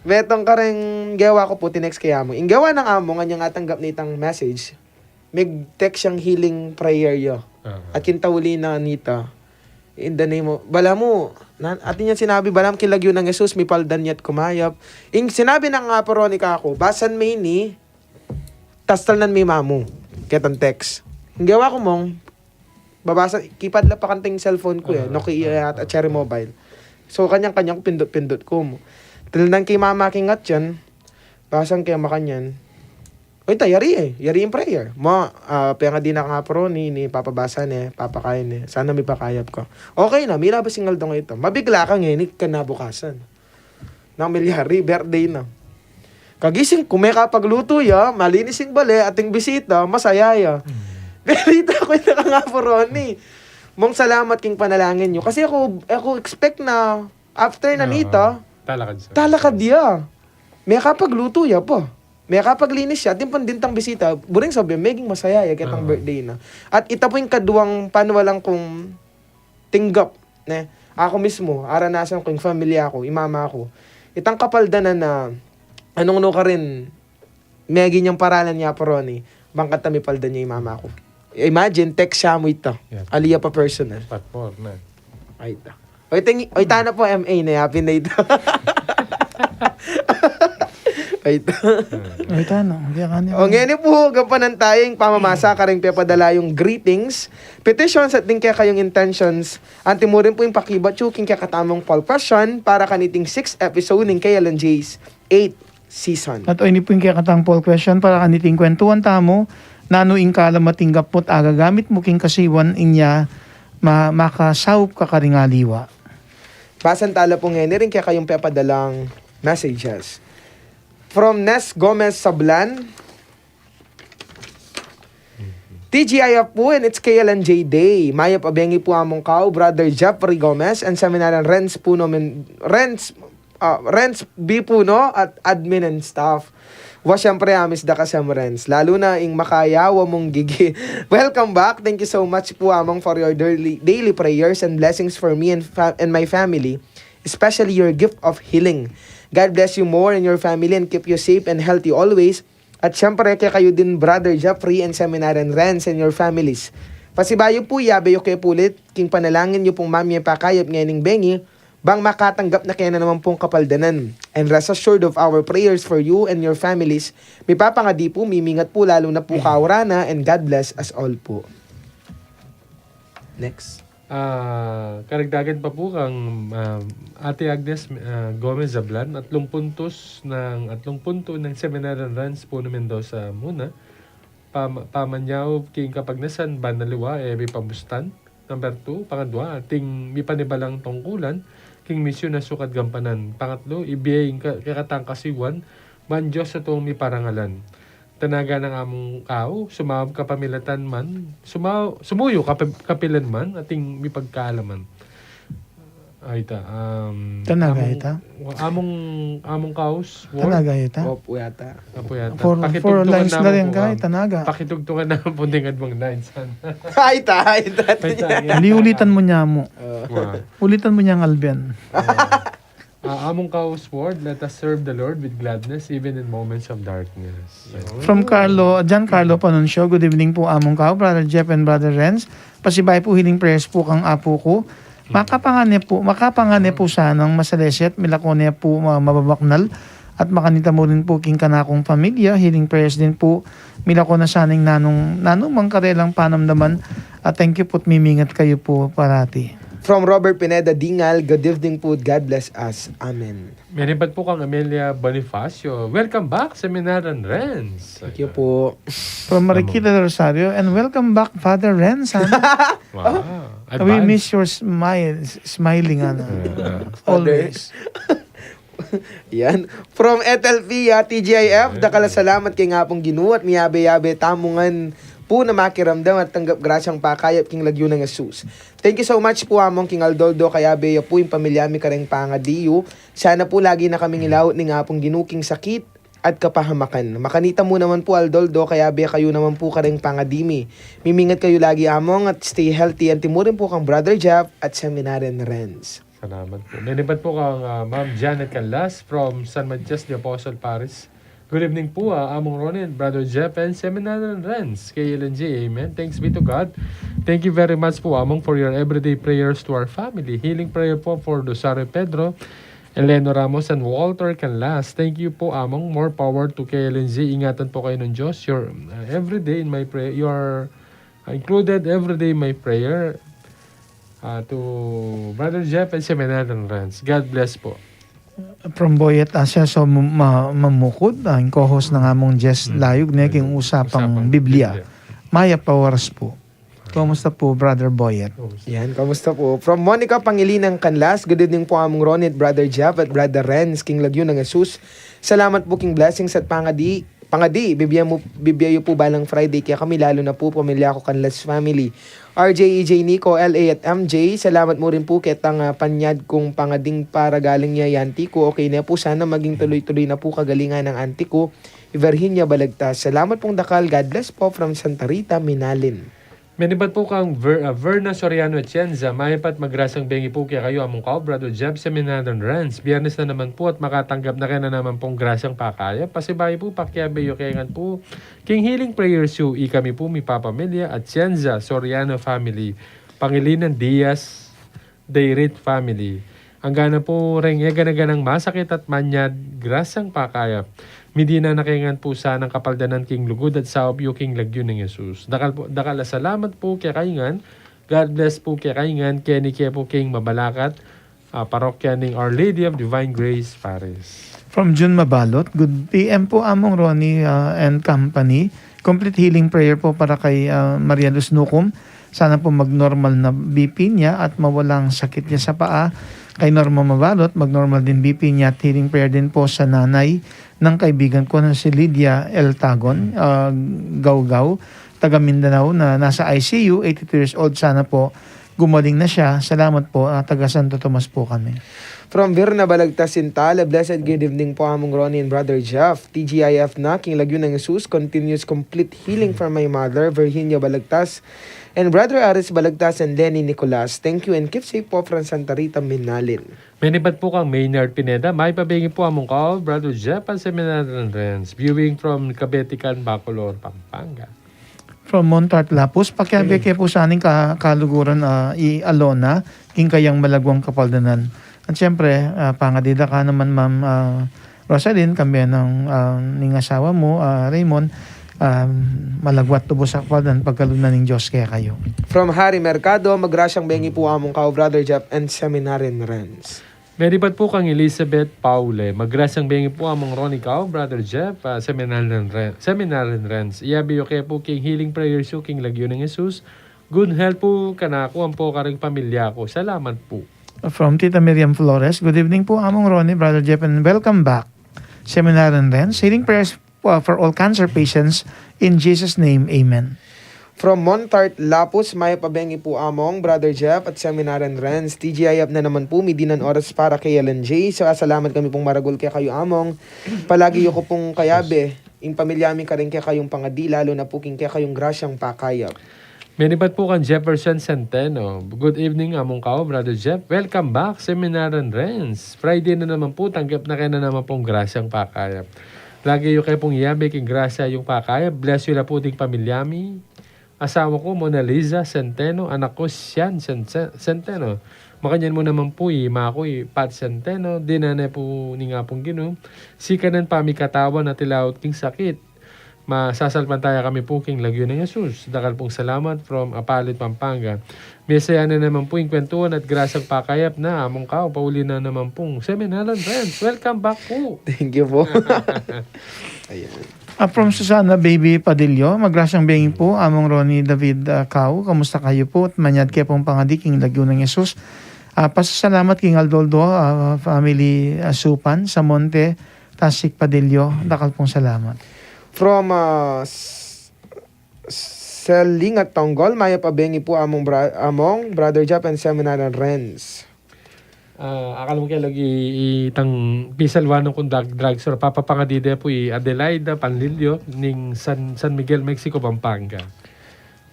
Betong ka rin, gawa ko po, tinext kay Among. Yung gawa ng Among, anyang atanggap nitang message, may text siyang healing prayer yo. At kintawuli na Anita, in the name of, bala mo, atin yan sinabi, balam kilagyo ng Jesus, may paldan niya't kumayap. Yung sinabi ng Veronica ako, basan may ni, tastal nan may mamu. Ketang text. Yung gawa ko mong, babasa, kipadla pa kanting cellphone ko Nokia at Cherry Mobile. So, kanyang-kanyang pindot-pindot ko mo. Talagang kay mama kingat yan, basang kaya makanyan, oy, yari yung prayer. Paya nga di na nga pro ni papabasa ni, papakain ni. Sana may pakayap ka. Okay na, may labas singal dong ito. Mabigla ka ngayon, kanabukasan. Nang milyari, birthday na. Kagising, kung may kapagluto ya, malinis yung bale, ating bisita, masaya ya. Berita ko yung nga pro ni. Mong salamat king panalangin nyo. Kasi ako expect na, after na nito, talakad ya. May kapagluto ya po. May kapaglinis siya, dintang bisita, buring sabi, maging masaya, kitang birthday na. At ita po yung kaduwang panwalang kong tinggap, ako mismo, aranasan ko yung familya ko, imama ko. Itang kapaldanan na, anong ka rin, maging niyang paralan niya po Ronnie, bangkat na may paldan niya imama ko. Imagine, text siya mo ito, aliya pa personal. Patpor na. Ay, ito. Oy, tana po, MA na, happy na ito. Ay, ito. Ay, tano. O ngayon po, gampanan tayo yung pamamasa ka rin papadala yung greetings, petitions at din kaya kayong intentions. Anti mo rin po yung pakibatsuking kaya katamang poll question para kaniting 6th episode ng kay Alan J's 8th season. At ini po yung kakatang poll question para kaniting kwentuhan tamo, nano ing kalamating gapot agagamit mo king kasiwan inya makasawp ka karingaliwa. Basan tala po ngayon rin kaya kayong pepadalang messages. From Nes Gomez Sablan, TGIF po, and it's KLNJ Day. Maya pabengi po among kao, Brother Jeffrey Gomez, and seminaran Renz Puno, Renz B Puno, at admin and staff. Wa syempre amis da kasam Renz. Lalo na ing makayawa mong gigi. Welcome back. Thank you so much po among for your daily prayers and blessings for me and my family. Especially your gift of healing. God bless you more and your family and keep you safe and healthy always. At syempre, kaya kayo din, Brother Jeffrey and Seminaran Renz and your families. Pasibayo po, yabayo kayo pulit, king panalangin nyo pong mami pakayap ngayon bengi, bang makatanggap na kaya na naman pong kapaldanan. And rest assured of our prayers for you and your families. May papangadi po, mimingat po, lalo na po kaurana, and God bless us all po. Next. Karagdagan pa po kang Ate Agnes Gomez Zablan, 3 puntos ng Seminaran Renz Puno Mendoza muna. Pamanyaw king kapagnasan banaliwa may pambustan. Number 2, pangadwa, ting mi panibalang tungkulan king misyon na sukad gampanan. Pangatlo, ibiyay kakatang kasiwan ban Diyos sa tuong mi parangalan. Tanaga ng among kao, sumawag kapamilatan man, sumuyo kapilan man, ating may pagkaalaman. Ay ta, Tanaga ita? Among kaos, Tanaga ita? Opo yata. Apo yata. For lines na rin ka, tanaga. Pakitugtungan na ang pundingad mong lines. Ay ta. Liulitan mo niya mo. Ulitan mo niya ang Albion. Among kaos word, let us serve the Lord with gladness even in moments of darkness. From Giancarlo Panuncio, good evening po among kao, Brother Jeff and Brother Renz. Pasibay po healing prayers po kang apo ko. Makapangane po sanang masalesyat, milakone po mababaknal, at makanita mo rin po king kanakong pamilya. Healing prayers din po, milakone saning nanong mangkarelang panamdaman, at thank you po't mimingat kayo po parati. From Robert Pineda Dingal, good evening po, God bless us. Amen. Meripat po kang Amelia Bonifacio. Welcome back, Seminaran Renz. Thank you po. From Mariquita Rosario, and welcome back, Father Renz. Wow. We miss your smiling, always. Yan. From Ethel Pia, TGIF, dakala salamat kay nga pong ginuot, miyabe-yabe tamungan po na makiramdam at tanggap grasyang pakayap king lagyo ng Jesus. Thank you so much po among king Aldoldo, kaya beya po yung pamilyami kareng pangadiyo. Sana po lagi na kaming ilawot ni nga pong ginuking sakit at kapahamakan. Makanita mo naman po Aldoldo, kaya beya kayo naman po kareng pangadimi. Mimingat kayo lagi among at stay healthy, and timurin po kang Brother Jeff at Seminaran Renz. Salamat po. Meripat po kang Ma'am Janet Canlas from San Matias de Apostol, Paris. Good evening po, among Ronin, Brother Jeff, and Seminaran Renz, KLNJ, amen. Thanks be to God. Thank you very much po, among, for your everyday prayers to our family. Healing prayer po for Rosario Pedro, Eleno Ramos, and Walter Canlas. Thank you po, among. More power to KLNJ. Ingatan po kayo ng Diyos. Your everyday in my prayer, you are included everyday in my prayer to Brother Jeff and Seminaran Renz. God bless po. From Boyet Asya, so mamukod, ang co-host ng among Jess Layog na king usapang Biblia. Maya Pawaras po. Kumusta po, Brother Boyet? Yan, kamusta po? From Monica Pangilinang Canlas, good evening po among Ronit, Brother Jeff at Brother Renz, king lagyo ng Jesus. Salamat po king blessings at pangadi, bibiyayo po balang Friday, kaya kami lalo na po pamilya ko Canlas family. RJ, EJ, Nico, LA at MJ, salamat mo rin po ketang panyad kong pangading para galing niya yanti ko. Okay na po, sana maging tuloy-tuloy na po kagalingan ng auntie ko, Virginia Balagtas. Salamat pong dakal, God bless po from Santa Rita, Minalin. Menibat po kang Verna Soriano Atienza, mahipat magrasang bengi po kaya kayo among kao, Brother Jeb, Seminaran Renz. Biyernes na naman po at makatanggap na kayo na naman pong grasang pakaya. Pasibay po, pakyabeyo kayangan po. King Healing Prayers you, ikami po, mi papamilya, Atienza, Soriano Family, Pangilinan Diaz, Dayrit Family. Ang gana po ring ganang masakit at manyad, grasang pakaya. Medina na kayangan po sa ng kapaldanan king lugod at saop yu king lagyo ng Jesus. Dakala salamat po kaya kayangan. God bless po kaya kayangan. Kenny kaya po king mabalakat. Parokya ng Our Lady of Divine Grace, Paris. From June Mabalot, good PM po among Ronnie and Company. Complete healing prayer po para kay Maria Luz Nucum. Sana po mag-normal na BP niya at mawalang sakit niya sa paa. Kay Norma Mabalot, mag-normal din BP niya at healing prayer din po sa nanay ng kaibigan ko na si Lydia L. Tagon, Gawgaw. taga Mindanao na nasa ICU, 82 years old. Sana po gumaling na siya. Salamat po, taga Santo Tomas po kami. From Virna Balagtas Sintala, blessed good evening po among Ronnie and Brother Jeff. TGIF na, King Lagyo ng Jesus, continuous complete healing from my mother, Virginia Balagtas, and Brother Aris Balagtas and Lenny Nicolas. Thank you and keep safe po from Santa Rita, Minalin. Menibat po kang Maynard Pineda. May pabingi po among kao, Brother Jeff and Seminar and Renz. Viewing from Cabetican, Bacolor, Pampanga. From Montart Lapus, pakiabeke po sa aning kaluguran i-alona, king kayang malagwang kapaldanan. At syempre, pangadida ka naman Ma'am Rosalyn, kami ng ning asawa mo, Raymond, malagwat tubo sa kapaldan pagkalunan ng Diyos kaya kayo. From Harry Mercado, magrasyang bengi po among kao, Brother Jeff and Seminarian Renz. Menibat po kang Elizabeth Paule. Magrasang bengi po among Ronnie Cao, Brother Jeff, Seminar and Renz. Iyabiyo kaya po king healing prayers yung king Lagyo ng Jesus. Good health po kanako ang po karing pamilya ko. Salamat po. From Tita Miriam Flores, good evening po among Ronnie, Brother Jeff, and welcome back. Seminar and Renz, healing prayers for all cancer patients. In Jesus' name, Amen. From Montart Lapus, may pabengi po among Brother Jeff at Seminarian Renz. TGIF na naman po, midinan oras para kay LNJ. So, salamat kami pong maragol kaya kayo among. Palagi ko pong kayabe, yung pamilya amin ka rin kaya kayong pangadi, lalo na po king kaya kayong grasyang pakayap. Menibat po kang Jefferson Centeno. Good evening among kao, Brother Jeff. Welcome back, Seminar and Renz. Friday na naman po, tanggap na kayo na naman pong grasyang pakayap. Lagi yung kayo pong yabe, king grasya yung pakayap. Bless you na po ting pamilyami. Asawa ko, Mona Lisa Centeno. Anak ko, Sian Centeno. Makanyan mo naman po, ima ko, Pat Centeno. Dinanay po ni nga pong gino. Sikanan pa mi katawan na tilawot king sakit. Masasalpantaya kami po king Lagyo ng Jesus. Dakal pong salamat from Apalit, Pampanga. Mesaya na naman po yung kwentuhan at grasang pakayap na among kao. Pauli na naman pong Seminar and Renz. Welcome back po. Thank you po. Ayan. From Susana Baby Padillo, magrasyang bengi po among Ronnie David Cao. Kamusta kayo po? At manyad kayo pong pangadi king Lagyo ng Jesus. Pasasalamat king Aldoldo, family Supan, sa Monte, Tasik Padillo. Dakal pong salamat. From Seling at Tonggol, maya pabengi po among Brother Jeff and Seminarian Renz. Akala mo kayo lagi itang pisalwanong kung drugstore. Papapangadide po Adelaida, Panlilio, ning San Miguel, Mexico, Pampanga.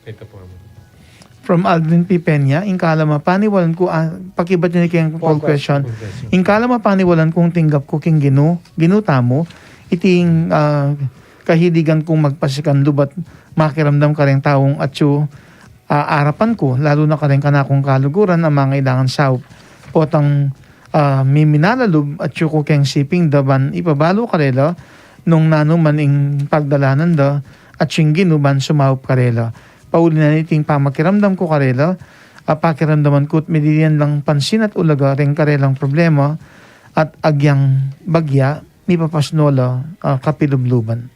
Ito po. From Aldrin P. Peña, ingkala mapaniwalan ko, pakibat niya kayong poll question. Ingkala mapaniwalan kong tinggap ko king ginuta mo, iting kahiligan kong magpasikanlo ba't makiramdam ka rin taong atyo arapan ko, lalo na ka rin kanakong kaluguran ang mga ilangan saup. Potang miminalalub atyo ko keng siping daban ipabalo karela nung nanuman ing pagdalanan da at siyang ginuban sumaup karela. Pauli na niting pamakiramdam ko karela, pakiramdaman ko't mediyan lang pansin at ulaga rin karelang problema at agyang bagya ni papasnola kapilubluban.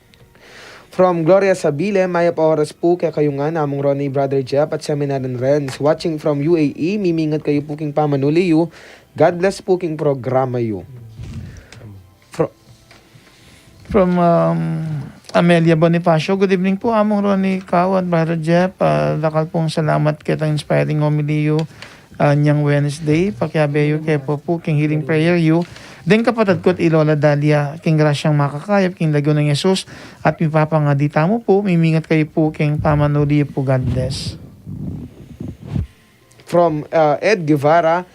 From Gloria Sabile, maya pa oras po kaya kayo nga namong Ronnie, Brother Jeff at Seminarian Renz. Watching from UAE, mimingat kayo po king pamanuli yu. God bless po king programa yu. From Amelia Bonifacio, good evening po among Ronnie Cao at Brother Jeff. Lakal pong salamat kitang inspiring homily yu niyang Wednesday. Pakiabeyo kaya po king healing prayer yu. Then kapatid ko't Ilola Dalia, king grasyang makakayap, king Lagyo ng Jesus, at mipapangadita mo po, mimingat kayo po king pamanuli po, God bless. From Ed Guevara,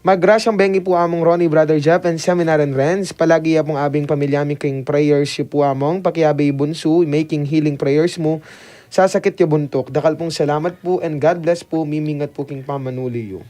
magrasyang bengi po among Ronnie, Brother Jeff and Seminarian Renz. Palagi ya pong abing pamilyami king prayers yu po among, pakiabay bunso, making healing prayers mo, sasakit yu buntok. Dakal pong salamat po and God bless po, mimingat po king pamanuli yu.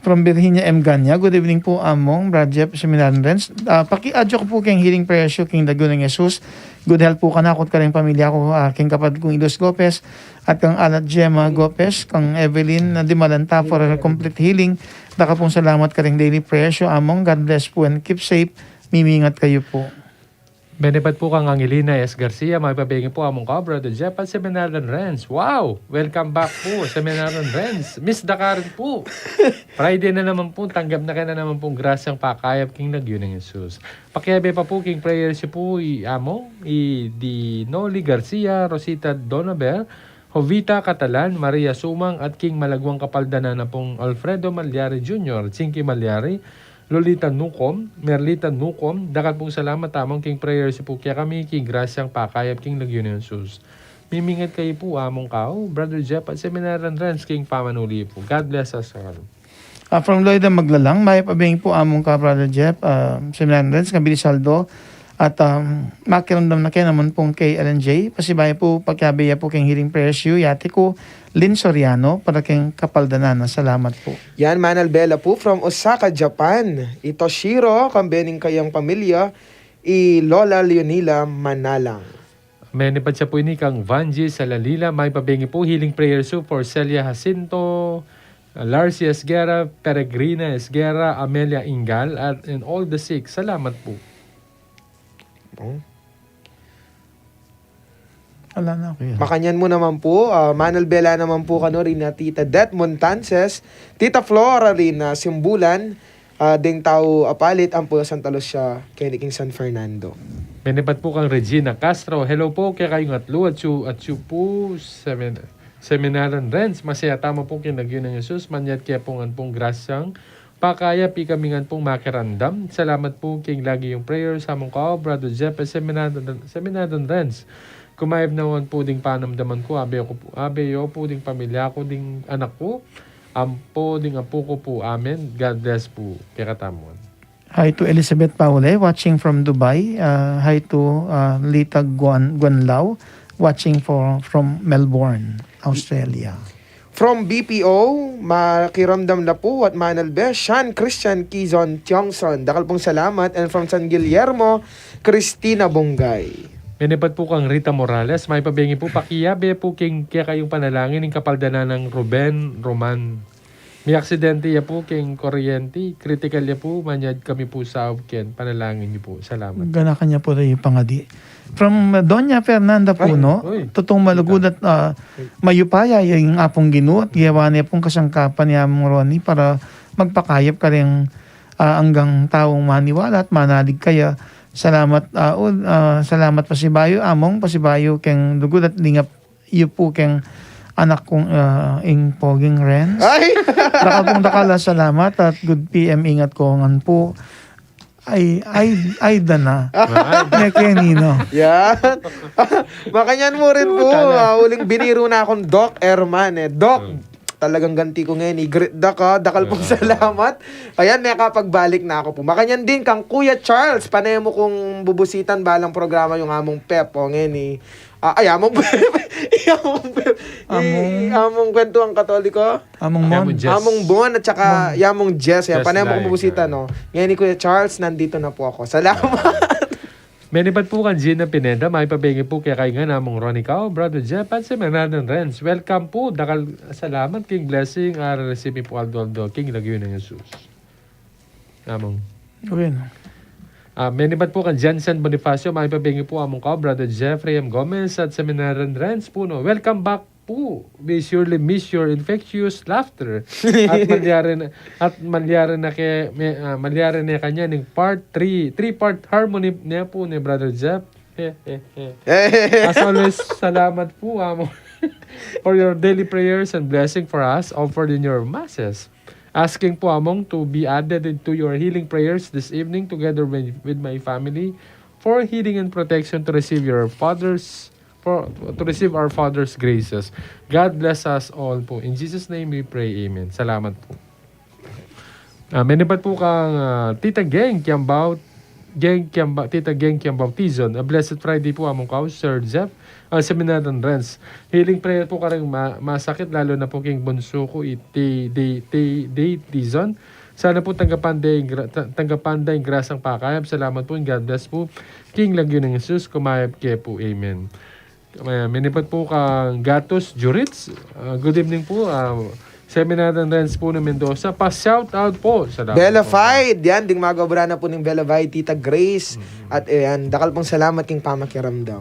From Virginia M. Ganya, good evening po among Brad Jeff, Seminarian Renz. Paki-adyo ko po king healing prayers yu, king Lagyo ng Jesus. Good health po kanakot ka rin pamilya ko, king kapatid kong Idos Gopez, at kang Alat Gemma Gopez, kang Evelyn Dimalanta for a complete healing. Daka pong salamat ka rin daily prayers yu among. God bless po and keep safe. Mimingat kayo po. Benepat po kang Angelina S. Garcia, magpapingin po among kabra, the Jeff at Seminaran Renz. Wow! Welcome back po, Seminaran Renz. Miss Dakaran po. Friday na naman po, tanggap na ka na naman pong grasyang pakayap king Lagyo ng Jesus. Pakiabe pa po king prayers si po among di Noli Garcia, Rosita Donabel, Jovita Catalan, Maria Sumang at king Malagwang Kapaldana na pong Alfredo Malyari Jr., Chinky Malyari, Lolita Nucom, Merlita Nucom, dakal pong salamat tamang king prayer si po kaya kami king grasyang pakayap king Lagyo ng Jesus. Mimingat kayo po among kao, Brother Jeff at Seminaran Renz king pamanuli po. God bless us all. From Lloyd Maglalang, may pabing po among ka, Brother Jeff, Seminaran Renz, Kabili Saldo, at makiramdam na kayo naman pong kay LNJ. Pasibay po, pagkabaya po kayong healing prayers yu, yati ko, Lynn Soriano, para kayong Kapaldanan. Salamat po. Yan, Manal Bella po from Osaka, Japan. Itoshiro, kambening kayang pamilya, Lola Leonila Manalang. Menipad siya po ini kang Vanji sa Lalila. May pabingi po healing prayers po for Celia Jacinto, Larcy Esguera, Peregrina Esguera, Amelia Ingal, and all the sick. Salamat po. Wala na ako yan. Makanyan mo naman po, Manal Bella naman po kano rin na Tita Det Montances, Tita Flora rin na Simbulan, ding tao apalit ang po Santa Lucia, Keniking San Fernando. Menipad po kang Regina Castro. Hello po kaya kayong atlo at you po Seminaran Renz. Masaya tama po kinagyo ng Jesus. Manyat kaya pong grasyang pakaya pikamingan pong makirandam. Salamat po king lagi yung prayer sa among kao, Brother Jeff at Seminaran Renz. Kumayab naman po ding panamdaman ko, abeyo po ding pamilya ko, ding anak ko, ampo ding apo ko po, amen. God bless po, kaya katamuan. Hi to Elizabeth Paule, watching from Dubai. Hi to Lita Guanlao, watching from Melbourne, Australia. From BPO, makiramdam na po at Manal Be, Sean Christian Kizon Tiongson. Dakal pong salamat. And from San Guillermo, Christina Bongay. Menipad po kang Rita Morales, may pabingi po pakiyabe po kaya kayong panalangin ng kapaldana ng Ruben Roman. May aksidente ya po king kuryente, critical ya po, manyad kami po sa Auken, panalangin niyo po. Salamat. Gana kanya po rin yung pangadi. From Doña Fernanda po, no? Totoong malugod at mayupaya yung apong ginu at giyawa niya pong kasangkapan niya mong Ronnie para magpakayap ka rin hanggang taong maniwala at manalig kaya. Salamat, salamat pasibayo, among pasibayo keng lugod at lingap iyo po keng anak kong ing poging Renz. Ay! Dakal pong dakala, salamat at good PM, ingat ko ngan po. Ay dana. Nekenino. Yan. Makanyan mo rin po. Uling biniro na akong Doc Erman eh. Doc, talagang ganti ko ngayon. I-greet dakal pong salamat. Ayan, may kapagbalik na ako po. Makanyan din kang Kuya Charles. Panay mo kung bubusitan balang programa yung among Pep. O ngayon among Pep. Among kwento ang Katoliko. Among Mon. Among Bon at saka Yamong Jess. Panay mo kung bubusitan, no? Ngayon ni Kuya Charles, nandito na po ako. Salamat. Menipad po kang Gina Pineda, may pabingi po kaya kayo nga namong Ronnie Cao, Brother Jeff at Seminaran Renz. Welcome po, dakal salamat king blessing, recipe po Aldo king Lagyo ng Jesus. Among. Okay, no? Menipad po kang Jansen Bonifacio, may pabingi po among Cao, Brother Jeffrey M. Gomez at Seminaran Renz po, no? Welcome back po. We surely miss your infectious laughter. At malyari na kanya ng part 3, 3-part harmony niya po ni Brother Jeff. As always, salamat po for your daily prayers and blessing for us offered in your masses. Asking po among to be added into your healing prayers this evening together with my family for healing and protection to receive our Father's graces. God bless us all po. In Jesus' name we pray, amen. Salamat po. Menipad po kang Tita Geng Kiambao, Tita Geng Kiambao Tizon. A blessed Friday po among kao, Sir Jeff, Seminaran Renz. Healing prayer po karang masakit, lalo na po king bunso ko, Tizon. Sana po tanggapan din grasang pakayap. Salamat po, and God bless po. King Lagyo ng Jesus, kumayap kaya po, amen. Menipad po kang Gatos Jurits. Good evening po. Seminar and Renz po ng Mendoza. Pa-shoutout po. Salamat Bella po. Fight, yan, ding magobra na po ng Bella Fight, Tita Grace. At ayan, dakal pong salamat king pamakiramdam.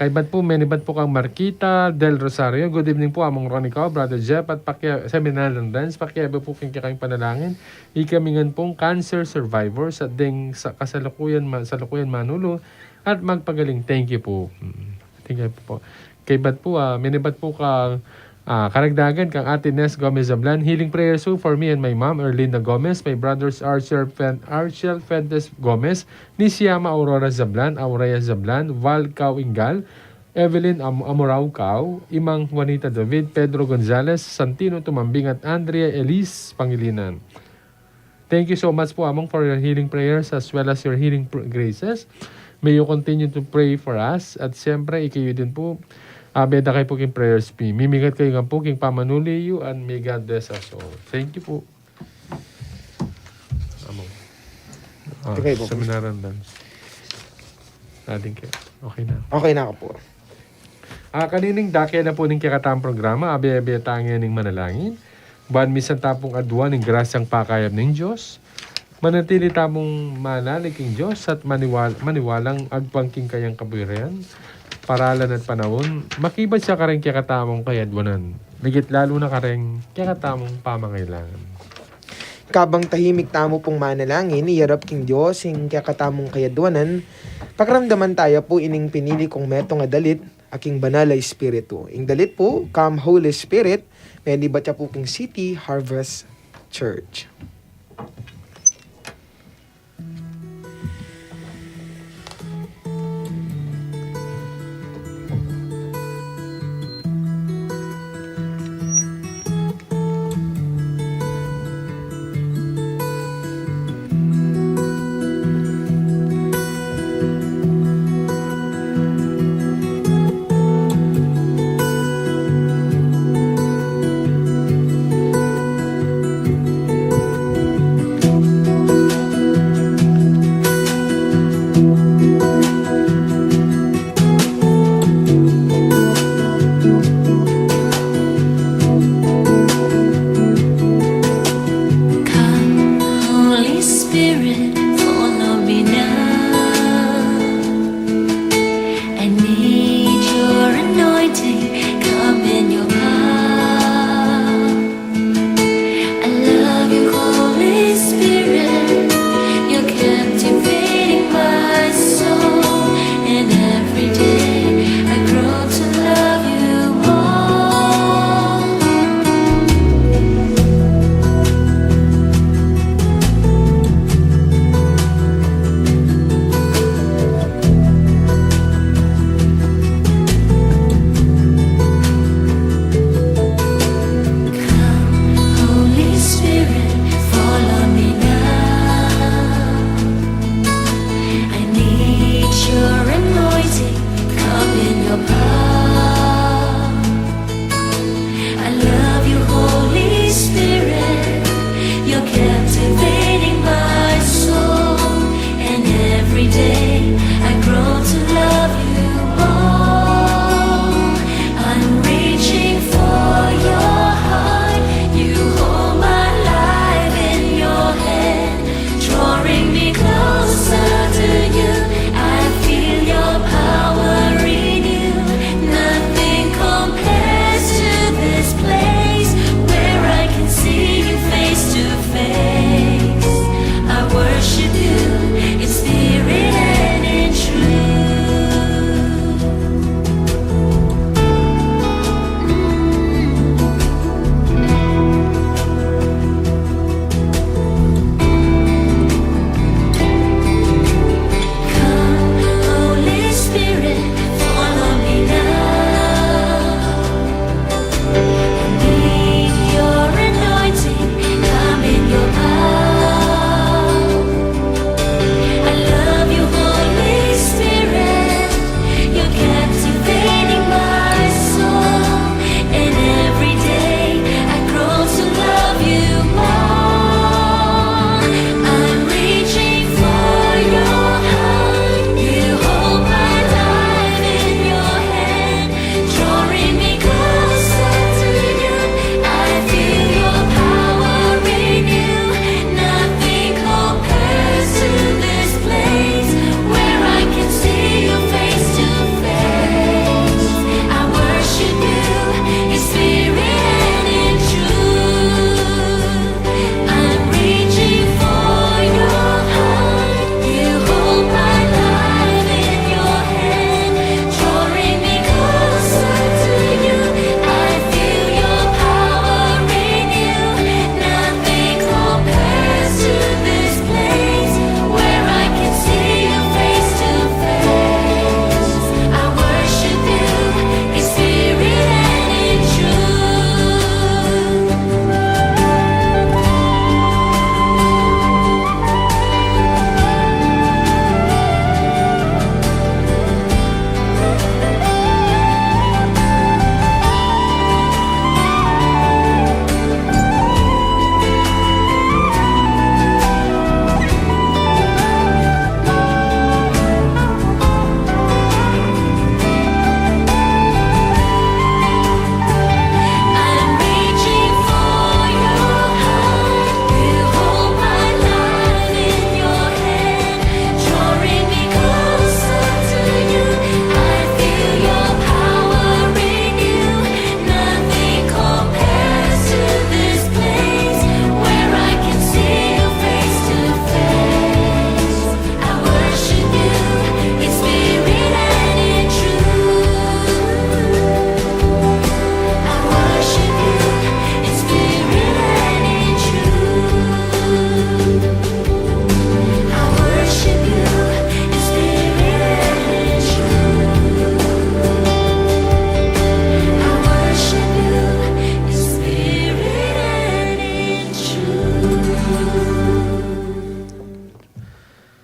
Kaibat po, menibat po kang Marquita Del Rosario. Good evening po, among Ronico, Brother Jeff, at Seminar and Renz. Pakiyabe po king kayong panalangin. Ikamingan pong cancer survivors at ding sa kasalukuyan Manulo at magpagaling. Thank you po. Thank you po. Kaibat po, menibat po kang karagdagan kang Ate Nes Gomez Zablan. Healing prayers po for me and my mom, Erlinda Gomez, my brothers Archel Fentes Gomez, Nisiama Aurora Zablan, Aurea Zablan, Val Kauingal, Evelyn Amorao, Imang Juanita David, Pedro Gonzalez, Santino Tumambing at Andrea Elise Pangilinan. Thank you so much po, Among, for your healing prayers as well as your healing graces. May you continue to pray for us. At siyempre, ikayo din po, beda kayo po king prayers po. Mimigat kayo nga po king pamanuli you and may God bless us all. Thank you po. Among. Okay po. Seminaran dance. Natin kayo. Okay na. Okay na ako po. Kanining dakya na po ning kakatang programa, abe-abe tangyan ning manalangin. Ban misan tapong adwan ning grasyang pakayab ning Diyos. Manatili tamong manalig king Diyos at maniwalang agpangking kayang kaburihan. Paralan at panahon, makibad siya kareng kakatamong kayadwanan. Nagit lalo na kareng kakatamong pamangailangan. Kabang tahimik tamo pong manalangin, iyarap king Diyos, ing kakatamong kayadwanan, pagramdaman tayo po ining pinili kong meto nga dalit, aking banal na espiritu. Ing dalit po, Come Holy Spirit, may libat siya po king City Harvest Church.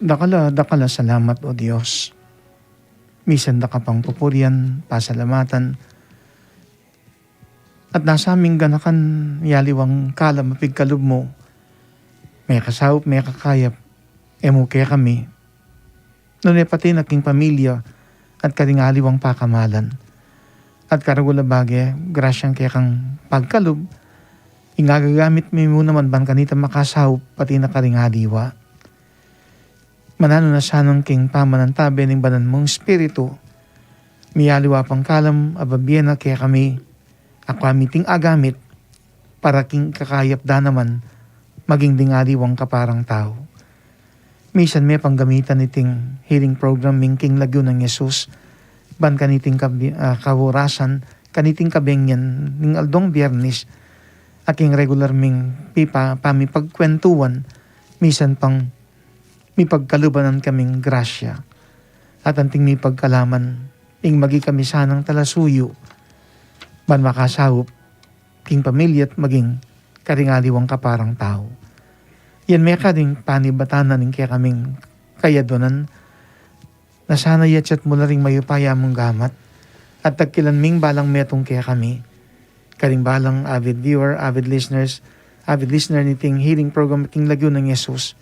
dakala salamat o Diyos. Misan da ka pang pupurian, pasalamatan. At nasa aming ganakan yaliwang kala mapigkalub mo. May kasawop, may kakayap. Emo kaya kami. Nunay pati naking pamilya at karingaliwang pakamalan. At karagula bagay, grasyang kaya kang pagkalub. Ingagagamit mo naman ban kanita makasawop pati na karingaliwa. Manano na sanang king pamanantabi ng banan mong spirito. Miyaliwa pang kalam ababiyena kaya kami ako amiting agamit para king kakayap da naman maging dingaliwang kaparang tao. Misan may panggamitan niting healing program ming king lagyo ng Yesus ban kaniting kawurasan kaniting kabengyan ning aldong biyernes aking regular ming pipa pamipagkwentuhan misan pang mi pagkalubanan kaming grasya at anting mi pagkalaman ing magi kami sanang talasuyo ban makasawop king pamilya at maging karingaliwang kaparang tao. Yan may kading panibatanan ning kaya kaming kayadonan na sana yatsyat mo na ring mayupaya mong gamat at tagkilan ming balang metong kaya kami karing balang avid viewer, avid listener niting healing program king lagyo ng Yesus.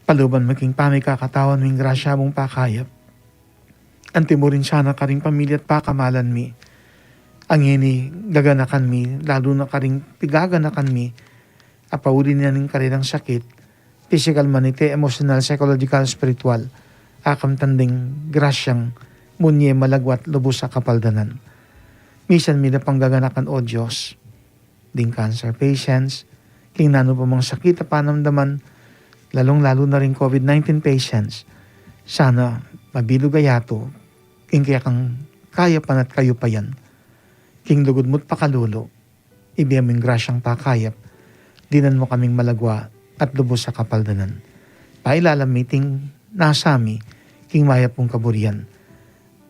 Paluban maging pamikakatawan ming grasya mong pakayap. Anti mo rin sana karing pamilya at pakamalan mi. Ang ini gaganakan mi, lalo na karing pigaganakan mi, apaulin niya ng karilang sakit, physical man ite, emotional, psychological, spiritual, akam tanding grasyang munye malagwat lubos sa kapaldanan. Misan mi na panggaganakan o Diyos, ding cancer patients, king nano pa mga sakit at panamdaman, lalong-lalo na rin COVID-19 patients, sana mabilugayato, king kaya kang kaya pan at kayo pa yan. King lugod mo't pakalulo, ibiyaming grasyang pakayap, dinan mo kaming malagwa at lubos sa kapaldanan. Pailalamiting nasami, king mayap mong kaburian,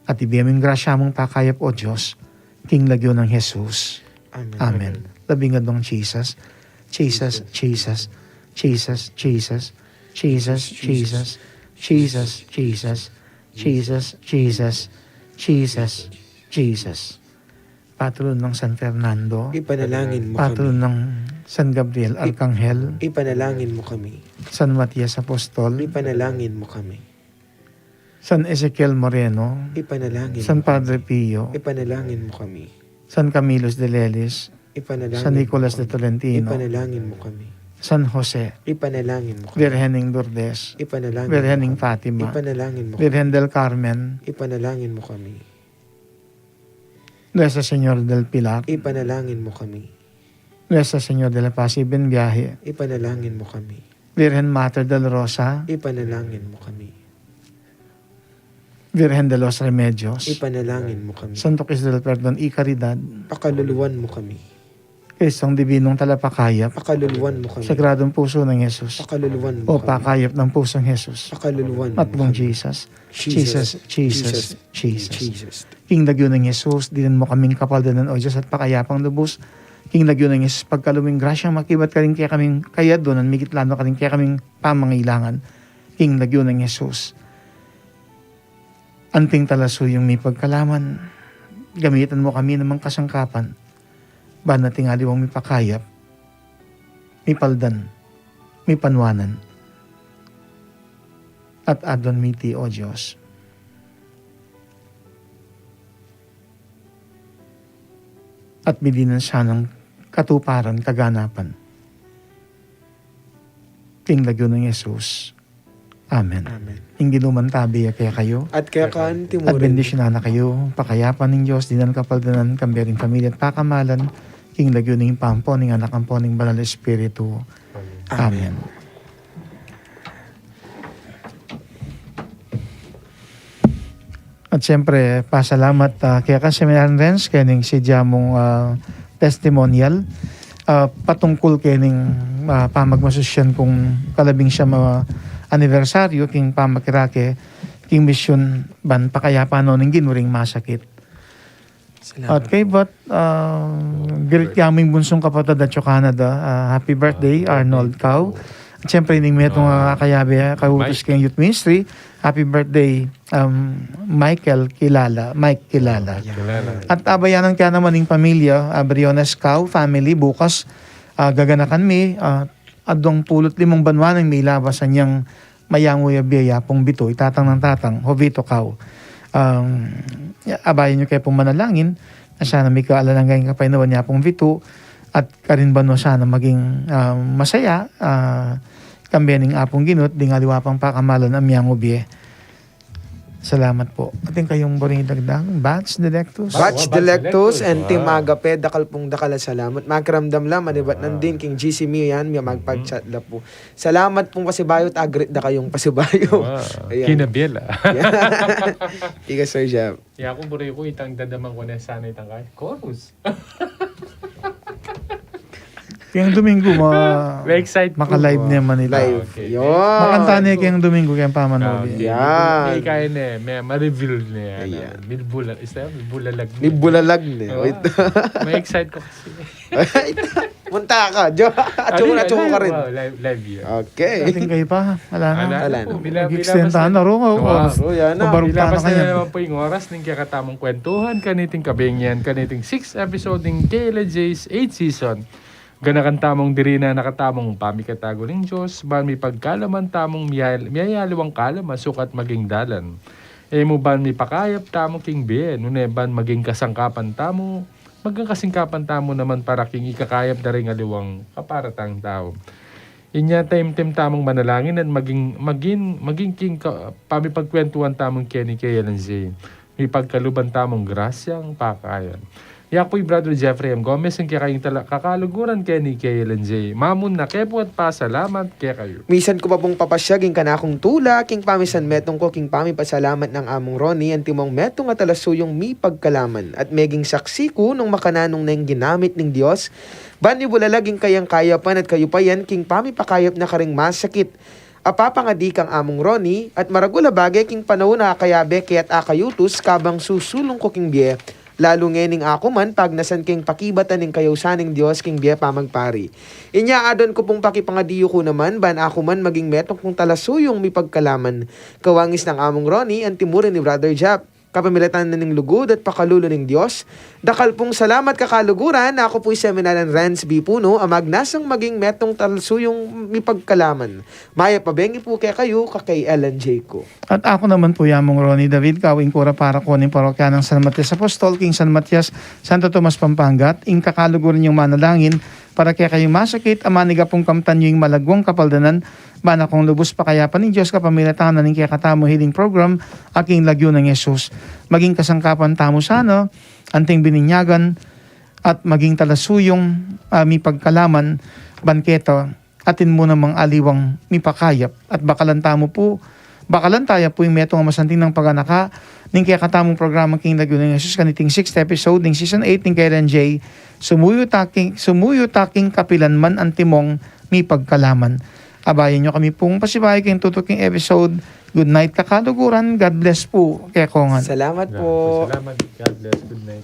at ibiyaming grasya mong pakayap o Diyos, king lagyo ng Jesus. Amen. Amen. Labingad ng Jesus, Jesus, Jesus, Jesus, Jesus, Jesus, Jesus, Jesus, Jesus, Jesus, Jesus, Jesus, Jesus. Patron ng San Fernando, Ipanalangin mo patron kami. ng San Gabriel Arcangel, Ipanalangin mo kami. San Matias Apostol, Ipanalangin mo kami. San Ezequiel Moreno, Ipanalangin San mo kami. Padre Pio, Ipanalangin mo kami. San Camilos de Lelis, Ipanalangin San Nicolas mo de kami. Tolentino, Ipanalangin mo kami. San Jose, Ipanalangin mo kami. Virgening Lourdes, Ipanalangin Virgening mo kami. Fatima, Ipanalangin mo kami. Virgen del Carmen, Ipanalangin mo kami. Nuestra Señor del Pilar, Ipanalangin mo kami. Nuestra Señor de la Paz y Benviaje, Ipanalangin mo kami. Virgen Mater del Rosa, Ipanalangin mo kami. Virgen de los Remedios, Ipanalangin mo kami. Santo Cristo del Perdón y Caridad, Pakaluluwan mo kami. Kristong Dibinong Talapakayap, Pakaluluwan mo kami. Sagradong Puso ng Jesus, Pakaluluwan mo o kami. pakayap ng pusong Jesus, Pakaluluwan mo at mong kami. Jesus, Jesus, Jesus, Jesus. Jesus. King lagyo ng Jesus, dinan mo kaming kapaldanan o Diyos at pakayapang lubos. King lagyo ng Jesus, pagkaluming grasyang makibat ka rin kaya kaming kayad doon, migit lalo ka rin kaya kaming pamangailangan. King lagyo ng Jesus. Anting talaso yung may pagkalaman, gamitan mo kami namang kasangkapan, ba na tingaliwang may pakayap, may paldan, may panwanan, at adon miti o Diyos. At bilinan siya ng katuparan, kaganapan. King lagyo ng Jesus. Amen. Amen. Ing ginuman tabi kaya kayo. At kaya kaan At timurin. bendisyon na kayo, pakayapan ng Diyos, dinan kapaldanan, kambering pamilya at pakamalan, king lagyo ng pampo, ng anak ang po, ng banal na Espiritu. Amen. At siyempre, pasalamat kaya ka Seminarian Renz, kaya ning si Jamong testimonial, patungkol kaya ning pamagmasusyan kung kalabing siya anibersaryo, king pamakirake, king mission ban pakayapan no ning ginuring masakit. At kay Bat, great kaming bunsong kapatid at Canada, happy birthday Arnold Cow. At syempre, hindi mo itong kayabe, kautos Mike. kayong youth ministry. Happy birthday, Mike Kilala. Kilala. At abayanan ka naman ng pamilya, Briones Cow family, bukas gaganakan mi, adong pulot 5 banwa ng may labasan niyang mayangoy biya pong bito, itatang ng tatang, hovito Cow. Abayan nyo kayo pong manalangin, na sana may kaalalanggay kapaynawan niya pong bito, at karin ba no sana maging masaya, kambiyaning apong ginot, di nga liwapang pakamalan ang miyango biye. Salamat po. Ating kayong boring dagdag, Batch Delectus. Batch Batch Delectus Delectus. and Team Wow. Agape, dakal pong dakala salamat. Magkaramdam lang, manibat nandin, King GC Mio yan, may magpag-chat la po. Salamat pong pasibayo at agrit da kayong pasibayo. Wow. Ayan. Kinabela. Ika, Sir Jeff. Ya kung buri ko itang dadamang ko na sana itang kay chorus. Kayang Domingo, Na-excite po. maka-live niya Manila. Live. Okay. Yun. Makanta niya kayang Domingo, kayang pamanood. Yan. May kaya na may ma-reveal niya. Ayan. Milbula. Isa, milbulalag. May bulalag ni. Oo. Wait. May excite ko kasi. Munta ka, Jo. At tsoko ka rin. Wow, live yun. Okay. Ating kayo pa, wala na. Wala na. Nag-extend na ro. Wow. So, yan na. Pabaruta na Ilabas na kanya. naman po yung oras ng kakatamang kwentuhan, kaniting kabingyan, kaniting 6th episode ng Kayla J's 8th season. Ganakan tamong diri na nakatamong pamikatago ng Diyos, ban may pagkalaman tamong miyayaliwang kalaman, sukat maging dalan. Mo ban may pakayap tamong king bien, ban maging kasangkapan tamo, maging kasingkapan tamo naman para king ikakayap na rin aliwang kaparatang tao. Inya time tamong manalangin at maging king pamipagkwentuhan tamong Kenny Kayalanzi. May pagkaluban tamong grasyang pakayan. Yak po'y Brother Jeffrey M. Gomez ang kaya kayong kakaluguran Kenny Kayalanzi. Mamun na kepo at pasalamat kaya kayo. Misan ko pa pong papasya, king kanakong tula, king pamisan metong ko, king pami pasalamat ng among Ronnie, ang timong metong at alasuyong mi pagkalaman, at meging saksi ko nung makananong na yung ginamit ng Diyos, bani bulalaging kayang kayapan at kayo pa yan, king pami pakayap na karing masakit. Apapangadi kang among Ronnie, at maragula bagay king panahon na kayabe kaya't akayutus, kabang susulong ko king biye, lalo ngening ako man pag nasan king pakibatan ng kayusaning Diyos king biya pamagpari. Inya adon ko pong pakipangadiyo ko naman ban ako man maging metong kong talasuyong mi pagkalaman. Kawangis ng among Ronnie ang timurin ni Brother Jap. Kapamilatan na ng lugod at pakalulo ng Diyos. Dakal pong salamat kakaluguran na ako po'y seminaran Rans B. Puno amag nasang maging metong talasuyong mi pagkalaman. Maya pabengi po kaya kayo kakay Ellen J. ko. At ako naman po yamong Ronnie David, kawing kura para kuning parokya ng San Matias Apostol, King San Matias, Santo Tomas Pampanga, ing kakaluguran yung manalangin, para kaya kayong masakit, amaniga pong kamtan yung malagwang kapaldanan, bana kong lubos pa kaya pa ng Diyos kapamilatan na ng kaya katamo healing program, aking lagyo ng Yesus. Maging kasangkapan tamo sana, anting bininyagan, at maging talasuyong mi pagkalaman, banketo, atin mo namang aliwang mi pakayap, at bakalan tamo po, bakalan tayo po yung metong masanting ng paganaka, ning kaya katamong programa King Lagyo ng Jesus, kaniting 6th episode ng season 8 ng Kailan J, sumuyo taking kapilan man ang timong mi pagkalaman. Abayan nyo kami pong pasibay kayong tutuking episode. Good night kakaluguran. God bless po. Kaya kongan. Salamat po. Salamat. God bless. Good night.